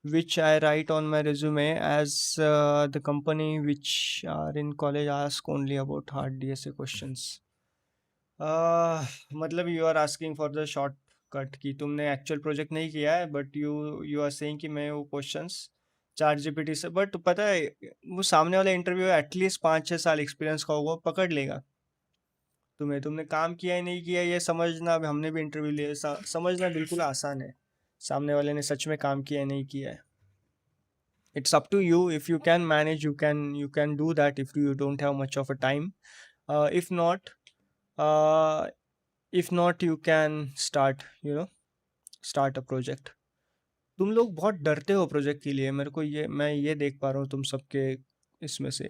A: which I write on my resume, as the company which are in college ask only about hard DSA questions? मतलब you are asking for the shortcut कि तुमने actual project नहीं किया है, but you are saying कि मैं वो questions chart GPT से. बट पता है, वो सामने वाला इंटरव्यू एटलीस्ट 5-6 साल एक्सपीरियंस का होगा, पकड़ लेगा तुमने काम किया है नहीं किया ये समझना. अब हमने भी इंटरव्यू लिया, समझना बिल्कुल आसान है. सामने वाले ने सच में काम किया है नहीं किया है. It's up to you. If you can manage, you can do that. If you don't have much of a time, if not, if not you can start a project. तुम लोग बहुत डरते हो प्रोजेक्ट के लिए. मेरे को मैं ये देख पा रहा हूँ तुम सबके इसमें से.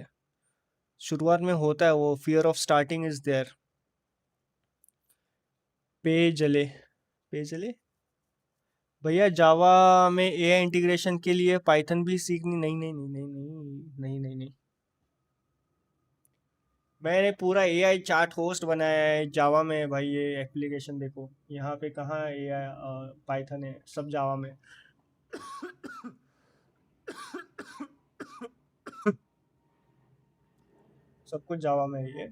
A: शुरुआत में होता है वो fear of starting is there. पे जले, पे जले. भैया जावा में एआई इंटीग्रेशन के लिए पाइथन भी सीखनी. नहीं नहीं नहीं नहीं नहीं नहीं नहीं नहीं. मैंने पूरा एआई चार्ट होस्ट बनाया है जावा में भाई. ये एप्लीकेशन देखो यहाँ पे, कहाँ एआई पाइथन है, सब जावा में. सब कुछ जावा में है ये.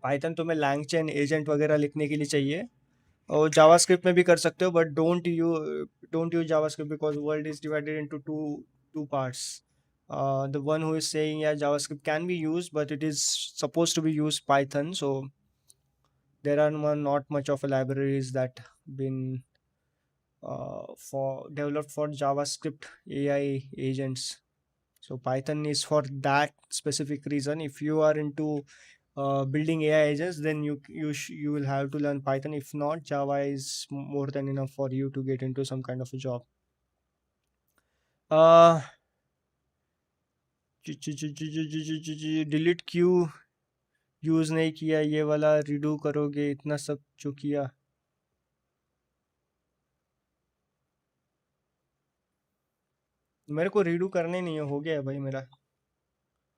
A: पाइथन तुम्हें लैंगचेन एजेंट वगैरह लिखने के लिए चाहिए, और जावास्क्रिप्ट में भी कर सकते हो, but don't use JavaScript because world is divided into two parts. The one who is saying yeah JavaScript can be used, but it is supposed to be used Python. So there are not much of a libraries that been for developed for JavaScript AI agents. So Python is for that specific reason. If you are into building AI agents, then you will have to learn Python. If not, Java is more than enough for you to get into some kind of a job. uh delete क्यों use नहीं किया, ये वाला redo करोगे इतना सब जो किया. मेरे को रीडू करने नहीं है, हो गया है भाई मेरा.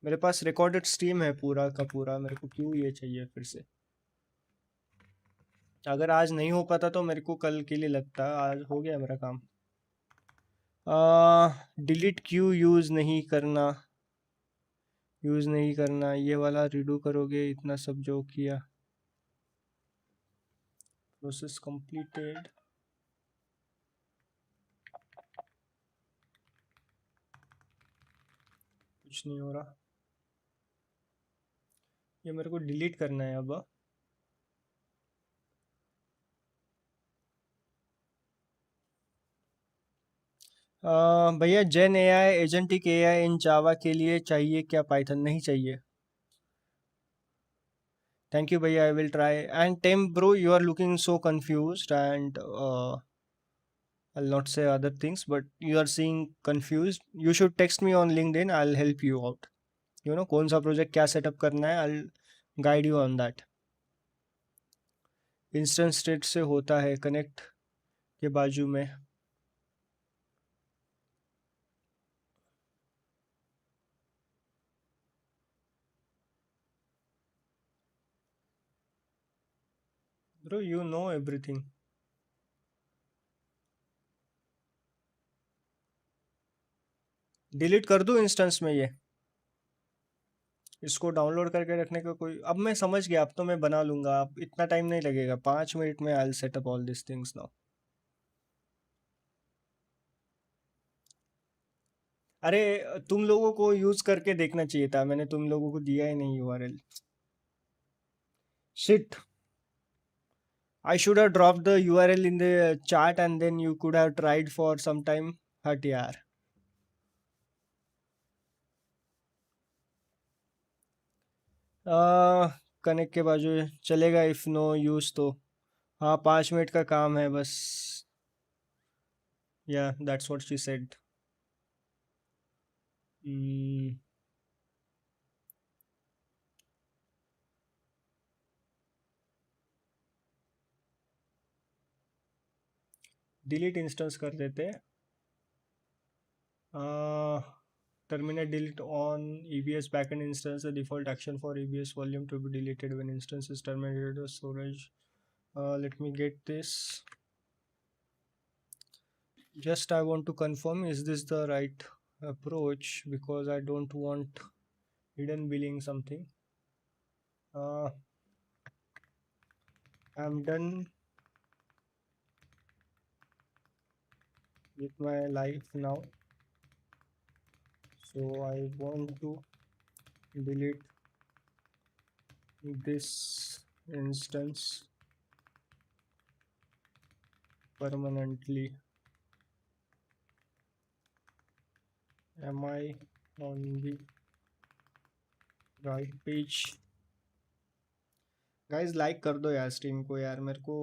A: मेरे पास रिकॉर्डेड स्ट्रीम है पूरा का पूरा. मेरे को क्यों ये चाहिए फिर से. अगर आज नहीं हो पाता तो मेरे को कल के लिए लगता. आज हो गया मेरा काम. डिलीट क्यों यूज नहीं करना, ये वाला रीडू करोगे इतना सब जो किया. Process completed. कुछ नहीं हो रहा. ये मेरे को डिलीट करना है अब. भैया जेन एआई एजेंटिक एआई इन जावा के लिए चाहिए क्या, पाइथन नहीं चाहिए? थैंक यू भैया, आई विल ट्राई। एंड टेम bro, you are looking so confused and I'll not say other things, but you are seeing confused. You should text me on LinkedIn. I'll help you out. You know कौन सा project क्या setup करना है, I'll guide you on that. Instance state से होता है connect के बाजू में। Bro you know everything. Delete कर दूँ इंस्टेंस में ये? इसको डाउनलोड करके रखने का कोई, अब मैं समझ गया, अब तो मैं बना लूंगा, अब इतना टाइम नहीं लगेगा, 5 मिनट में I'll set up all these things now. अरे तुम लोगों को यूज करके देखना चाहिए था, मैंने तुम लोगों को दिया ही नहीं URL. Shit, I should have dropped the URL in the chat and then you could have tried for some time. हट यार। कनेक्ट के बाजू चलेगा इफ नो यूज तो। हाँ 5 मिनट का काम है बस। या that's what she said. Delete instance कर देते। Terminate delete on EBS backend instance. The default action for EBS volume to be deleted when instance is terminated or storage. Let me get this. Just I want to confirm, is this the right approach, because I don't want hidden billing something. I'm done with my life now, so I want to delete this instance permanently. Am I on the right page? Guys like कर दो यार stream को यार, मेरे को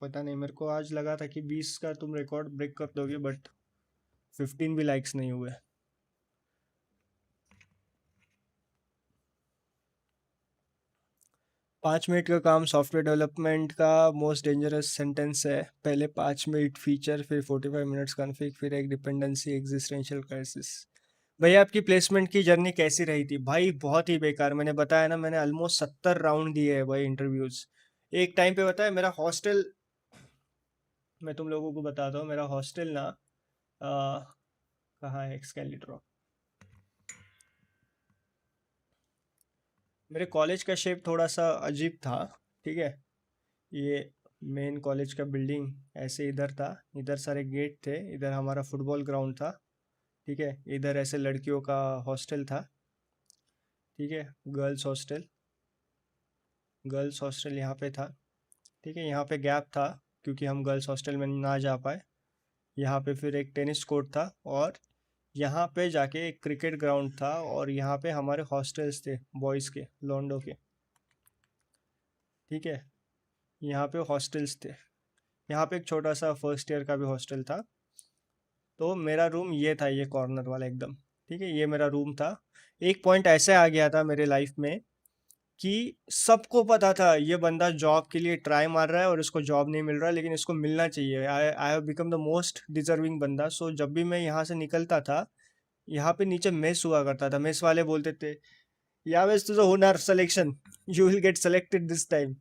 A: पता नहीं, मेरे को आज लगा था कि 20 का तुम रिकॉर्ड ब्रेक कर दोगे, बट 15 भी लाइक्स नहीं हुए। 5 मिनट का काम सॉफ्टवेयर डेवलपमेंट का मोस्ट डेंजरस सेंटेंस है। पहले 5 मिनट फीचर, फिर 45 मिनट्स कॉन्फ़िग, फिर एक डिपेंडेंसी एग्जिस्टेंशियल क्राइसिस। भैया आपकी प्लेसमेंट की जर्नी कैसी रही थी? भाई बहुत ही बेकार, मैंने बताया ना, मैंने ऑलमोस्ट 70 राउंड दिए हैं भाई इंटरव्यूज। एक टाइम पे बताया मेरा हॉस्टल, मैं तुम लोगों को बताता हूँ, मेरा हॉस्टल ना कहाँ है, एक्सकेलेटर, मेरे कॉलेज का शेप थोड़ा सा अजीब था। ठीक है, ये मेन कॉलेज का बिल्डिंग ऐसे इधर था, इधर सारे गेट थे, इधर हमारा फुटबॉल ग्राउंड था। ठीक है, इधर ऐसे लड़कियों का हॉस्टल था। ठीक है, गर्ल्स हॉस्टल, गर्ल्स हॉस्टल यहाँ पे था। ठीक है, यहाँ पे गैप था क्योंकि हम गर्ल्स हॉस्टल में ना जा पाए। यहाँ पे फिर एक टेनिस कोर्ट था, और यहाँ पे जाके एक क्रिकेट ग्राउंड था, और यहाँ पे हमारे हॉस्टल्स थे बॉयज़ के, लॉन्डो के। ठीक है, यहाँ पे हॉस्टल्स थे। यहाँ पे एक छोटा सा फर्स्ट ईयर का भी हॉस्टल था। तो मेरा रूम ये था, ये कॉर्नर वाला एकदम। ठीक है, ये मेरा रूम था। एक पॉइंट ऐसे आ गया था मेरे लाइफ में कि सबको पता था ये बंदा जॉब के लिए ट्राई मार रहा है और इसको जॉब नहीं मिल रहा है, लेकिन इसको मिलना चाहिए। I have become the most deserving बंदा। सो जब भी मैं यहाँ से निकलता था, यहाँ पे नीचे मेस हुआ करता था, मेस वाले बोलते थे, यावेस तुझं होणार selection, you will get selected this time.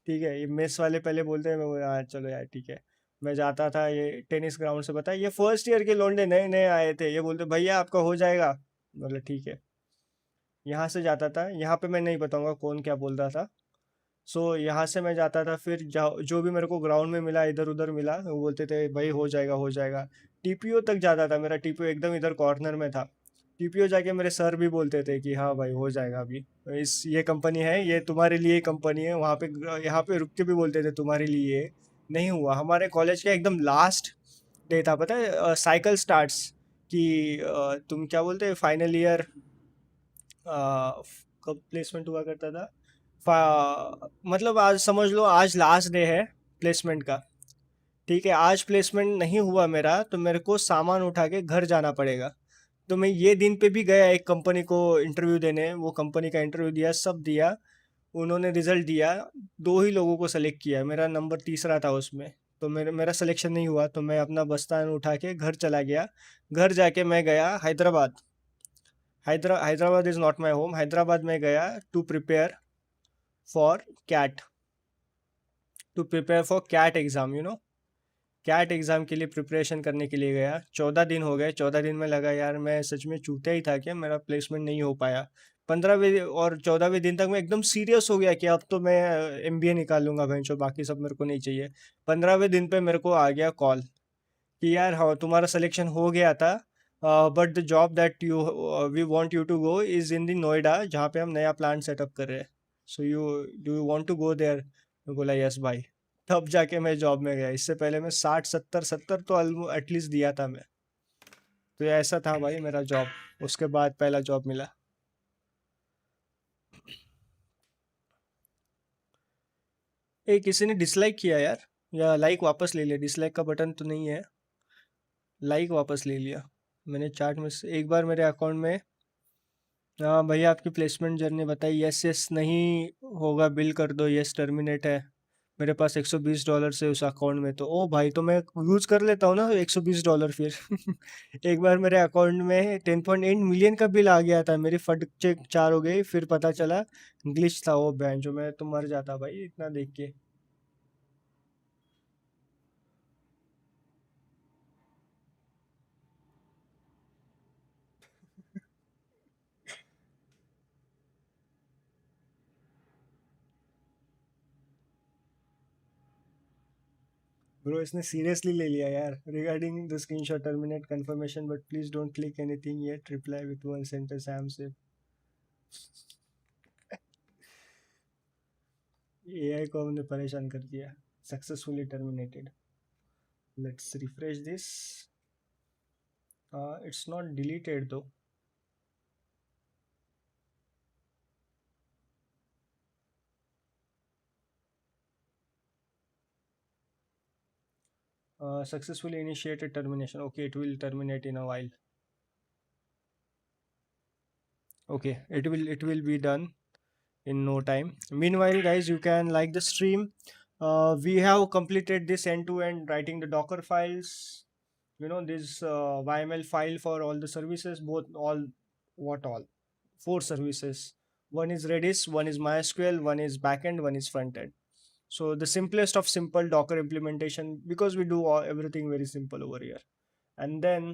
A: ठीक है, ये मेस वाले पहले बोलते हैं, मैं बोला, हाँ चलो यार ठीक है। मैं जाता था ये टेनिस ग्राउंड से, बताया ये फर्स्ट ईयर के लौंडे नए नए आए थे, ये बोलते भैया आपका हो जाएगा। बोले ठीक है। यहाँ से जाता था, यहाँ पे मैं नहीं बताऊंगा कौन क्या बोल रहा था। सो यहाँ से मैं जाता था, फिर जो भी मेरे को ग्राउंड में मिला, इधर उधर मिला, वो बोलते थे भाई हो जाएगा हो जाएगा। टीपीओ तक जाता था, मेरा टीपीओ एकदम इधर कॉर्नर में था। टीपीओ जाके मेरे सर भी बोलते थे कि हाँ भाई हो जाएगा, अभी इस ये कंपनी है, ये तुम्हारे लिए कंपनी है। वहाँ पे यहाँ पे रुक के भी बोलते थे तुम्हारे लिए। नहीं हुआ, हमारे कॉलेज का एकदम लास्ट डे था, पता है, साइकिल स्टार्ट्स कि तुम क्या बोलते हैं फाइनल ईयर कब प्लेसमेंट हुआ करता था। मतलब आज समझ लो आज लास्ट डे है प्लेसमेंट का। ठीक है, आज प्लेसमेंट नहीं हुआ मेरा तो मेरे को सामान उठा के घर जाना पड़ेगा। तो मैं ये दिन पे भी गया एक कंपनी को इंटरव्यू देने, वो कंपनी का इंटरव्यू दिया, सब दिया। उन्होंने रिजल्ट दिया, दो ही लोगों को सेलेक्ट किया, मेरा नंबर तीसरा था उसमें। तो मेरा सिलेक्शन नहीं हुआ, तो मैं अपना बस्तान उठा के घर चला गया। घर जाके मैं गया Hyderabad. Hyderabad is not my home. Hyderabad में गया to prepare for CAT, to prepare for CAT exam, CAT exam के लिए प्रिपरेशन करने के लिए गया। 14 दिन हो गए, 14 दिन में लगा यार मैं सच में चूतिया ही था क्या, मेरा प्लेसमेंट नहीं हो पाया। 15वें और 14वें दिन तक मैं एकदम सीरियस हो गया कि अब तो मैं एमबीए निकाल लूंगा भैंचो, बाकी सब मेरे को नहीं चाहिए। 15वें दिन पे मेरे को आ गया कॉल कि यार हाँ तुम्हारा सिलेक्शन हो गया था, but the job that you we want you to go is in the Noida, जहाँ पे हम नया प्लांट सेटअप कर रहे हैं। So you do you want to go there. मैं बोला यस भाई। तब जाके मैं जॉब में गया, इससे पहले मैं 60 70 70 तो एटलीस्ट दिया था मैं। तो ये ऐसा था भाई मेरा जॉब, उसके बाद पहला जॉब मिला। ए किसी ने डिसलाइक किया यार, या लाइक वापस ले लिया? डिसलाइक का बटन तो नहीं है, लाइक वापस ले लिया मैंने। चैट में से एक बार मेरे अकाउंट में, हाँ भैया आपकी प्लेसमेंट जर्नी बताइए, यस यस नहीं होगा बिल कर दो, यस टर्मिनेट है। मेरे पास $120 से उस अकाउंट में, तो ओ भाई तो मैं यूज़ कर लेता हूँ ना $120 फिर। एक बार मेरे अकाउंट में 10.8 मिलियन का बिल आ गया था, मेरी फट चेक 4 हो गई, फिर पता चला ग्लिच था वो बैंक, जो मैं तो मर जाता भाई इतना देख के। ब्रो इसने सीरियसली ले लिया यार। Regarding the screenshot terminate confirmation but please don't click anything yet, reply with one sentence, I am safe. AI को हमने परेशान कर दिया। Successfully terminated. Let's refresh this. It's not deleted दो। Successfully initiated termination. Okay, it will terminate in a while. Okay, it will be done in no time. Meanwhile, guys, you can like the stream. We have completed this end to end, writing the Docker files. This YML file for all the services, both all, what all, four services. One is Redis, one is MySQL, one is backend, one is frontend. So the simplest of simple Docker implementation, because we do everything very simple over here. And then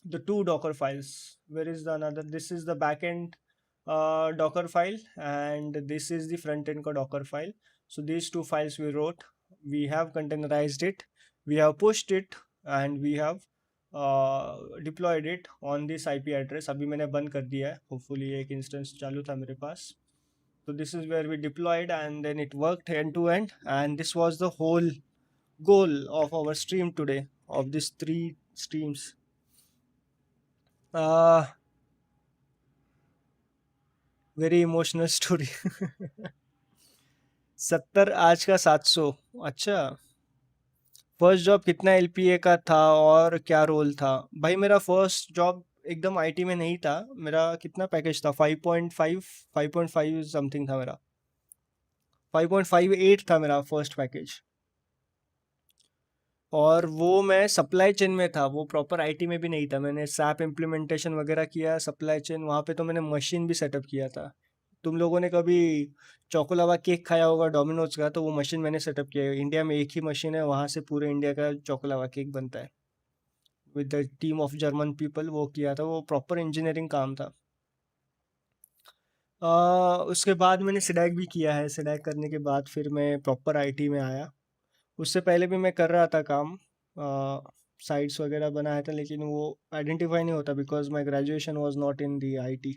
A: the two Docker files. Where is the another? This is the backend Docker file, and this is the front end Docker file. So these two files we wrote, we have containerized it, we have pushed it, and we have deployed it on this IP address. अभी मैंने बंद कर दिया है, hopefully एक instance चालू था मेरे पास. So this is where we deployed, and then it worked end to end, and this was the whole goal of our stream today, of these three streams. uh very emotional story. 70 आज का 700। अच्छा, first job कितना LPA का था और क्या role था? भाई मेरा फर्स्ट जॉब एकदम आईटी में नहीं था। मेरा कितना पैकेज था? 5.5, 5.5 समथिंग था मेरा। 5.58 था मेरा फर्स्ट पैकेज। और वो मैं सप्लाई चेन में था, वो प्रॉपर आईटी में भी नहीं था। मैंने सैप इम्प्लीमेंटेशन वगैरह किया, सप्लाई चेन वहाँ पे तो मैंने मशीन भी सेटअप किया था। तुम लोगों ने कभी चोकोलावा केक खाया होगा डोमिनोज का, तो वो मशीन मैंने सेटअप किया है। इंडिया में एक ही मशीन है, वहाँ से पूरे इंडिया का चोकोलावा केक बनता है। With the team of German people वो किया था, वो प्रॉपर इंजीनियरिंग काम था। उसके बाद मैंने सिडैक भी किया है। सिडैक करने के बाद फिर मैं प्रॉपर आईटी में आया। उससे पहले भी मैं कर रहा था काम, साइट्स वगैरह बनाया था, लेकिन वो आइडेंटिफाई नहीं होता because my graduation was not in the I T.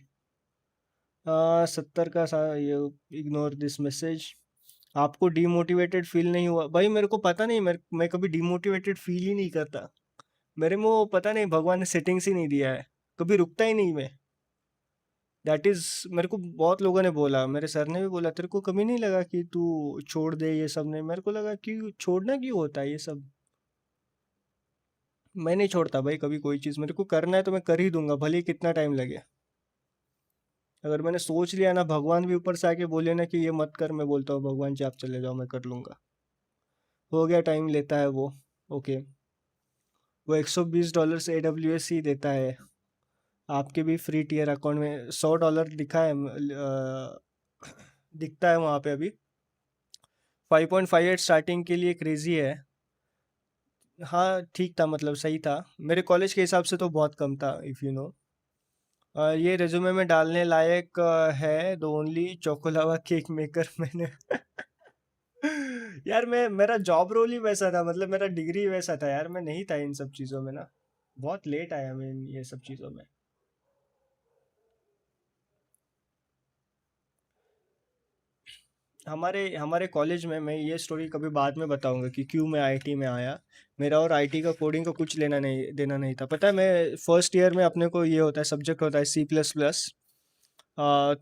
A: 70 का ये इग्नोर दिस मैसेज। आपको डीमोटिवेटेड फील नहीं हुआ? भाई मेरे को पता नहीं, मैं कभी डीमोटिवेटेड फील ही नहीं करता। मेरे में वो पता नहीं भगवान ने सेटिंग्स ही नहीं दिया है, कभी रुकता ही नहीं मैं। दैट इज, मेरे को बहुत लोगों ने बोला, मेरे सर ने भी बोला तेरे को कभी नहीं लगा कि तू छोड़ दे ये सब? नहीं, मेरे को लगा कि छोड़ना क्यों होता है ये सब। मैं नहीं छोड़ता भाई कभी कोई चीज़, मेरे को करना है तो मैं कर ही दूंगा, भले ही कितना टाइम लगे। अगर मैंने सोच लिया ना, भगवान भी ऊपर से आके बोले ना कि ये मत कर, मैं बोलता हूँ भगवान जी आप चले जाओ, मैं कर लूंगा। हो गया, टाइम लेता है वो। ओके। वो $120 से AWS ही देता है। आपके भी फ्री टीयर अकाउंट में $100 दिखा है, दिखता है वहाँ पे अभी। 5.58 स्टार्टिंग के लिए क्रेजी है। हाँ ठीक था, मतलब सही था, मेरे कॉलेज के हिसाब से तो बहुत कम था, इफ़ यू नो। ये रिज्यूमे में डालने लायक है, the only choco lava cake maker मैंने यार मैं, मेरा जॉब रोल ही वैसा था, मतलब मेरा डिग्री वैसा था यार, मैं नहीं था इन सब चीज़ों में ना, बहुत लेट आया मैं ये सब चीज़ों में। हमारे हमारे कॉलेज में, मैं ये स्टोरी कभी बाद में बताऊंगा कि क्यों मैं आईटी में आया। मेरा और आईटी का कोडिंग का कुछ लेना नहीं देना नहीं था, पता है। मैं फर्स्ट ईयर में अपने को ये होता है, सब्जेक्ट होता है C++।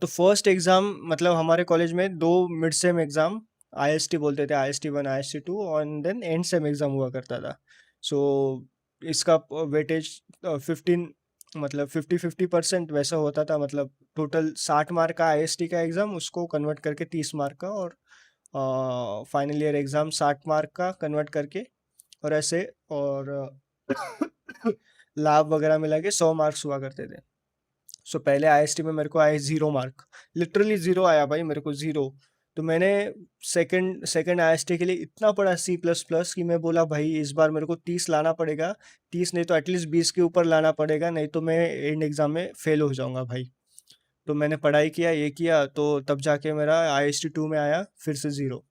A: तो फर्स्ट एग्ज़ाम, मतलब हमारे कॉलेज में दो मिड सेम एग्ज़ाम, आईएसटी बोलते थे, IST 1 IST 2, और देन एंड सेम एग्ज़ाम हुआ करता था। सो इसका वेटेज 15, मतलब 50-50% वैसा होता था, मतलब टोटल 60 मार्क का आईएसटी का एग्ज़ाम, उसको कन्वर्ट करके 30 मार्क का, और फाइनल ईयर एग्ज़ाम 60 मार्क का कन्वर्ट करके, और ऐसे, और लैब वगैरह मिला के 100 मार्क्स हुआ करते थे। सो पहले आईएसटी में मेरे को आए 0 मार्क, लिटरली जीरो आया भाई मेरे को, जीरो। तो मैंने सेकंड आईएसटी के लिए इतना पढ़ा C++ कि मैं बोला भाई इस बार मेरे को 30 लाना पड़ेगा, 30 नहीं तो एटलीस्ट 20 के ऊपर लाना पड़ेगा, नहीं तो मैं एंड एग्जाम में फेल हो जाऊंगा भाई। तो मैंने पढ़ाई किया, ये किया, तो तब जाके मेरा IST 2 में आया फिर से जीरो।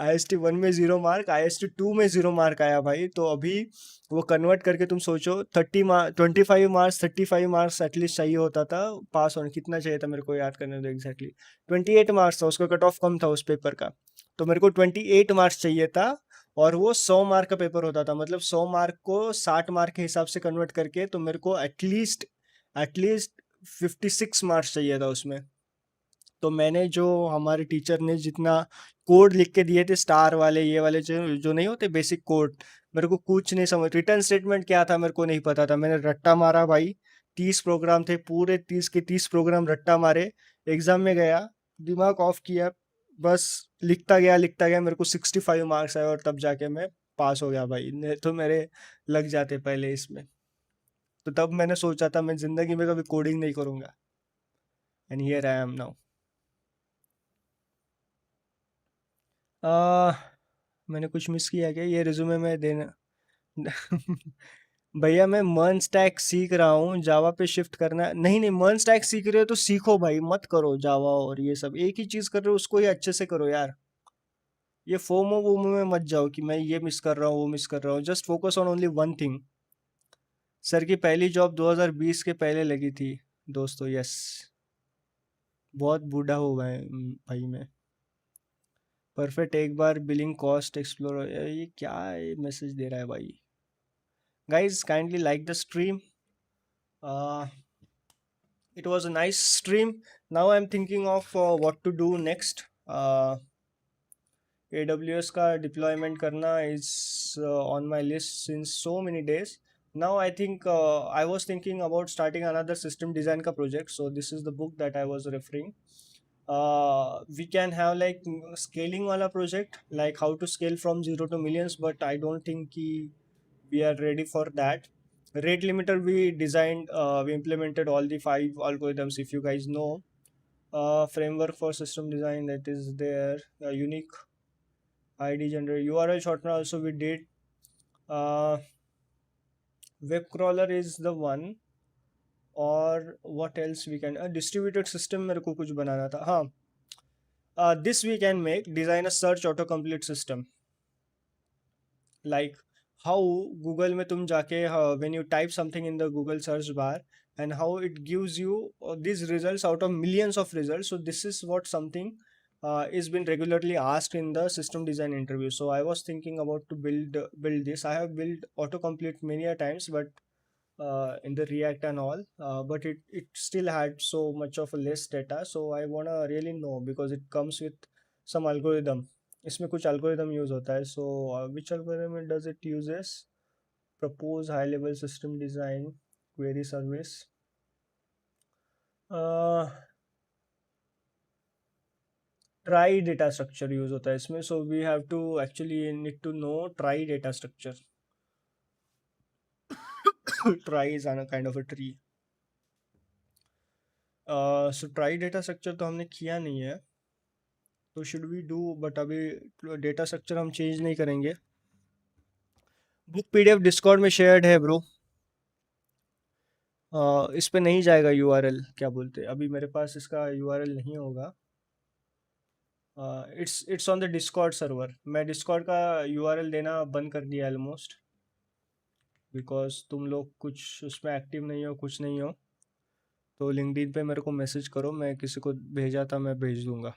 A: IST 1 में 0 मार्क, IST 2 में 0 मार्क आया भाई। तो अभी वो कन्वर्ट करके तुम सोचो, 30 मार्क, 25 मार्क्स, 35 मार्क्स एटलीस्ट चाहिए होता था पास होने। कितना चाहिए था मेरे को याद करने दो एग्जैक्टली। 28 मार्क्स था, उसका कट ऑफ कम था उस पेपर का। तो मेरे को 28 मार्क्स चाहिए था, और वो 100 मार्क का पेपर होता था, मतलब 100 मार्क को 60 मार्क के हिसाब से कन्वर्ट करके, तो मेरे को एटलीस्ट एटलीस्ट 56 मार्क्स चाहिए था उसमें। तो मैंने, जो हमारे टीचर ने जितना कोड लिख के दिए थे, स्टार वाले ये वाले जो जो नहीं होते बेसिक कोड, मेरे को कुछ नहीं समझ, रिटर्न स्टेटमेंट क्या था मेरे को नहीं पता था, मैंने रट्टा मारा भाई। 30 प्रोग्राम थे, पूरे 30 के 30 प्रोग्राम रट्टा मारे। एग्जाम में गया, दिमाग ऑफ किया, बस लिखता गया, मेरे को 65 मार्क्स आए, और तब जाके मैं पास हो गया भाई, नहीं तो मेरे लग जाते पहले इसमें। तो तब मैंने सोचा था मैं जिंदगी में कभी कोडिंग नहीं करूंगा, and here I am now. Ah, मैंने कुछ मिस किया क्या ये रिज्यूमे में देना? भैया मैं मर्न स्टैक सीख रहा हूँ, जावा पे शिफ्ट करना नहीं, नहीं मर्न स्टैक सीख रहे हो तो सीखो भाई, मत करो जावा और ये सब, एक ही चीज कर रहे हो उसको ही अच्छे से करो यार। ये फोमो वोमो में मत जाओ कि मैं ये मिस कर रहा हूँ वो मिस कर रहा हूँ, just focus on only one thing. Sir की पहली जॉब 2020 के पहले लगी थी दोस्तों, यस। बहुत बूढ़ा हो गए भाई मैं। परफेक्ट, एक बार बिलिंग कॉस्ट एक्सप्लोर, ये क्या मैसेज दे रहा है भाई? Guys kindly like the stream. It was a nice stream. Now I'm thinking of what to do next. AWS का deployment करना is on my list since so many days. Now I think I was thinking about starting another system design का project. So this is the book that I was referring. We can have like scaling वाला project, like how to scale from zero to millions, but I don't think we are ready for that. Rate limiter we designed, we implemented all the 5 algorithms, if you guys know. Framework for system design, that is there. Unique ID generator, URL shortener also we did. uh, Web crawler is the one. और what else we can, distributed system मेरे को कुछ बनाना था, हाँ। This we can make, design a search autocomplete system, like how Google में तुम जाके, when you type something in the Google search bar, and how it gives you these results out of millions of results. So this is what something is been regularly asked in the system design interview. So I was thinking about to build this. I have built autocomplete many a times, but in the React and all, but it still had so much of a less data. So I wanna really know because it comes with some algorithm. इसमें कुछ algorithm use होता है. So which algorithm does it uses? Propose high level system design, query service. Uh, try data structure use होता है इसमें. So we have to actually need to know try data structure. Try is a kind of a tree. So try data structure तो हमने किया नहीं है. तो should we do, but अभी डेटा स्ट्रक्चर हम चेंज नहीं करेंगे. बुक पीडीएफ डिस्कॉर्ड में शेयर्ड है ब्रो. इस पे नहीं जाएगा यूआरएल, क्या बोलते हैं, अभी मेरे पास इसका यूआरएल नहीं होगा. It's on the Discord server. मैं डिस्कॉर्ड का यूआरएल देना बंद कर दिया ऑलमोस्ट, बिकॉज तुम लोग कुछ उसमें एक्टिव नहीं हो, कुछ नहीं हो. तो लिंक्डइन पे मेरे को मैसेज करो, मैं किसी को भेजा था मैं भेज दूंगा.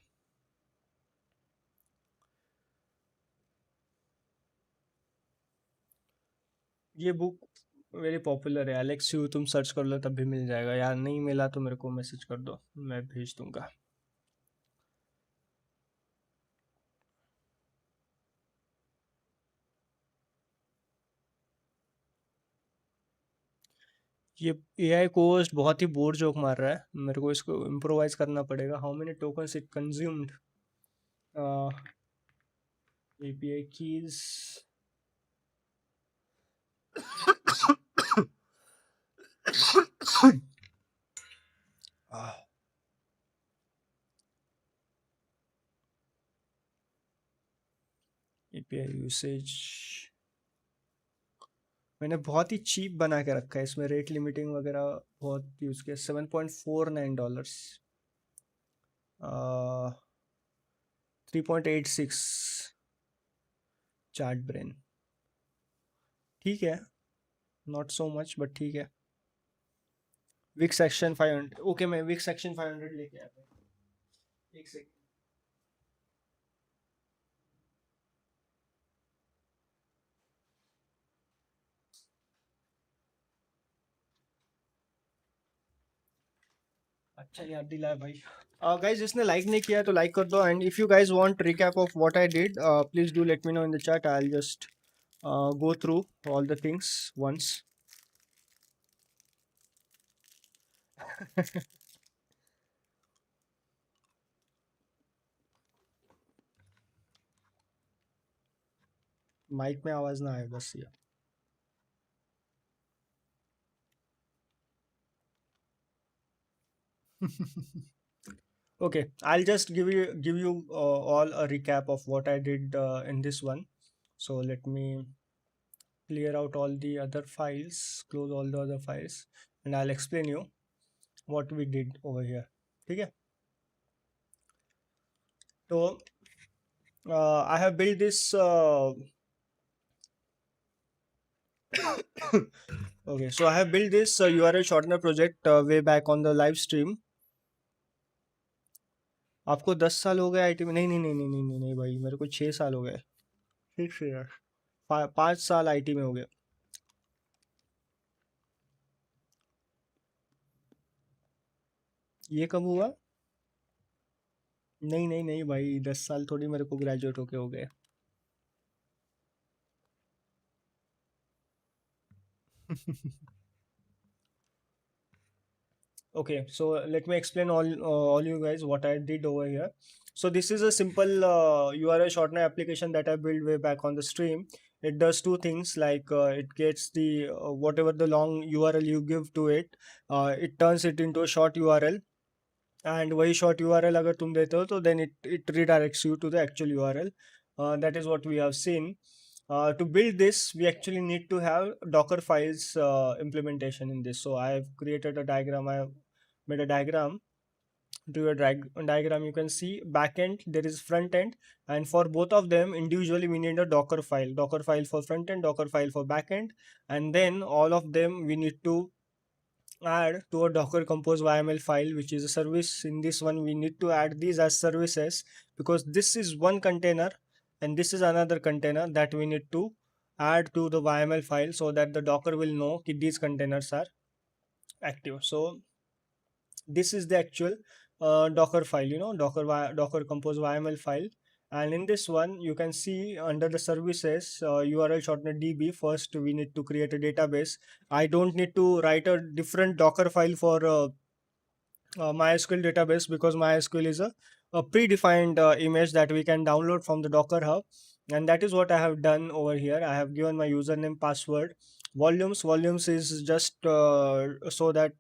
A: ये बुक वेरी पॉपुलर है, एलेक्स यू तुम सर्च कर लो तब भी मिल जाएगा. यार नहीं मिला तो मेरे को मैसेज कर दो, मैं भेज दूंगा. ये एआई कोस्ट बहुत ही बोर जोक मार रहा है, मेरे को इसको इम्प्रोवाइज करना पड़ेगा. How many tokens it consumed. API keys. API usage मैंने बहुत ही चीप बना के रखा है, इसमें रेट लिमिटिंग वगैरह बहुत यूज किया. $7.49, 3.86 चार्ट ब्रेन. ठीक है, नॉट सो मच बट ठीक है. विक सेक्शन 500. ओके, मैं विक सेक्शन 500 लेके आता हूँ. एक सेकंड. अच्छा याद दिलाया भाई. गाइज जिसने लाइक नहीं किया तो लाइक कर दो. And if you guys want recap of what I did, please do let me know in the chat. I will just go through all the things once. Mic में आवाज ना आए बस ये. Okay, I'll just give you all a recap of what I did in this one. So let me clear out all the other files, close all the other files, and I'll explain you what we did over here. ठीक है. तो I have built this okay, so I have built this URL Shortener project way back on the live stream. आपको 10 साल हो गए IT में? नहीं नहीं नहीं नहीं नहीं नहीं नहीं भाई, मेरे को 6 साल हो गए. 6 years, 5 साल आईटी में हो गए. ये कब हुआ? नहीं नहीं नहीं भाई, 10 साल थोड़ी मेरे को ग्रेजुएट होके हो गए. Okay, so let me explain all you guys what I did over here. So this is a simple URL shortener application that I built way back on the stream. It does two things, like it gets the whatever the long URL you give to it, it turns it into a short URL. And वही short URL अगर तुम देते हो तो then it redirects you to the actual URL. That is what we have seen. To build this, we actually need to have Docker files implementation in this. So I have created a diagram. I have made a diagram. To your diagram, you can see backend, there is front end, and for both of them individually we need a Docker file for front end, Docker file for backend, and then all of them we need to add to a Docker Compose YML file, which is a service. In this one, we need to add these as services because this is one container and this is another container that we need to add to the YML file so that the Docker will know that these containers are active. So this is the actual Docker file, Docker Compose YML file. And in this one, you can see under the services URL Shortener DB. First, we need to create a database. I don't need to write a different Docker file for MySQL database because MySQL is a predefined image that we can download from the Docker Hub. And that is what I have done over here. I have given my username, password, volumes is just so that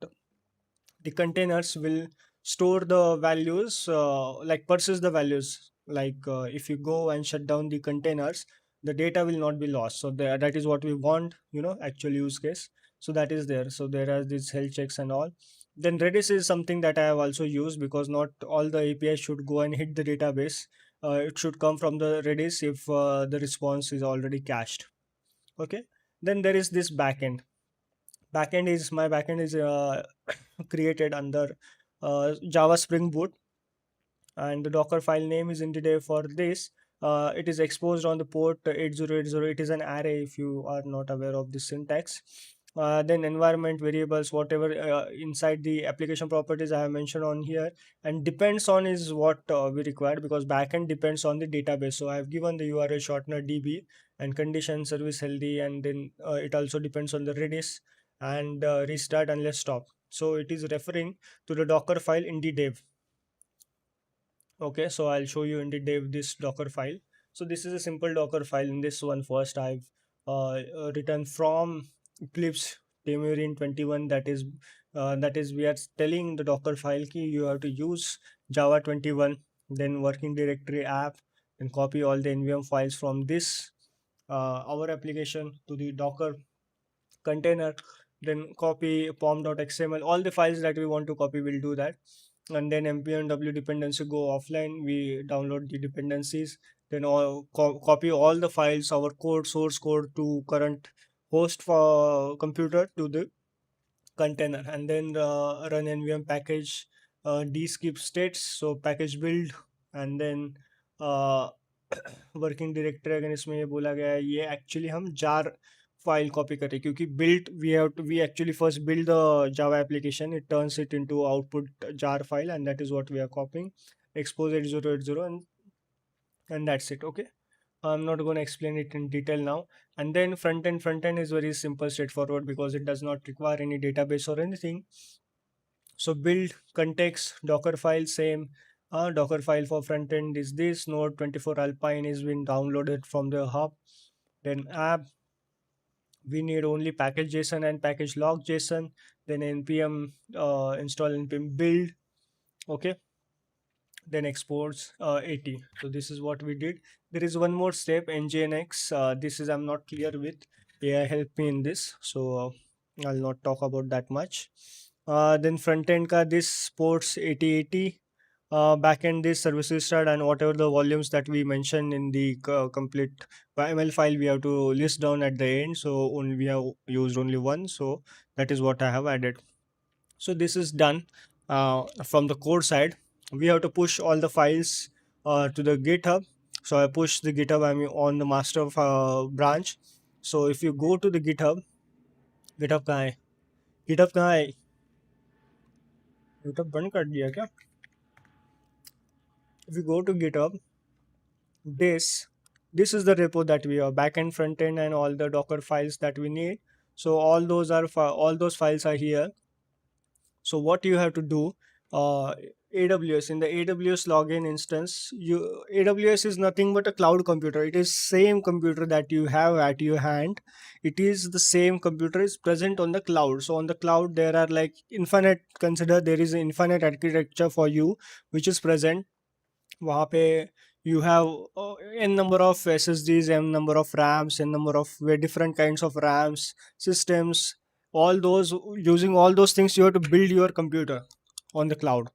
A: the containers will store the values, like persist the values, like if you go and shut down the containers, the data will not be lost. So that is what we want, actual use case. So that is there. So there are these health checks and all. Then Redis is something that I have also used because not all the APIs should go and hit the database. It should come from the Redis if the response is already cached. Okay. Then there is this backend is created under Java Spring Boot, and the Docker file name is IndieDev for this. It is exposed on the port 8080. It is an array if you are not aware of the syntax. Then environment variables, whatever inside the application properties I have mentioned on here, and depends on is what we require because backend depends on the database. So I have given the URL shortener DB and condition service healthy, and then it also depends on the Redis and restart unless stop. So it is referring to the Docker file IndieDev. Okay, so I'll show you in the dev this Docker file. So this is a simple Docker file. In this one, first I've written from Eclipse Temurin 21. That is we are telling the Docker file key you have to use Java 21, then working directory app, and copy all the nvm files from this our application to the Docker container, then copy pom.xml, all the files that we want to copy will do that. And then npm w dependency go offline, we download the dependencies, then copy all the files, our code, source code to current host for computer to the container, and then run nvm package skip states, so package build, and then uh, working directory अगर इसमें ये बोला गया है ये actually हम jar file copy करें क्योंकि built we actually first build the Java application, it turns it into output jar file and that is what we are copying expose 8080 and that's it. Okay, I'm not going to explain it in detail now. And then front end is very simple, straightforward because it does not require any database or anything. So build context Docker file, same. Docker file for front end is this. Node 24 Alpine is been downloaded from the hub. Then app, we need only package JSON and package log JSON. Then npm install npm build. Okay, then exports 80. So this is what we did. There is one more step, nginx. This is I'm not clear with. AI help me in this, so I'll not talk about that much. Then front end ka this ports 8080. Backend this services start and whatever the volumes that we mentioned in the complete YML file we have to list down at the end. So only we have used only one. So that is what I have added. So this is done from the code side. We have to push all the files to the GitHub. So I push the GitHub. I'm on the master branch. So if you go to the GitHub, GitHub कहाँ है? GitHub कहाँ है? GitHub बंद कर दिया क्या? If you go to GitHub, this is the repo that we have, backend, front end, and all the Docker files that we need. So all those files are here. So what you have to do, AWS, in the AWS login instance, AWS is nothing but a cloud computer. It is same computer that you have at your hand. It is the same computer is present on the cloud. So on the cloud there are like infinite, consider there is an infinite architecture for you which is present. वहाँ पे you have n number of SSDs, n number of RAMs, n number of different kinds of RAMs, systems, all those. Using all those things you have to build your computer on the cloud.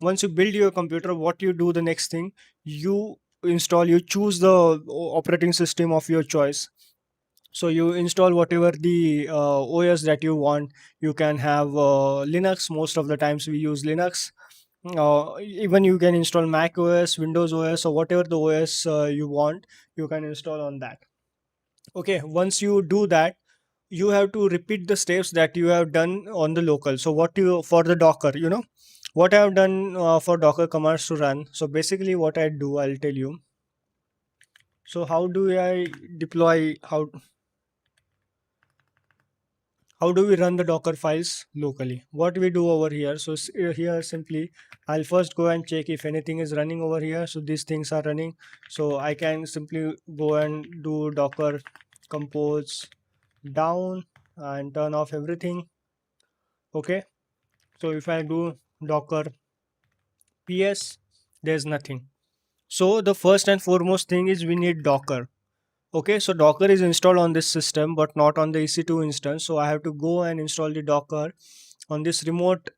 A: Once you build your computer, what you do, the next thing, you choose the operating system of your choice. So you install whatever the OS that you want. You can have Linux. Most of the times we use Linux. Even you can install Mac OS, Windows OS, or whatever the OS you want, you can install on that. Okay, once you do that, you have to repeat the steps that you have done on the local. So what you for the Docker, what I have done for Docker commands to run. So basically what I do, I'll tell you. So how do I deploy, how do we run the Docker files locally? What we do over here, so here simply I'll first go and check if anything is running over here. So these things are running, so I can simply go and do Docker compose down and turn off everything. Okay, so if I do Docker ps, there's nothing. So the first and foremost thing is we need Docker. Okay, so Docker is installed on this system but not on the EC2 instance. So I have to go and install the Docker on this remote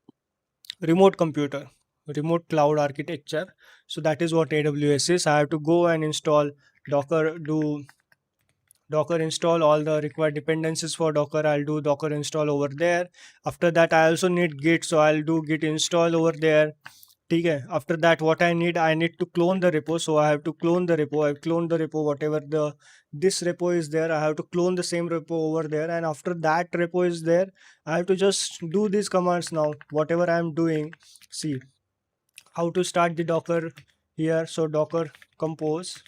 A: computer, remote cloud architecture. So that is what AWS is. I have to go and install Docker, do Docker install all the required dependencies for Docker. I'll do Docker install over there. After that, I also need Git, so I'll do Git install over there. Okay. After that, what I need to clone the repo. So I have to clone the repo. I've cloned the repo, whatever the this repo is there. I have to clone the same repo over there. And after that repo is there, I have to just do these commands now. Whatever I'm doing, see how to start the Docker here. So Docker compose.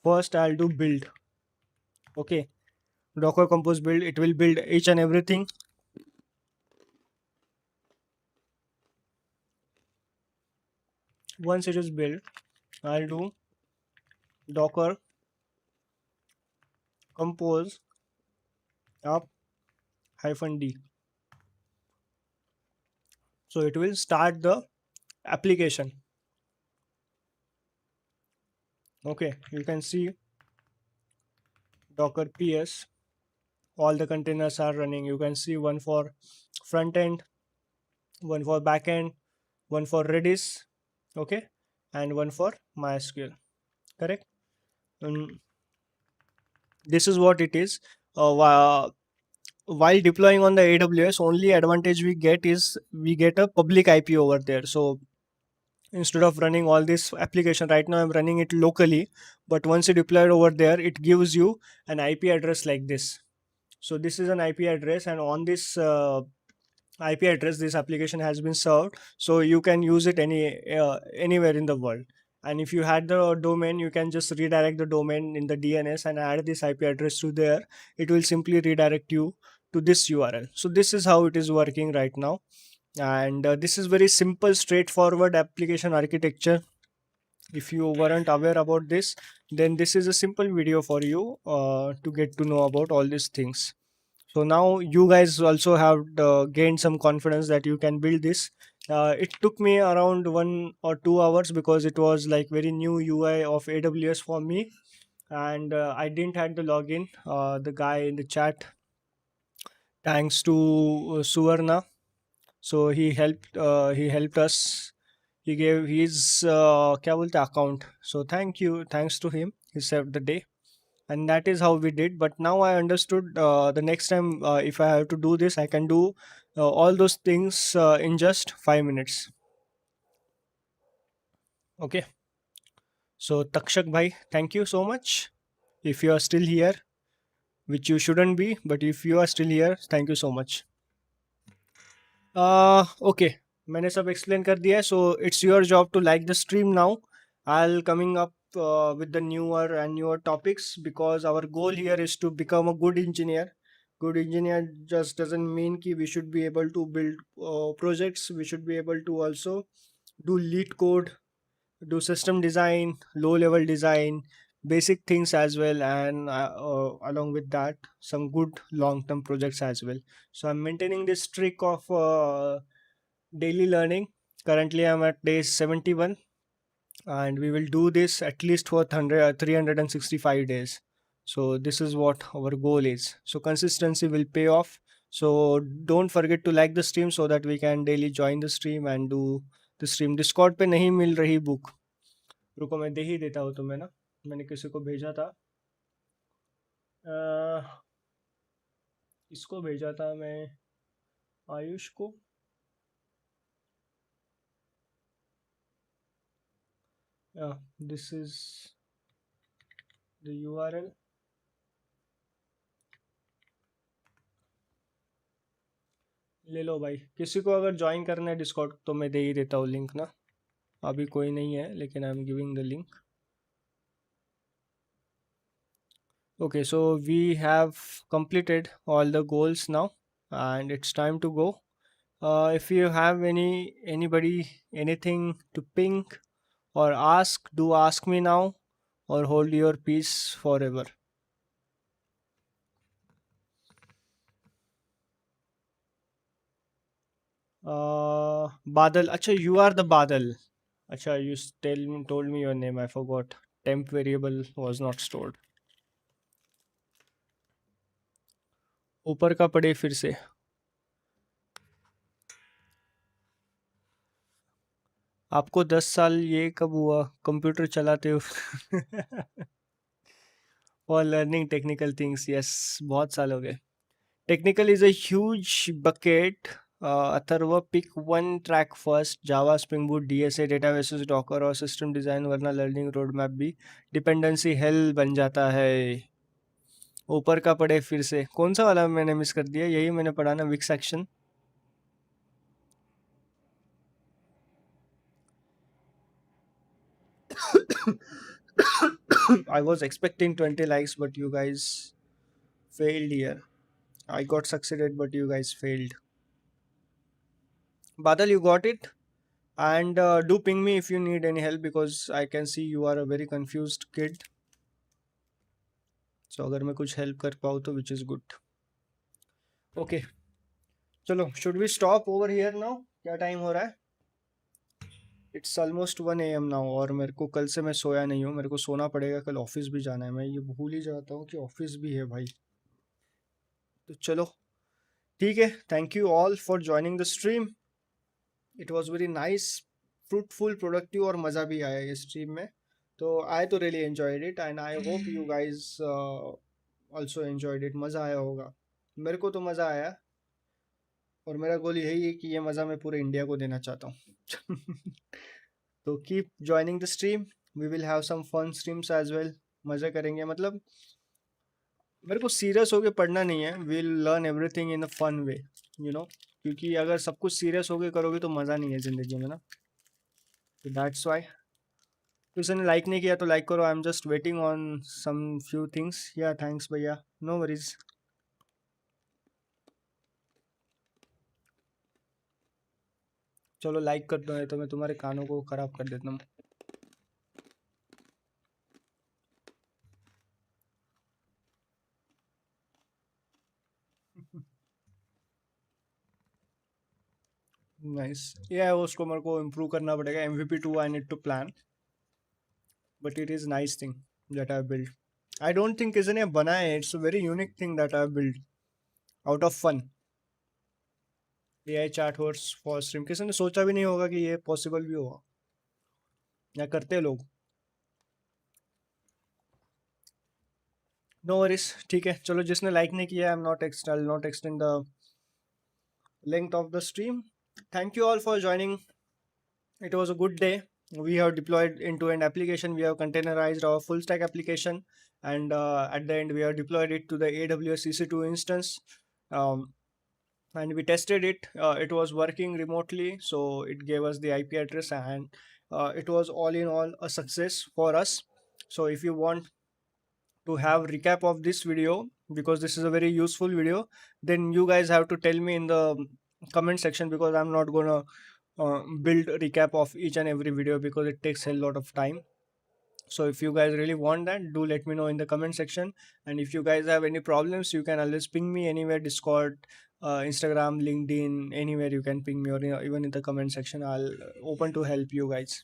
A: First, I'll do build. Okay. Docker compose build. It will build each and everything. Once it is built, I'll do Docker compose up -d. So it will start the application. Okay, you can see Docker ps, all the containers are running. You can see one for front end, one for backend, one for Redis, okay, and one for MySQL. Correct. um, this is what it is. While deploying on the AWS, only advantage we get is we get a public IP over there. So instead of running all this application right now, I'm running it locally, but once you deploy it over there, it gives you an IP address like this. So this is an IP address, and on this IP address this application has been served, so you can use it anywhere in the world. And if you had the domain, you can just redirect the domain in the DNS and add this IP address to there. It will simply redirect you to this URL. So this is how it is working right now. And this is very simple, straightforward application architecture. If you weren't aware about this, then this is a simple video for you to get to know about all these things. So now you guys also have gained some confidence that you can build this. It took me around 1 or 2 hours because it was like very new UI of AWS for me, and I didn't had the login. The guy in the chat, thanks to Suvarna, so he helped us. He gave his क्या बोलते हैं, account. So thanks to him, he saved the day. And that is how we did. But now I understood, the next time if I have to do this, I can do all those things in just 5 minutes. Okay. So Takshak bhai, thank you so much. If you are still here, which you shouldn't be, but if you are still here, thank you so much. Okay, मैंने सब explain कर दिया है. So it's your job to like the stream now. I'll coming up with the newer and newer topics, because our goal here is to become a good engineer. Good engineer just doesn't mean कि we should be able to build projects. We should be able to also do lead code, do system design, low level design, basic things as well, and along with that some good long term projects as well. So I'm maintaining this streak of daily learning. Currently I'm at day 71, and we will do this at least for 365 days. So this is what our goal is. So consistency will pay off. So don't forget to like the stream so that we can daily join the stream and do the stream. Discord पे नहीं मिल रही book. रुको मैं दे ही देता हूँ तुम्हें ना, मैंने किसी को भेजा था. अह, इसको भेजा था मैं, आयुष को। This is the URL। ले लो भाई, किसी को अगर ज्वाइन करना है डिस्कॉर्ड तो मैं दे ही देता हूँ लिंक ना। अभी कोई नहीं है लेकिन I am giving the link. Okay, so we have completed all the goals now, and it's time to go. If you have anybody anything to ping or ask, do ask me now, or hold your peace forever. Badal, acha, you are the Badal. Acha, you told me your name. I forgot. Temp variable was not stored. ऊपर का पढ़े फिर से। आपको 10 साल ये कब हुआ कंप्यूटर चलाते हो? For learning technical things, yes, बहुत साल हो गए। Technical is a huge bucket. Atharva, pick one track first, Java, Spring Boot, DSA, databases, Docker और सिस्टम डिजाइन, वरना लर्निंग रोड मैप भी डिपेंडेंसी हेल बन जाता है। ऊपर का पढ़े फिर से, कौन सा वाला मैंने मिस कर दिया? यही मैंने पढ़ा ना, विक section. I was expecting 20 likes, but you guys failed here. I got succeeded, but you guys failed. Badal, you got it? And do ping me if you need any help because I can see you are a very confused kid. So अगर मैं कुछ help कर पाऊँ तो which is good. Okay, चलो, should we stop over here now? क्या time हो रहा है? It's almost 1 AM now और मेरे को कल से मैं सोया नहीं हूँ, मेरे को सोना पड़ेगा, कल ऑफिस भी जाना है। मैं ये भूल ही जाता हूँ कि ऑफिस भी है भाई। तो चलो, ठीक है, thank you all for joining the stream. It was very nice, fruitful, productive और मज़ा भी आया ये स्ट्रीम में। तो आई तो really enjoyed it and I hope you guys also enjoyed it. मज़ा आया होगा, मेरे को तो मज़ा आया और मेरा गोल यही है कि ये मज़ा मैं पूरे इंडिया को देना चाहता हूँ। तो keep joining the stream, we will have some fun streams as well. मज़े करेंगे, मतलब मेरे को सीरियस होके पढ़ना नहीं है। Will learn everything in a fun way, you know, क्योंकि अगर सब कुछ सीरियस होके करोगे तो मज़ा नहीं है ज़िंदगी में ना। तो दैट्स वाई। किसी ने लाइक नहीं किया तो लाइक करो, I am just waiting on some few things. Yeah thanks भैया, नो वरीज। चलो लाइक कर दो, है तो मैं तुम्हारे कानों को खराब कर देता हूँ। नाइस, ये है, उसको मेरे को इम्प्रूव करना पड़ेगा। MVP 2 I need to plan, but it is nice thing that I build. I don't think किसी ने बनाया है, it's a very unique thing that I build out of fun. AI chat words for stream, किसी ने सोचा भी नहीं होगा कि ये पॉसिबल भी होगा, या करते लोग। नो वरीज, ठीक है, चलो, जिसने लाइक नहीं किया, I am not extend the length of the stream. Thank you all for joining. It was a good day. We have deployed into an application. We have containerized our full stack application, and at the end, we have deployed it to the AWS EC2 instance. Um, and we tested it. It was working remotely, so it gave us the IP address, and it was all in all a success for us. So if you want to have recap of this video, because this is a very useful video, then you guys have to tell me in the comment section, because I'm not gonna build a recap of each and every video because it takes a lot of time. So if you guys really want that, do let me know in the comment section. And if you guys have any problems, you can always ping me anywhere, Discord, Instagram, LinkedIn, anywhere you can ping me, or even in the comment section. I'll open to help you guys.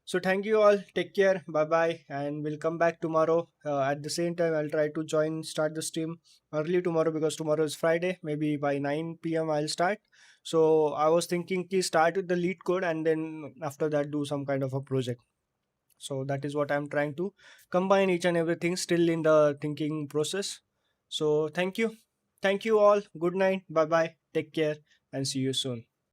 A: So thank you all. Take care. Bye bye. And we'll come back tomorrow. At the same time, I'll try to start the stream early tomorrow because tomorrow is Friday. Maybe by 9 p.m. I'll start. So I was thinking to start with the lead code and then after that do some kind of a project. So that is what I'm trying to combine each and everything still in the thinking process. So thank you all, good night, bye bye, take care, and see you soon.